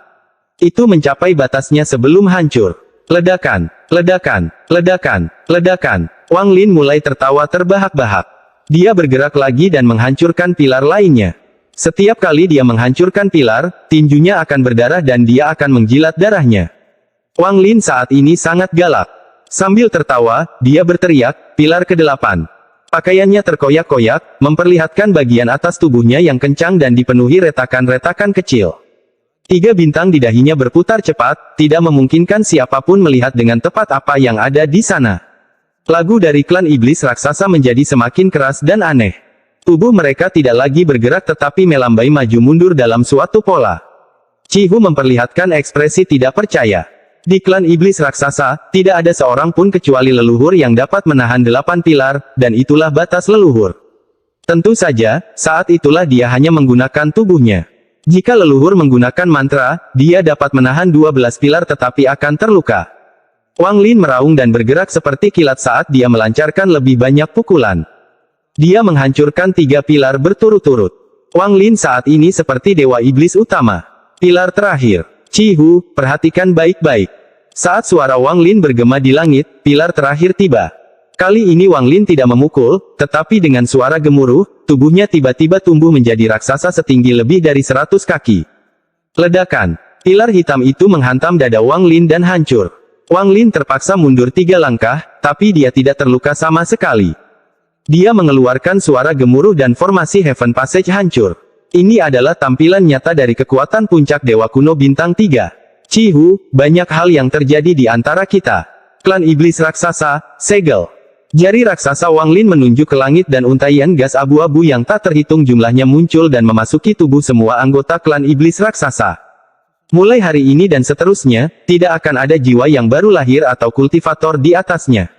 Itu mencapai batasnya sebelum hancur. Ledakan, ledakan, ledakan, ledakan. Wang Lin mulai tertawa terbahak-bahak. Dia bergerak lagi dan menghancurkan pilar lainnya. Setiap kali dia menghancurkan pilar, tinjunya akan berdarah dan dia akan menjilat darahnya. Wang Lin saat ini sangat galak. Sambil tertawa, dia berteriak, pilar ke-8. Pakaiannya terkoyak-koyak, memperlihatkan bagian atas tubuhnya yang kencang dan dipenuhi retakan-retakan kecil. 3 bintang di dahinya berputar cepat, tidak memungkinkan siapapun melihat dengan tepat apa yang ada di sana. Lagu dari klan iblis raksasa menjadi semakin keras dan aneh. Tubuh mereka tidak lagi bergerak tetapi melambai maju mundur dalam suatu pola. Cihu memperlihatkan ekspresi tidak percaya. Di klan iblis raksasa, tidak ada seorang pun kecuali leluhur yang dapat menahan 8 pilar, dan itulah batas leluhur. Tentu saja, saat itulah dia hanya menggunakan tubuhnya. Jika leluhur menggunakan mantra, dia dapat menahan 12 pilar tetapi akan terluka. Wang Lin meraung dan bergerak seperti kilat saat dia melancarkan lebih banyak pukulan. Dia menghancurkan 3 pilar berturut-turut. Wang Lin saat ini seperti dewa iblis utama. Pilar terakhir. Cihu, perhatikan baik-baik. Saat suara Wang Lin bergema di langit, pilar terakhir tiba. Kali ini Wang Lin tidak memukul, tetapi dengan suara gemuruh, tubuhnya tiba-tiba tumbuh menjadi raksasa setinggi lebih dari 100 kaki. Ledakan. Pilar hitam itu menghantam dada Wang Lin dan hancur. Wang Lin terpaksa mundur 3 langkah, tapi dia tidak terluka sama sekali. Dia mengeluarkan suara gemuruh dan formasi Heaven Passage hancur. Ini adalah tampilan nyata dari kekuatan puncak Dewa Kuno Bintang 3. Cihu, banyak hal yang terjadi di antara kita. Klan Iblis Raksasa, segel. Jari raksasa Wang Lin menunjuk ke langit dan untaian gas abu-abu yang tak terhitung jumlahnya muncul dan memasuki tubuh semua anggota klan Iblis Raksasa. Mulai hari ini dan seterusnya, tidak akan ada jiwa yang baru lahir atau kultivator di atasnya.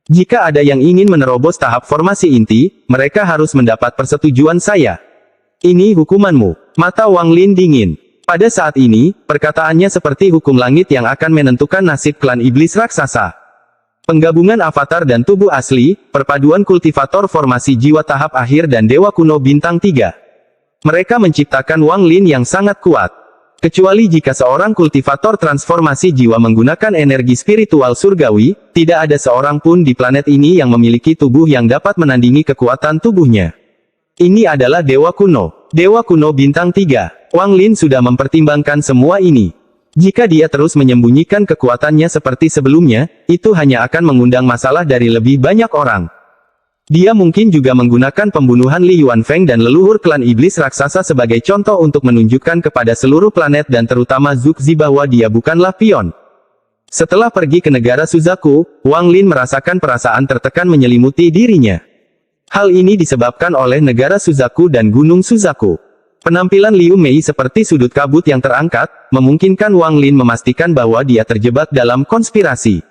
Jika ada yang ingin menerobos tahap formasi inti, mereka harus mendapat persetujuan saya. Ini hukumanmu. Mata Wang Lin dingin. Pada saat ini, perkataannya seperti hukum langit yang akan menentukan nasib klan iblis raksasa. Penggabungan avatar dan tubuh asli, perpaduan kultivator formasi jiwa tahap akhir dan dewa kuno bintang 3. Mereka menciptakan Wang Lin yang sangat kuat. Kecuali jika seorang kultivator transformasi jiwa menggunakan energi spiritual surgawi, tidak ada seorang pun di planet ini yang memiliki tubuh yang dapat menandingi kekuatan tubuhnya. Ini adalah Dewa Kuno. Dewa Kuno Bintang 3. Wang Lin sudah mempertimbangkan semua ini. Jika dia terus menyembunyikan kekuatannya seperti sebelumnya, itu hanya akan mengundang masalah dari lebih banyak orang. Dia mungkin juga menggunakan pembunuhan Li Yuanfeng dan leluhur klan iblis raksasa sebagai contoh untuk menunjukkan kepada seluruh planet dan terutama Zuxi bahwa dia bukanlah pion. Setelah pergi ke negara Suzaku, Wang Lin merasakan perasaan tertekan menyelimuti dirinya. Hal ini disebabkan oleh negara Suzaku dan Gunung Suzaku. Penampilan Liu Mei seperti sudut kabut yang terangkat, memungkinkan Wang Lin memastikan bahwa dia terjebak dalam konspirasi.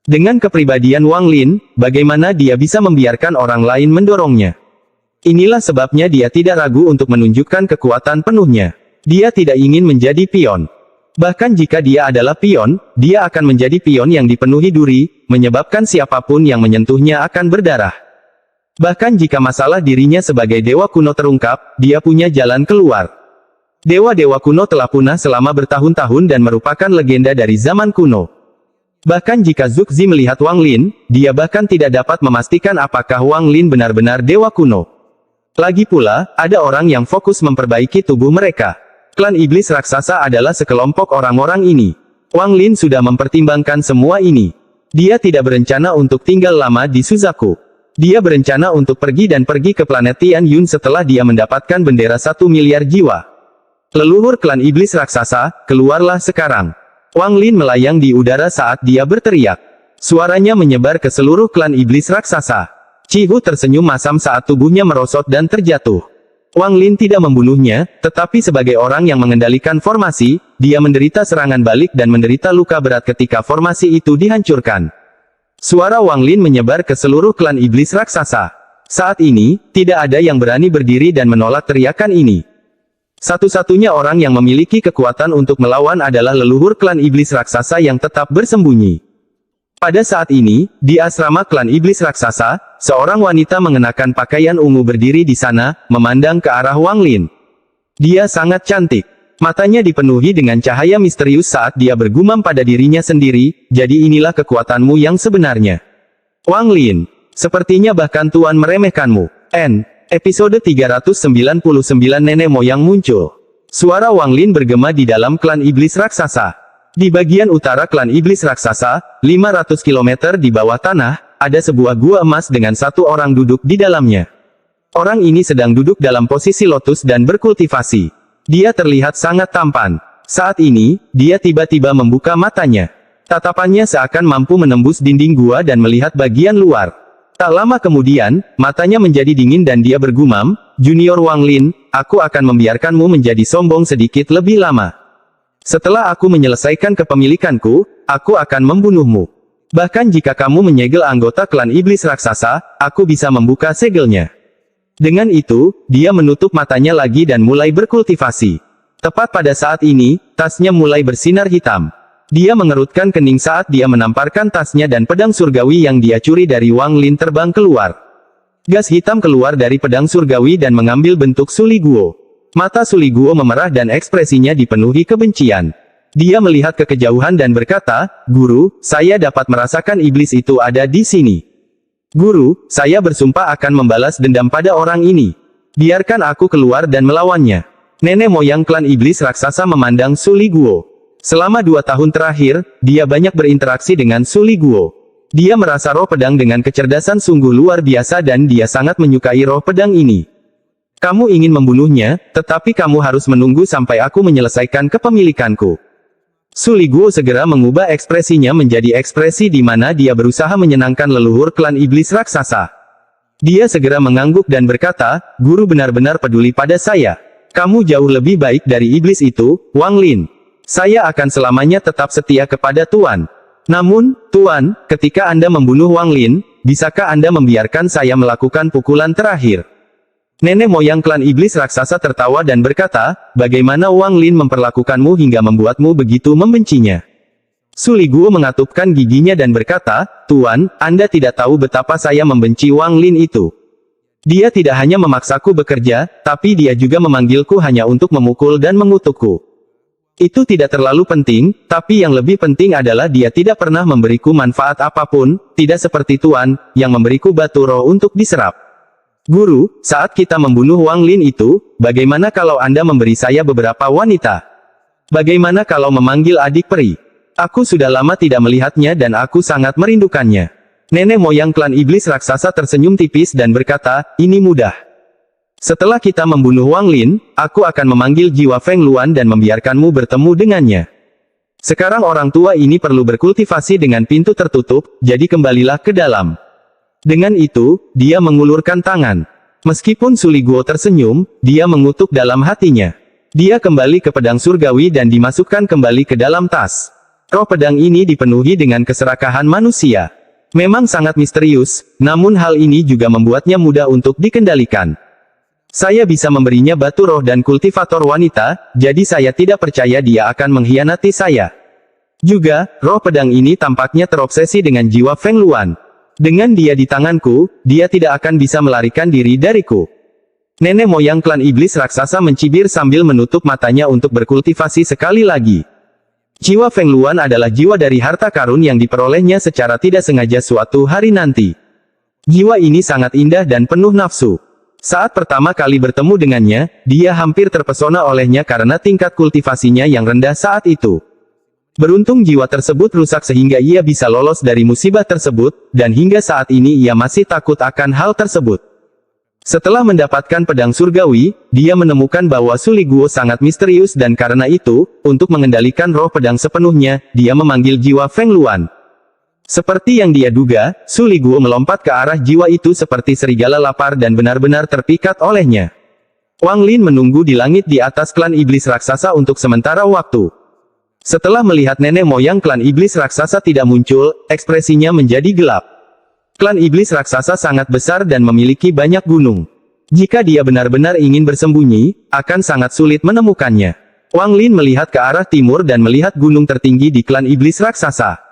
Dengan kepribadian Wang Lin, bagaimana dia bisa membiarkan orang lain mendorongnya? Inilah sebabnya dia tidak ragu untuk menunjukkan kekuatan penuhnya. Dia tidak ingin menjadi pion. Bahkan jika dia adalah pion, dia akan menjadi pion yang dipenuhi duri, menyebabkan siapapun yang menyentuhnya akan berdarah. Bahkan jika masalah dirinya sebagai dewa kuno terungkap, dia punya jalan keluar. Dewa-dewa kuno telah punah selama bertahun-tahun dan merupakan legenda dari zaman kuno. Bahkan jika Zuxi melihat Wang Lin, dia bahkan tidak dapat memastikan apakah Wang Lin benar-benar dewa kuno. Lagi pula, ada orang yang fokus memperbaiki tubuh mereka. Klan iblis raksasa adalah sekelompok orang-orang ini. Wang Lin sudah mempertimbangkan semua ini. Dia tidak berencana untuk tinggal lama di Suzaku. Dia berencana untuk pergi ke planet Tian Yun setelah dia mendapatkan bendera 1 miliar jiwa. Leluhur klan iblis raksasa, keluarlah sekarang. Wang Lin melayang di udara saat dia berteriak. Suaranya menyebar ke seluruh klan iblis raksasa. Qi Hu tersenyum masam saat tubuhnya merosot dan terjatuh. Wang Lin tidak membunuhnya, tetapi sebagai orang yang mengendalikan formasi, dia menderita serangan balik dan menderita luka berat ketika formasi itu dihancurkan. Suara Wang Lin menyebar ke seluruh klan iblis raksasa. Saat ini, tidak ada yang berani berdiri dan menolak teriakan ini. Satu-satunya orang yang memiliki kekuatan untuk melawan adalah leluhur klan iblis raksasa yang tetap bersembunyi. Pada saat ini, di asrama klan iblis raksasa, seorang wanita mengenakan pakaian ungu berdiri di sana, memandang ke arah Wang Lin. Dia sangat cantik. Matanya dipenuhi dengan cahaya misterius saat dia bergumam pada dirinya sendiri, jadi inilah kekuatanmu yang sebenarnya. Wang Lin, sepertinya bahkan Tuan meremehkanmu. Episode 399 Nenek Moyang muncul. Suara Wang Lin bergema di dalam klan iblis raksasa. Di bagian utara klan iblis raksasa, 500 km di bawah tanah, ada sebuah gua emas dengan satu orang duduk di dalamnya. Orang ini sedang duduk dalam posisi lotus dan berkultivasi. Dia terlihat sangat tampan. Saat ini, dia tiba-tiba membuka matanya. Tatapannya seakan mampu menembus dinding gua dan melihat bagian luar. Tak lama kemudian, matanya menjadi dingin dan dia bergumam, "Junior Wang Lin, aku akan membiarkanmu menjadi sombong sedikit lebih lama. Setelah aku menyelesaikan kepemilikanku, aku akan membunuhmu. Bahkan jika kamu menyegel anggota klan iblis raksasa, aku bisa membuka segelnya." Dengan itu, dia menutup matanya lagi dan mulai berkultivasi. Tepat pada saat ini, tasnya mulai bersinar hitam. Dia mengerutkan kening saat dia menamparkan tasnya dan pedang surgawi yang dia curi dari Wang Lin terbang keluar. Gas hitam keluar dari pedang surgawi dan mengambil bentuk Suli Guo. Mata Suli Guo memerah dan ekspresinya dipenuhi kebencian. Dia melihat ke kejauhan dan berkata, "Guru, saya dapat merasakan iblis itu ada di sini. Guru, saya bersumpah akan membalas dendam pada orang ini. Biarkan aku keluar dan melawannya." Nenek moyang klan iblis raksasa memandang Suli Guo. Selama 2 tahun terakhir, dia banyak berinteraksi dengan Suli Guo. Dia merasa roh pedang dengan kecerdasan sungguh luar biasa dan dia sangat menyukai roh pedang ini. "Kamu ingin membunuhnya, tetapi kamu harus menunggu sampai aku menyelesaikan kepemilikanku." Suli Guo segera mengubah ekspresinya menjadi ekspresi di mana dia berusaha menyenangkan leluhur klan iblis raksasa. Dia segera mengangguk dan berkata, "Guru benar-benar peduli pada saya. Kamu jauh lebih baik dari iblis itu, Wang Lin. Saya akan selamanya tetap setia kepada Tuan. Namun, Tuan, ketika Anda membunuh Wang Lin, bisakah Anda membiarkan saya melakukan pukulan terakhir?" Nenek moyang klan iblis raksasa tertawa dan berkata, "Bagaimana Wang Lin memperlakukanmu hingga membuatmu begitu membencinya?" Suli Guo mengatupkan giginya dan berkata, "Tuan, Anda tidak tahu betapa saya membenci Wang Lin itu. Dia tidak hanya memaksaku bekerja, tapi dia juga memanggilku hanya untuk memukul dan mengutukku. Itu tidak terlalu penting, tapi yang lebih penting adalah dia tidak pernah memberiku manfaat apapun, tidak seperti Tuan, yang memberiku batu roh untuk diserap. Guru, saat kita membunuh Wang Lin itu, bagaimana kalau Anda memberi saya beberapa wanita? Bagaimana kalau memanggil adik peri? Aku sudah lama tidak melihatnya dan aku sangat merindukannya." Nenek moyang klan iblis raksasa tersenyum tipis dan berkata, "Ini mudah. Setelah kita membunuh Wang Lin, aku akan memanggil jiwa Feng Luan dan membiarkanmu bertemu dengannya. Sekarang orang tua ini perlu berkultivasi dengan pintu tertutup, jadi kembalilah ke dalam." Dengan itu, dia mengulurkan tangan. Meskipun Suli Guo tersenyum, dia mengutuk dalam hatinya. Dia kembali ke pedang surgawi dan dimasukkan kembali ke dalam tas. Roh pedang ini dipenuhi dengan keserakahan manusia. Memang sangat misterius, namun hal ini juga membuatnya mudah untuk dikendalikan. Saya bisa memberinya batu roh dan kultivator wanita, jadi saya tidak percaya dia akan mengkhianati saya. Juga, roh pedang ini tampaknya terobsesi dengan jiwa Feng Luan. Dengan dia di tanganku, dia tidak akan bisa melarikan diri dariku. Nenek moyang klan iblis raksasa mencibir sambil menutup matanya untuk berkultivasi sekali lagi. Jiwa Feng Luan adalah jiwa dari harta karun yang diperolehnya secara tidak sengaja suatu hari nanti. Jiwa ini sangat indah dan penuh nafsu. Saat pertama kali bertemu dengannya, dia hampir terpesona olehnya karena tingkat kultivasinya yang rendah saat itu. Beruntung jiwa tersebut rusak sehingga ia bisa lolos dari musibah tersebut, dan hingga saat ini ia masih takut akan hal tersebut. Setelah mendapatkan pedang surgawi, dia menemukan bahwa Su Liguo sangat misterius dan karena itu, untuk mengendalikan roh pedang sepenuhnya, dia memanggil jiwa Feng Luan. Seperti yang dia duga, Su Liguo melompat ke arah jiwa itu seperti serigala lapar dan benar-benar terpikat olehnya. Wang Lin menunggu di langit di atas klan iblis raksasa untuk sementara waktu. Setelah melihat nenek moyang klan iblis raksasa tidak muncul, ekspresinya menjadi gelap. Klan iblis raksasa sangat besar dan memiliki banyak gunung. Jika dia benar-benar ingin bersembunyi, akan sangat sulit menemukannya. Wang Lin melihat ke arah timur dan melihat gunung tertinggi di klan iblis raksasa.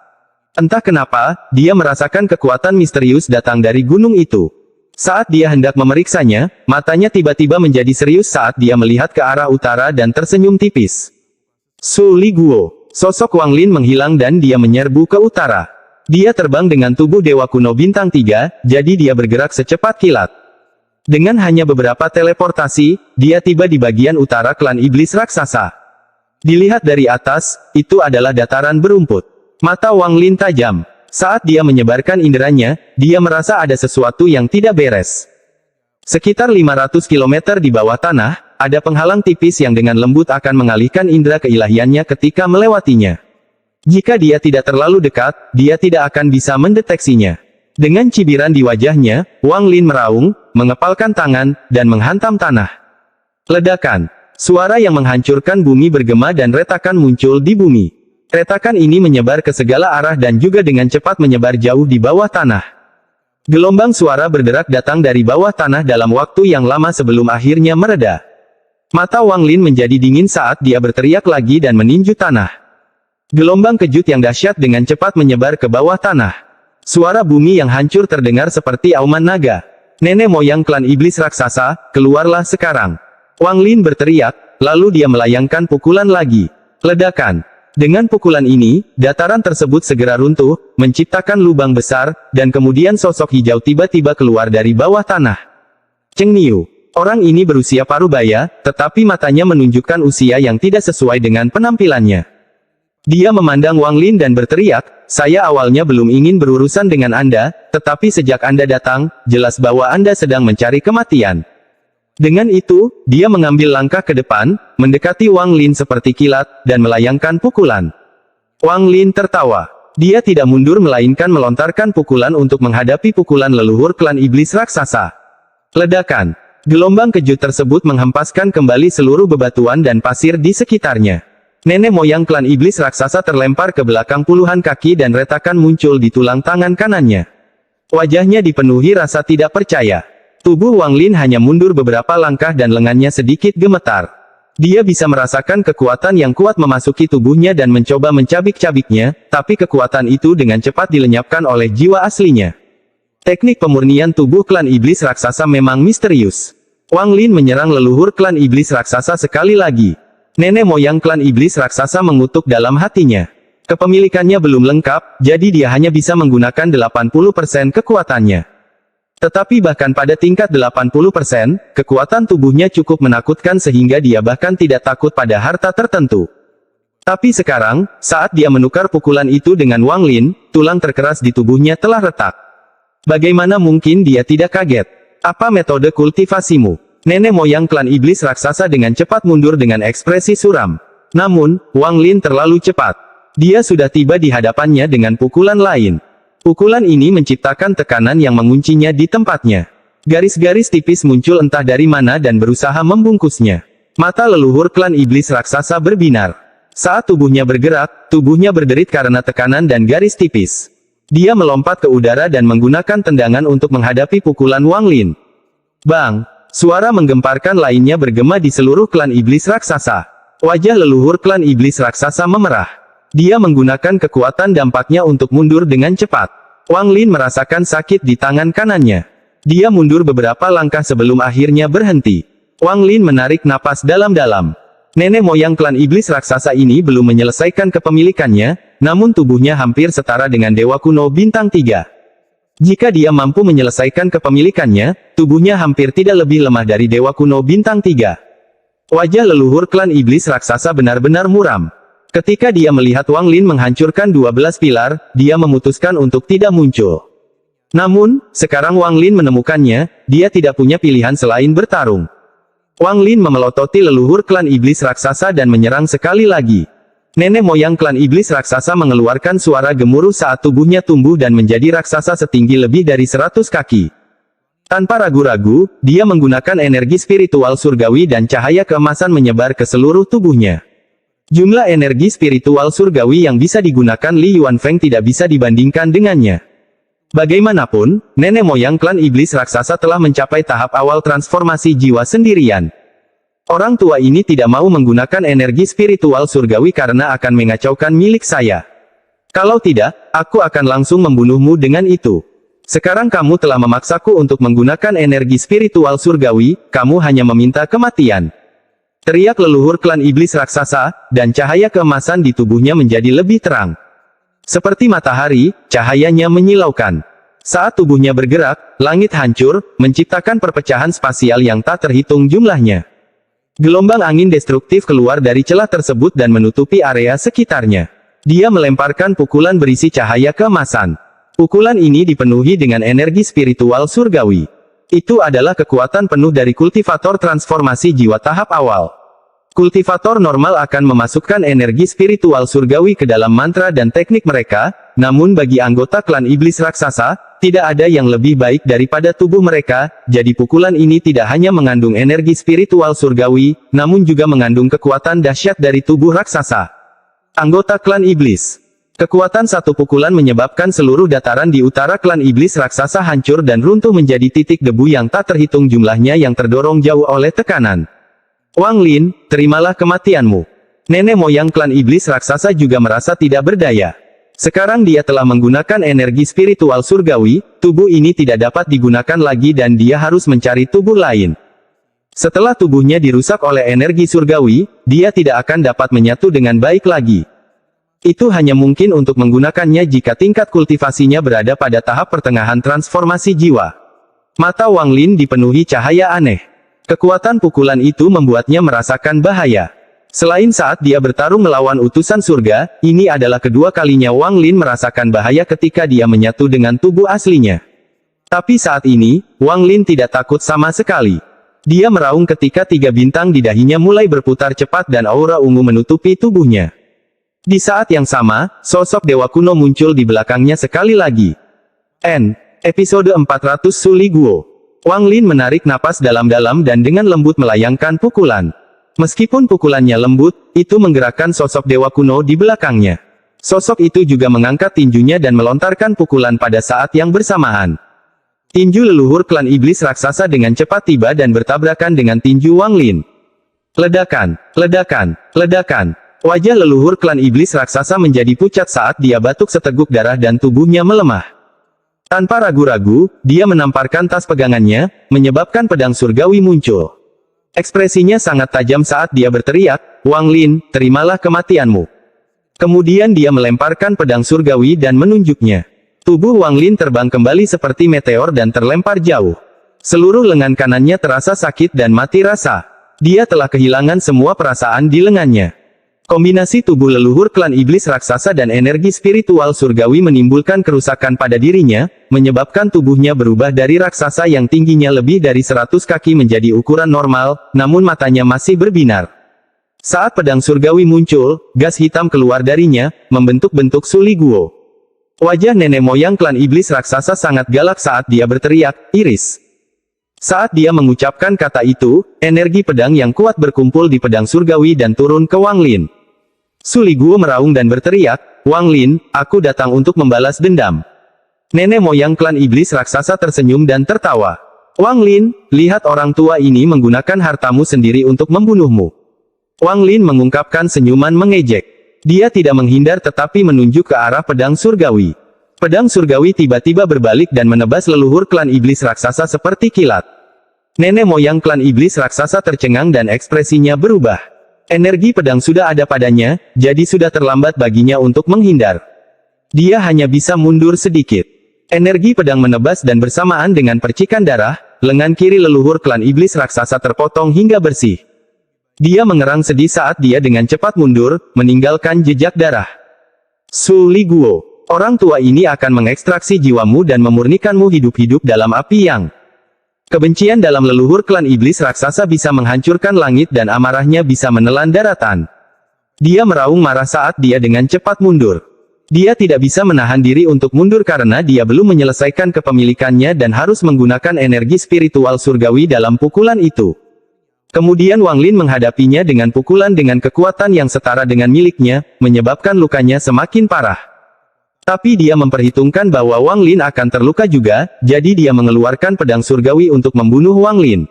Entah kenapa, dia merasakan kekuatan misterius datang dari gunung itu. Saat dia hendak memeriksanya, matanya tiba-tiba menjadi serius saat dia melihat ke arah utara dan tersenyum tipis. Su Liguo. Sosok Wang Lin menghilang dan dia menyerbu ke utara. Dia terbang dengan tubuh Dewa Kuno Bintang 3, jadi dia bergerak secepat kilat. Dengan hanya beberapa teleportasi, dia tiba di bagian utara klan iblis raksasa. Dilihat dari atas, itu adalah dataran berumput. Mata Wang Lin tajam. Saat dia menyebarkan inderanya, dia merasa ada sesuatu yang tidak beres. Sekitar 500 km di bawah tanah, ada penghalang tipis yang dengan lembut akan mengalihkan indera keilahiannya ketika melewatinya. Jika dia tidak terlalu dekat, dia tidak akan bisa mendeteksinya. Dengan cibiran di wajahnya, Wang Lin meraung, mengepalkan tangan, dan menghantam tanah. Ledakan. Suara yang menghancurkan bumi bergema dan retakan muncul di bumi. Retakan ini menyebar ke segala arah dan juga dengan cepat menyebar jauh di bawah tanah. Gelombang suara berderak datang dari bawah tanah dalam waktu yang lama sebelum akhirnya mereda. Mata Wang Lin menjadi dingin saat dia berteriak lagi dan meninju tanah. Gelombang kejut yang dahsyat dengan cepat menyebar ke bawah tanah. Suara bumi yang hancur terdengar seperti auman naga. Nenek moyang klan iblis raksasa, keluarlah sekarang. Wang Lin berteriak, lalu dia melayangkan pukulan lagi. Ledakan. Dengan pukulan ini, dataran tersebut segera runtuh, menciptakan lubang besar, dan kemudian sosok hijau tiba-tiba keluar dari bawah tanah. Cheng Niu. Orang ini berusia parubaya, tetapi matanya menunjukkan usia yang tidak sesuai dengan penampilannya. Dia memandang Wang Lin dan berteriak, saya awalnya belum ingin berurusan dengan Anda, tetapi sejak Anda datang, jelas bahwa Anda sedang mencari kematian. Dengan itu, dia mengambil langkah ke depan, mendekati Wang Lin seperti kilat, dan melayangkan pukulan. Wang Lin tertawa. Dia tidak mundur melainkan melontarkan pukulan untuk menghadapi pukulan leluhur klan iblis raksasa. Ledakan. Gelombang kejut tersebut menghempaskan kembali seluruh bebatuan dan pasir di sekitarnya. Nenek moyang klan iblis raksasa terlempar ke belakang puluhan kaki dan retakan muncul di tulang tangan kanannya. Wajahnya dipenuhi rasa tidak percaya. Tubuh Wang Lin hanya mundur beberapa langkah dan lengannya sedikit gemetar. Dia bisa merasakan kekuatan yang kuat memasuki tubuhnya dan mencoba mencabik-cabiknya, tapi kekuatan itu dengan cepat dilenyapkan oleh jiwa aslinya. Teknik pemurnian tubuh klan iblis raksasa memang misterius. Wang Lin menyerang leluhur klan iblis raksasa sekali lagi. Nenek moyang klan iblis raksasa mengutuk dalam hatinya. Kepemilikannya belum lengkap, jadi dia hanya bisa menggunakan 80% kekuatannya. Tetapi bahkan pada tingkat 80%, kekuatan tubuhnya cukup menakutkan sehingga dia bahkan tidak takut pada harta tertentu. Tapi sekarang, saat dia menukar pukulan itu dengan Wang Lin, tulang terkeras di tubuhnya telah retak. Bagaimana mungkin dia tidak kaget? Apa metode kultivasimu? Nenek moyang klan iblis raksasa dengan cepat mundur dengan ekspresi suram. Namun, Wang Lin terlalu cepat. Dia sudah tiba di hadapannya dengan pukulan lain. Pukulan ini menciptakan tekanan yang menguncinya di tempatnya. Garis-garis tipis muncul entah dari mana dan berusaha membungkusnya. Mata leluhur klan iblis raksasa berbinar. Saat tubuhnya bergerak, tubuhnya berderit karena tekanan dan garis tipis. Dia melompat ke udara dan menggunakan tendangan untuk menghadapi pukulan Wang Lin. Bang! Suara menggemparkan lainnya bergema di seluruh klan iblis raksasa. Wajah leluhur klan iblis raksasa memerah. Dia menggunakan kekuatan dampaknya untuk mundur dengan cepat. Wang Lin merasakan sakit di tangan kanannya. Dia mundur beberapa langkah sebelum akhirnya berhenti. Wang Lin menarik napas dalam-dalam. Nenek moyang klan iblis raksasa ini belum menyelesaikan kepemilikannya, namun tubuhnya hampir setara dengan Dewa Kuno Bintang 3. Jika dia mampu menyelesaikan kepemilikannya, tubuhnya hampir tidak lebih lemah dari Dewa Kuno Bintang 3. Wajah leluhur klan iblis raksasa benar-benar muram. Ketika dia melihat Wang Lin menghancurkan 12 pilar, dia memutuskan untuk tidak muncul. Namun, sekarang Wang Lin menemukannya, dia tidak punya pilihan selain bertarung. Wang Lin memelototi leluhur klan iblis raksasa dan menyerang sekali lagi. Nenek moyang klan iblis raksasa mengeluarkan suara gemuruh saat tubuhnya tumbuh dan menjadi raksasa setinggi lebih dari 100 kaki. Tanpa ragu-ragu, dia menggunakan energi spiritual surgawi dan cahaya keemasan menyebar ke seluruh tubuhnya. Jumlah energi spiritual surgawi yang bisa digunakan Li Yuanfeng tidak bisa dibandingkan dengannya. Bagaimanapun, nenek moyang klan iblis raksasa telah mencapai tahap awal transformasi jiwa sendirian. Orang tua ini tidak mau menggunakan energi spiritual surgawi karena akan mengacaukan milik saya. Kalau tidak, aku akan langsung membunuhmu dengan itu. Sekarang kamu telah memaksaku untuk menggunakan energi spiritual surgawi, kamu hanya meminta kematian. Teriak leluhur klan iblis raksasa, dan cahaya keemasan di tubuhnya menjadi lebih terang. Seperti matahari, cahayanya menyilaukan. Saat tubuhnya bergerak, langit hancur, menciptakan perpecahan spasial yang tak terhitung jumlahnya. Gelombang angin destruktif keluar dari celah tersebut dan menutupi area sekitarnya. Dia melemparkan pukulan berisi cahaya keemasan. Pukulan ini dipenuhi dengan energi spiritual surgawi. Itu adalah kekuatan penuh dari kultivator transformasi jiwa tahap awal. Kultivator normal akan memasukkan energi spiritual surgawi ke dalam mantra dan teknik mereka, namun bagi anggota klan iblis raksasa, tidak ada yang lebih baik daripada tubuh mereka, jadi pukulan ini tidak hanya mengandung energi spiritual surgawi, namun juga mengandung kekuatan dahsyat dari tubuh raksasa. Anggota klan iblis. Kekuatan satu pukulan menyebabkan seluruh dataran di utara klan iblis raksasa hancur dan runtuh menjadi titik debu yang tak terhitung jumlahnya yang terdorong jauh oleh tekanan. Wang Lin, terimalah kematianmu. Nenek moyang klan iblis raksasa juga merasa tidak berdaya. Sekarang dia telah menggunakan energi spiritual surgawi, tubuh ini tidak dapat digunakan lagi dan dia harus mencari tubuh lain. Setelah tubuhnya dirusak oleh energi surgawi, dia tidak akan dapat menyatu dengan baik lagi. Itu hanya mungkin untuk menggunakannya jika tingkat kultivasinya berada pada tahap pertengahan transformasi jiwa. Mata Wang Lin dipenuhi cahaya aneh. Kekuatan pukulan itu membuatnya merasakan bahaya. Selain saat dia bertarung melawan utusan surga, ini adalah kedua kalinya Wang Lin merasakan bahaya ketika dia menyatu dengan tubuh aslinya. Tapi saat ini, Wang Lin tidak takut sama sekali. Dia meraung ketika 3 bintang di dahinya mulai berputar cepat dan aura ungu menutupi tubuhnya. Di saat yang sama, sosok dewa kuno muncul di belakangnya sekali lagi. Episode 400 Suli Guo. Wang Lin menarik napas dalam-dalam dan dengan lembut melayangkan pukulan. Meskipun pukulannya lembut, itu menggerakkan sosok dewa kuno di belakangnya. Sosok itu juga mengangkat tinjunya dan melontarkan pukulan pada saat yang bersamaan. Tinju leluhur klan iblis raksasa dengan cepat tiba dan bertabrakan dengan tinju Wang Lin. Ledakan, ledakan, ledakan. Wajah leluhur klan iblis raksasa menjadi pucat saat dia batuk seteguk darah dan tubuhnya melemah. Tanpa ragu-ragu, dia menamparkan tas pegangannya, menyebabkan pedang surgawi muncul. Ekspresinya sangat tajam saat dia berteriak, Wang Lin, terimalah kematianmu. Kemudian dia melemparkan pedang surgawi dan menunjuknya. Tubuh Wang Lin terbang kembali seperti meteor dan terlempar jauh. Seluruh lengan kanannya terasa sakit dan mati rasa. Dia telah kehilangan semua perasaan di lengannya. Kombinasi tubuh leluhur klan iblis raksasa dan energi spiritual surgawi menimbulkan kerusakan pada dirinya, menyebabkan tubuhnya berubah dari raksasa yang tingginya lebih dari 100 kaki menjadi ukuran normal, namun matanya masih berbinar. Saat pedang surgawi muncul, gas hitam keluar darinya, membentuk-bentuk Suli Guo. Wajah nenek moyang klan iblis raksasa sangat galak saat dia berteriak, iris. Saat dia mengucapkan kata itu, energi pedang yang kuat berkumpul di pedang surgawi dan turun ke Wang Lin. Suli Guo meraung dan berteriak, Wang Lin, aku datang untuk membalas dendam. Nenek moyang klan iblis raksasa tersenyum dan tertawa. Wang Lin, lihat orang tua ini menggunakan hartamu sendiri untuk membunuhmu. Wang Lin mengungkapkan senyuman mengejek. Dia tidak menghindar tetapi menunjuk ke arah pedang surgawi. Pedang surgawi tiba-tiba berbalik dan menebas leluhur klan iblis raksasa seperti kilat. Nenek moyang klan iblis raksasa tercengang dan ekspresinya berubah. Energi pedang sudah ada padanya, jadi sudah terlambat baginya untuk menghindar. Dia hanya bisa mundur sedikit. Energi pedang menebas dan bersamaan dengan percikan darah, lengan kiri leluhur klan iblis raksasa terpotong hingga bersih. Dia mengerang sedih saat dia dengan cepat mundur, meninggalkan jejak darah. Su Li Guo, orang tua ini akan mengekstraksi jiwamu dan memurnikanmu hidup-hidup dalam api yang. Kebencian dalam leluhur klan iblis raksasa bisa menghancurkan langit dan amarahnya bisa menelan daratan. Dia meraung marah saat dia dengan cepat mundur. Dia tidak bisa menahan diri untuk mundur karena dia belum menyelesaikan kepemilikannya dan harus menggunakan energi spiritual surgawi dalam pukulan itu. Kemudian Wang Lin menghadapinya dengan pukulan dengan kekuatan yang setara dengan miliknya, menyebabkan lukanya semakin parah. Tapi dia memperhitungkan bahwa Wang Lin akan terluka juga, jadi dia mengeluarkan pedang surgawi untuk membunuh Wang Lin.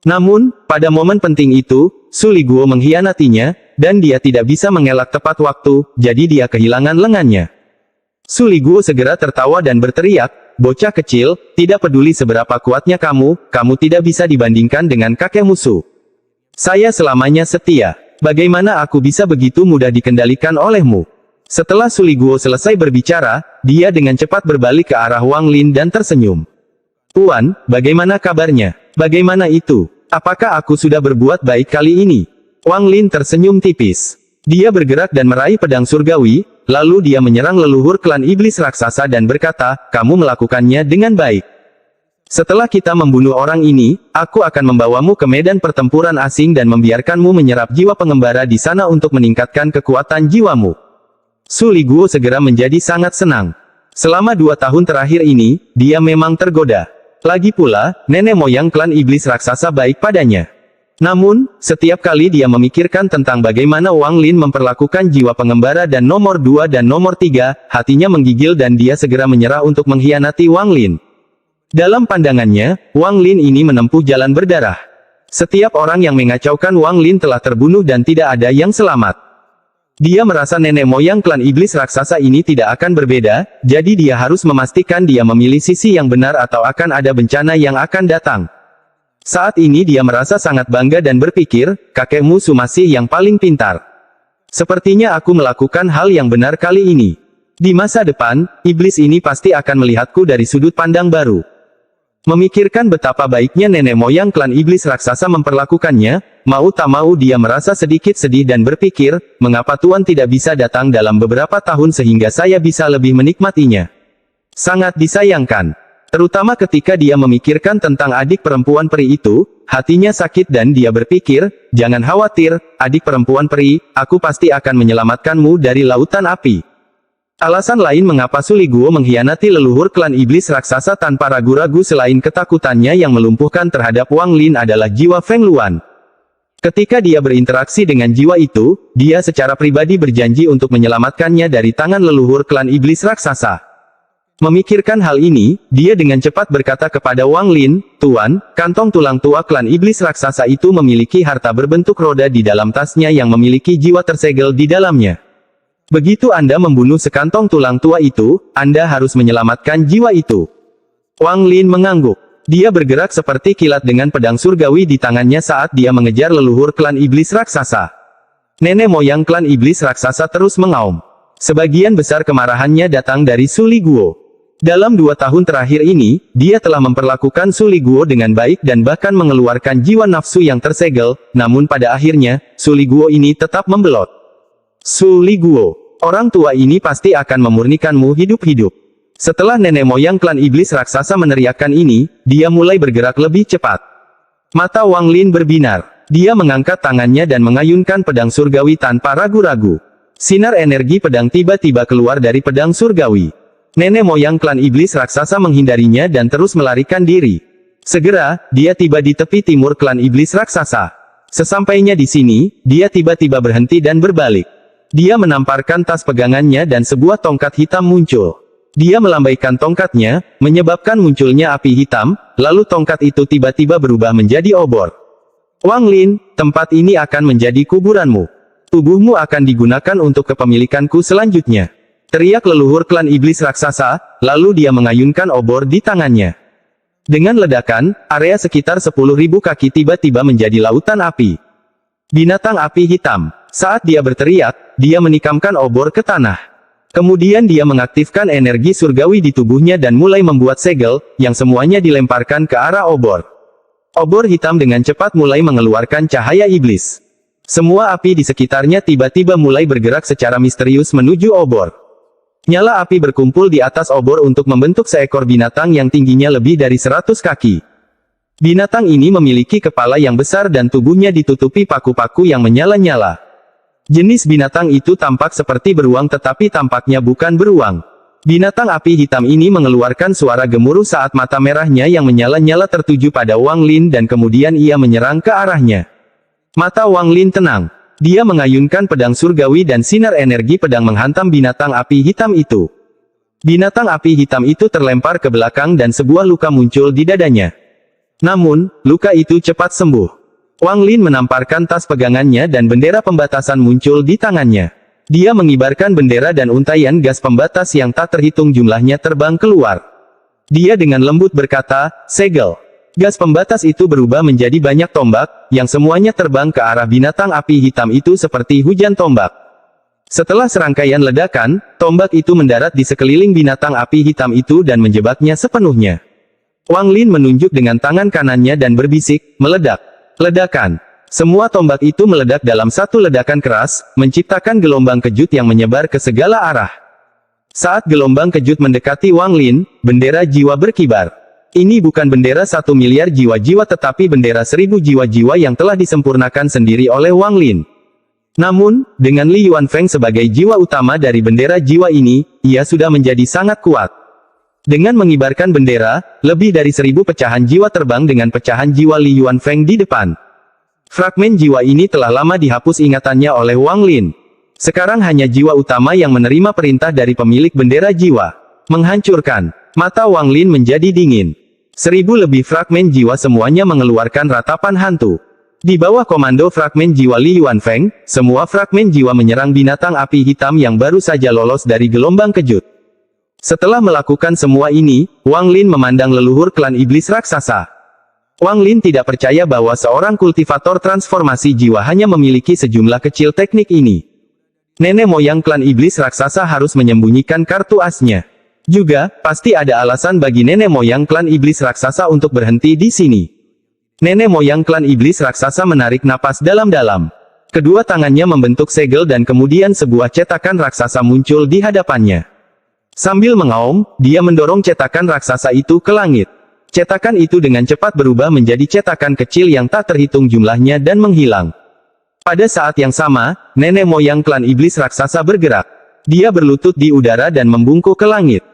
Namun, pada momen penting itu, Su Li Guo mengkhianatinya, dan dia tidak bisa mengelak tepat waktu, jadi dia kehilangan lengannya. Su Li Guo segera tertawa dan berteriak, "Bocah kecil, tidak peduli seberapa kuatnya kamu tidak bisa dibandingkan dengan kakek musuh. Saya selamanya setia. Bagaimana aku bisa begitu mudah dikendalikan olehmu?" Setelah Su Li Guo selesai berbicara, dia dengan cepat berbalik ke arah Wang Lin dan tersenyum. "Tuan, bagaimana kabarnya? Bagaimana itu? Apakah aku sudah berbuat baik kali ini?" Wang Lin tersenyum tipis. Dia bergerak dan meraih pedang surgawi, lalu dia menyerang leluhur klan iblis raksasa dan berkata, "Kamu melakukannya dengan baik. Setelah kita membunuh orang ini, aku akan membawamu ke medan pertempuran asing dan membiarkanmu menyerap jiwa pengembara di sana untuk meningkatkan kekuatan jiwamu." Su Li Guo segera menjadi sangat senang. Selama 2 tahun terakhir ini, dia memang tergoda. Lagi pula, nenek moyang klan iblis raksasa baik padanya. Namun, setiap kali dia memikirkan tentang bagaimana Wang Lin memperlakukan jiwa pengembara dan nomor 2 dan nomor 3, hatinya menggigil dan dia segera menyerah untuk mengkhianati Wang Lin. Dalam pandangannya, Wang Lin ini menempuh jalan berdarah. Setiap orang yang mengacaukan Wang Lin telah terbunuh dan tidak ada yang selamat. Dia merasa nenek moyang klan iblis raksasa ini tidak akan berbeda, jadi dia harus memastikan dia memilih sisi yang benar atau akan ada bencana yang akan datang. Saat ini dia merasa sangat bangga dan berpikir, kakek musuh masih yang paling pintar. Sepertinya aku melakukan hal yang benar kali ini. Di masa depan, iblis ini pasti akan melihatku dari sudut pandang baru. Memikirkan betapa baiknya nenek moyang klan iblis raksasa memperlakukannya, mau tak mau dia merasa sedikit sedih dan berpikir, mengapa Tuan tidak bisa datang dalam beberapa tahun sehingga saya bisa lebih menikmatinya. Sangat disayangkan. Terutama ketika dia memikirkan tentang adik perempuan peri itu, hatinya sakit dan dia berpikir, jangan khawatir, adik perempuan peri, aku pasti akan menyelamatkanmu dari lautan api. Alasan lain mengapa Su Li Guo mengkhianati leluhur klan iblis raksasa tanpa ragu-ragu selain ketakutannya yang melumpuhkan terhadap Wang Lin adalah jiwa Feng Luan. Ketika dia berinteraksi dengan jiwa itu, dia secara pribadi berjanji untuk menyelamatkannya dari tangan leluhur klan iblis raksasa. Memikirkan hal ini, dia dengan cepat berkata kepada Wang Lin, "Tuan, kantong tulang tua klan iblis raksasa itu memiliki harta berbentuk roda di dalam tasnya yang memiliki jiwa tersegel di dalamnya. Begitu Anda membunuh sekantong tulang tua itu, Anda harus menyelamatkan jiwa itu." Wang Lin mengangguk. Dia bergerak seperti kilat dengan pedang surgawi di tangannya saat dia mengejar leluhur klan iblis raksasa. Nenek moyang klan iblis raksasa terus mengaum. Sebagian besar kemarahannya datang dari Su Li Guo. Dalam 2 tahun terakhir ini, dia telah memperlakukan Su Li Guo dengan baik dan bahkan mengeluarkan jiwa nafsu yang tersegel, namun pada akhirnya, Su Li Guo ini tetap membelot. Su Li Guo, orang tua ini pasti akan memurnikanmu hidup-hidup. Setelah nenek moyang klan iblis raksasa meneriakkan ini, dia mulai bergerak lebih cepat. Mata Wang Lin berbinar. Dia mengangkat tangannya dan mengayunkan pedang surgawi tanpa ragu-ragu. Sinar energi pedang tiba-tiba keluar dari pedang surgawi. Nenek moyang klan iblis raksasa menghindarinya dan terus melarikan diri. Segera, dia tiba di tepi timur klan iblis raksasa. Sesampainya di sini, dia tiba-tiba berhenti dan berbalik. Dia menamparkan tas pegangannya dan sebuah tongkat hitam muncul. Dia melambaikan tongkatnya, menyebabkan munculnya api hitam, lalu tongkat itu tiba-tiba berubah menjadi obor. "Wang Lin, tempat ini akan menjadi kuburanmu. Tubuhmu akan digunakan untuk kepemilikanku selanjutnya," teriak leluhur klan iblis raksasa, lalu dia mengayunkan obor di tangannya. Dengan ledakan, area sekitar 10.000 kaki tiba-tiba menjadi lautan api. Binatang api hitam. Saat dia berteriak, dia menikamkan obor ke tanah. Kemudian dia mengaktifkan energi surgawi di tubuhnya dan mulai membuat segel, yang semuanya dilemparkan ke arah obor. Obor hitam dengan cepat mulai mengeluarkan cahaya iblis. Semua api di sekitarnya tiba-tiba mulai bergerak secara misterius menuju obor. Nyala api berkumpul di atas obor untuk membentuk seekor binatang yang tingginya lebih dari 100 kaki. Binatang ini memiliki kepala yang besar dan tubuhnya ditutupi paku-paku yang menyala-nyala. Jenis binatang itu tampak seperti beruang tetapi tampaknya bukan beruang. Binatang api hitam ini mengeluarkan suara gemuruh saat mata merahnya yang menyala-nyala tertuju pada Wang Lin dan kemudian ia menyerang ke arahnya. Mata Wang Lin tenang. Dia mengayunkan pedang surgawi dan sinar energi pedang menghantam binatang api hitam itu. Binatang api hitam itu terlempar ke belakang dan sebuah luka muncul di dadanya. Namun, luka itu cepat sembuh. Wang Lin menamparkan tas pegangannya dan bendera pembatasan muncul di tangannya. Dia mengibarkan bendera dan untaian gas pembatas yang tak terhitung jumlahnya terbang keluar. Dia dengan lembut berkata, "Segel." Gas pembatas itu berubah menjadi banyak tombak, yang semuanya terbang ke arah binatang api hitam itu seperti hujan tombak. Setelah serangkaian ledakan, tombak itu mendarat di sekeliling binatang api hitam itu dan menjebaknya sepenuhnya. Wang Lin menunjuk dengan tangan kanannya dan berbisik, "Meledak." Ledakan. Semua tombak itu meledak dalam satu ledakan keras, menciptakan gelombang kejut yang menyebar ke segala arah. Saat gelombang kejut mendekati Wang Lin, bendera jiwa berkibar. Ini bukan bendera 1 miliar jiwa-jiwa tetapi bendera 1000 jiwa-jiwa yang telah disempurnakan sendiri oleh Wang Lin. Namun, dengan Li Yuanfeng sebagai jiwa utama dari bendera jiwa ini, ia sudah menjadi sangat kuat. Dengan mengibarkan bendera, lebih dari 1000 pecahan jiwa terbang dengan pecahan jiwa Li Yuanfeng di depan. Fragmen jiwa ini telah lama dihapus ingatannya oleh Wang Lin. Sekarang hanya jiwa utama yang menerima perintah dari pemilik bendera jiwa. Menghancurkan. Mata Wang Lin menjadi dingin. 1000 lebih fragmen jiwa semuanya mengeluarkan ratapan hantu. Di bawah komando fragmen jiwa Li Yuanfeng, semua fragmen jiwa menyerang binatang api hitam yang baru saja lolos dari gelombang kejut. Setelah melakukan semua ini, Wang Lin memandang leluhur klan iblis raksasa. Wang Lin tidak percaya bahwa seorang kultivator transformasi jiwa hanya memiliki sejumlah kecil teknik ini. Nenek moyang klan iblis raksasa harus menyembunyikan kartu asnya. Juga, pasti ada alasan bagi nenek moyang klan iblis raksasa untuk berhenti di sini. Nenek moyang klan iblis raksasa menarik napas dalam-dalam. Kedua tangannya membentuk segel dan kemudian sebuah cetakan raksasa muncul di hadapannya. Sambil mengaum, dia mendorong cetakan raksasa itu ke langit. Cetakan itu dengan cepat berubah menjadi cetakan kecil yang tak terhitung jumlahnya dan menghilang. Pada saat yang sama, nenek moyang klan iblis raksasa bergerak. Dia berlutut di udara dan membungkuk ke langit.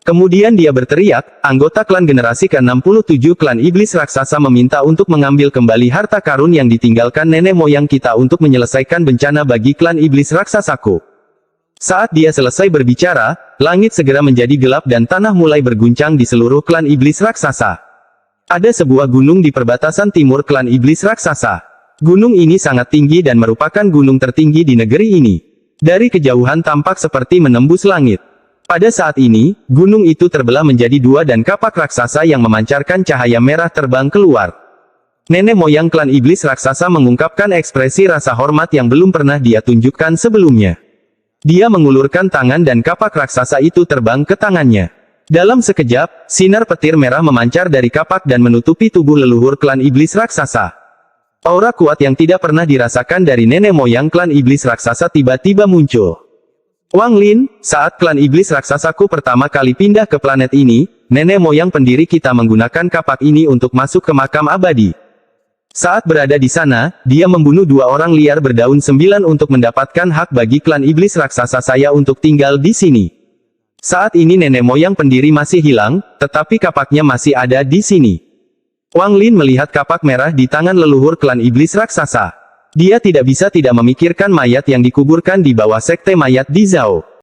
Kemudian dia berteriak, "Anggota klan generasi ke-67 klan iblis raksasa meminta untuk mengambil kembali harta karun yang ditinggalkan nenek moyang kita untuk menyelesaikan bencana bagi klan iblis raksasaku." Saat dia selesai berbicara, langit segera menjadi gelap dan tanah mulai berguncang di seluruh klan iblis raksasa. Ada sebuah gunung di perbatasan timur klan iblis raksasa. Gunung ini sangat tinggi dan merupakan gunung tertinggi di negeri ini. Dari kejauhan tampak seperti menembus langit. Pada saat ini, gunung itu terbelah menjadi dua dan kapak raksasa yang memancarkan cahaya merah terbang keluar. Nenek moyang klan iblis raksasa mengungkapkan ekspresi rasa hormat yang belum pernah dia tunjukkan sebelumnya. Dia mengulurkan tangan dan kapak raksasa itu terbang ke tangannya. Dalam sekejap, sinar petir merah memancar dari kapak dan menutupi tubuh leluhur klan iblis raksasa. Aura kuat yang tidak pernah dirasakan dari nenek moyang klan iblis raksasa tiba-tiba muncul. Wang Lin, saat klan iblis raksasaku pertama kali pindah ke planet ini, nenek moyang pendiri kita menggunakan kapak ini untuk masuk ke makam abadi. Saat berada di sana, dia membunuh 2 orang liar berdaun 9 untuk mendapatkan hak bagi klan iblis raksasa saya untuk tinggal di sini. Saat ini nenek moyang pendiri masih hilang, tetapi kapaknya masih ada di sini. Wang Lin melihat kapak merah di tangan leluhur klan iblis raksasa. Dia tidak bisa tidak memikirkan mayat yang dikuburkan di bawah sekte mayat di Zhao.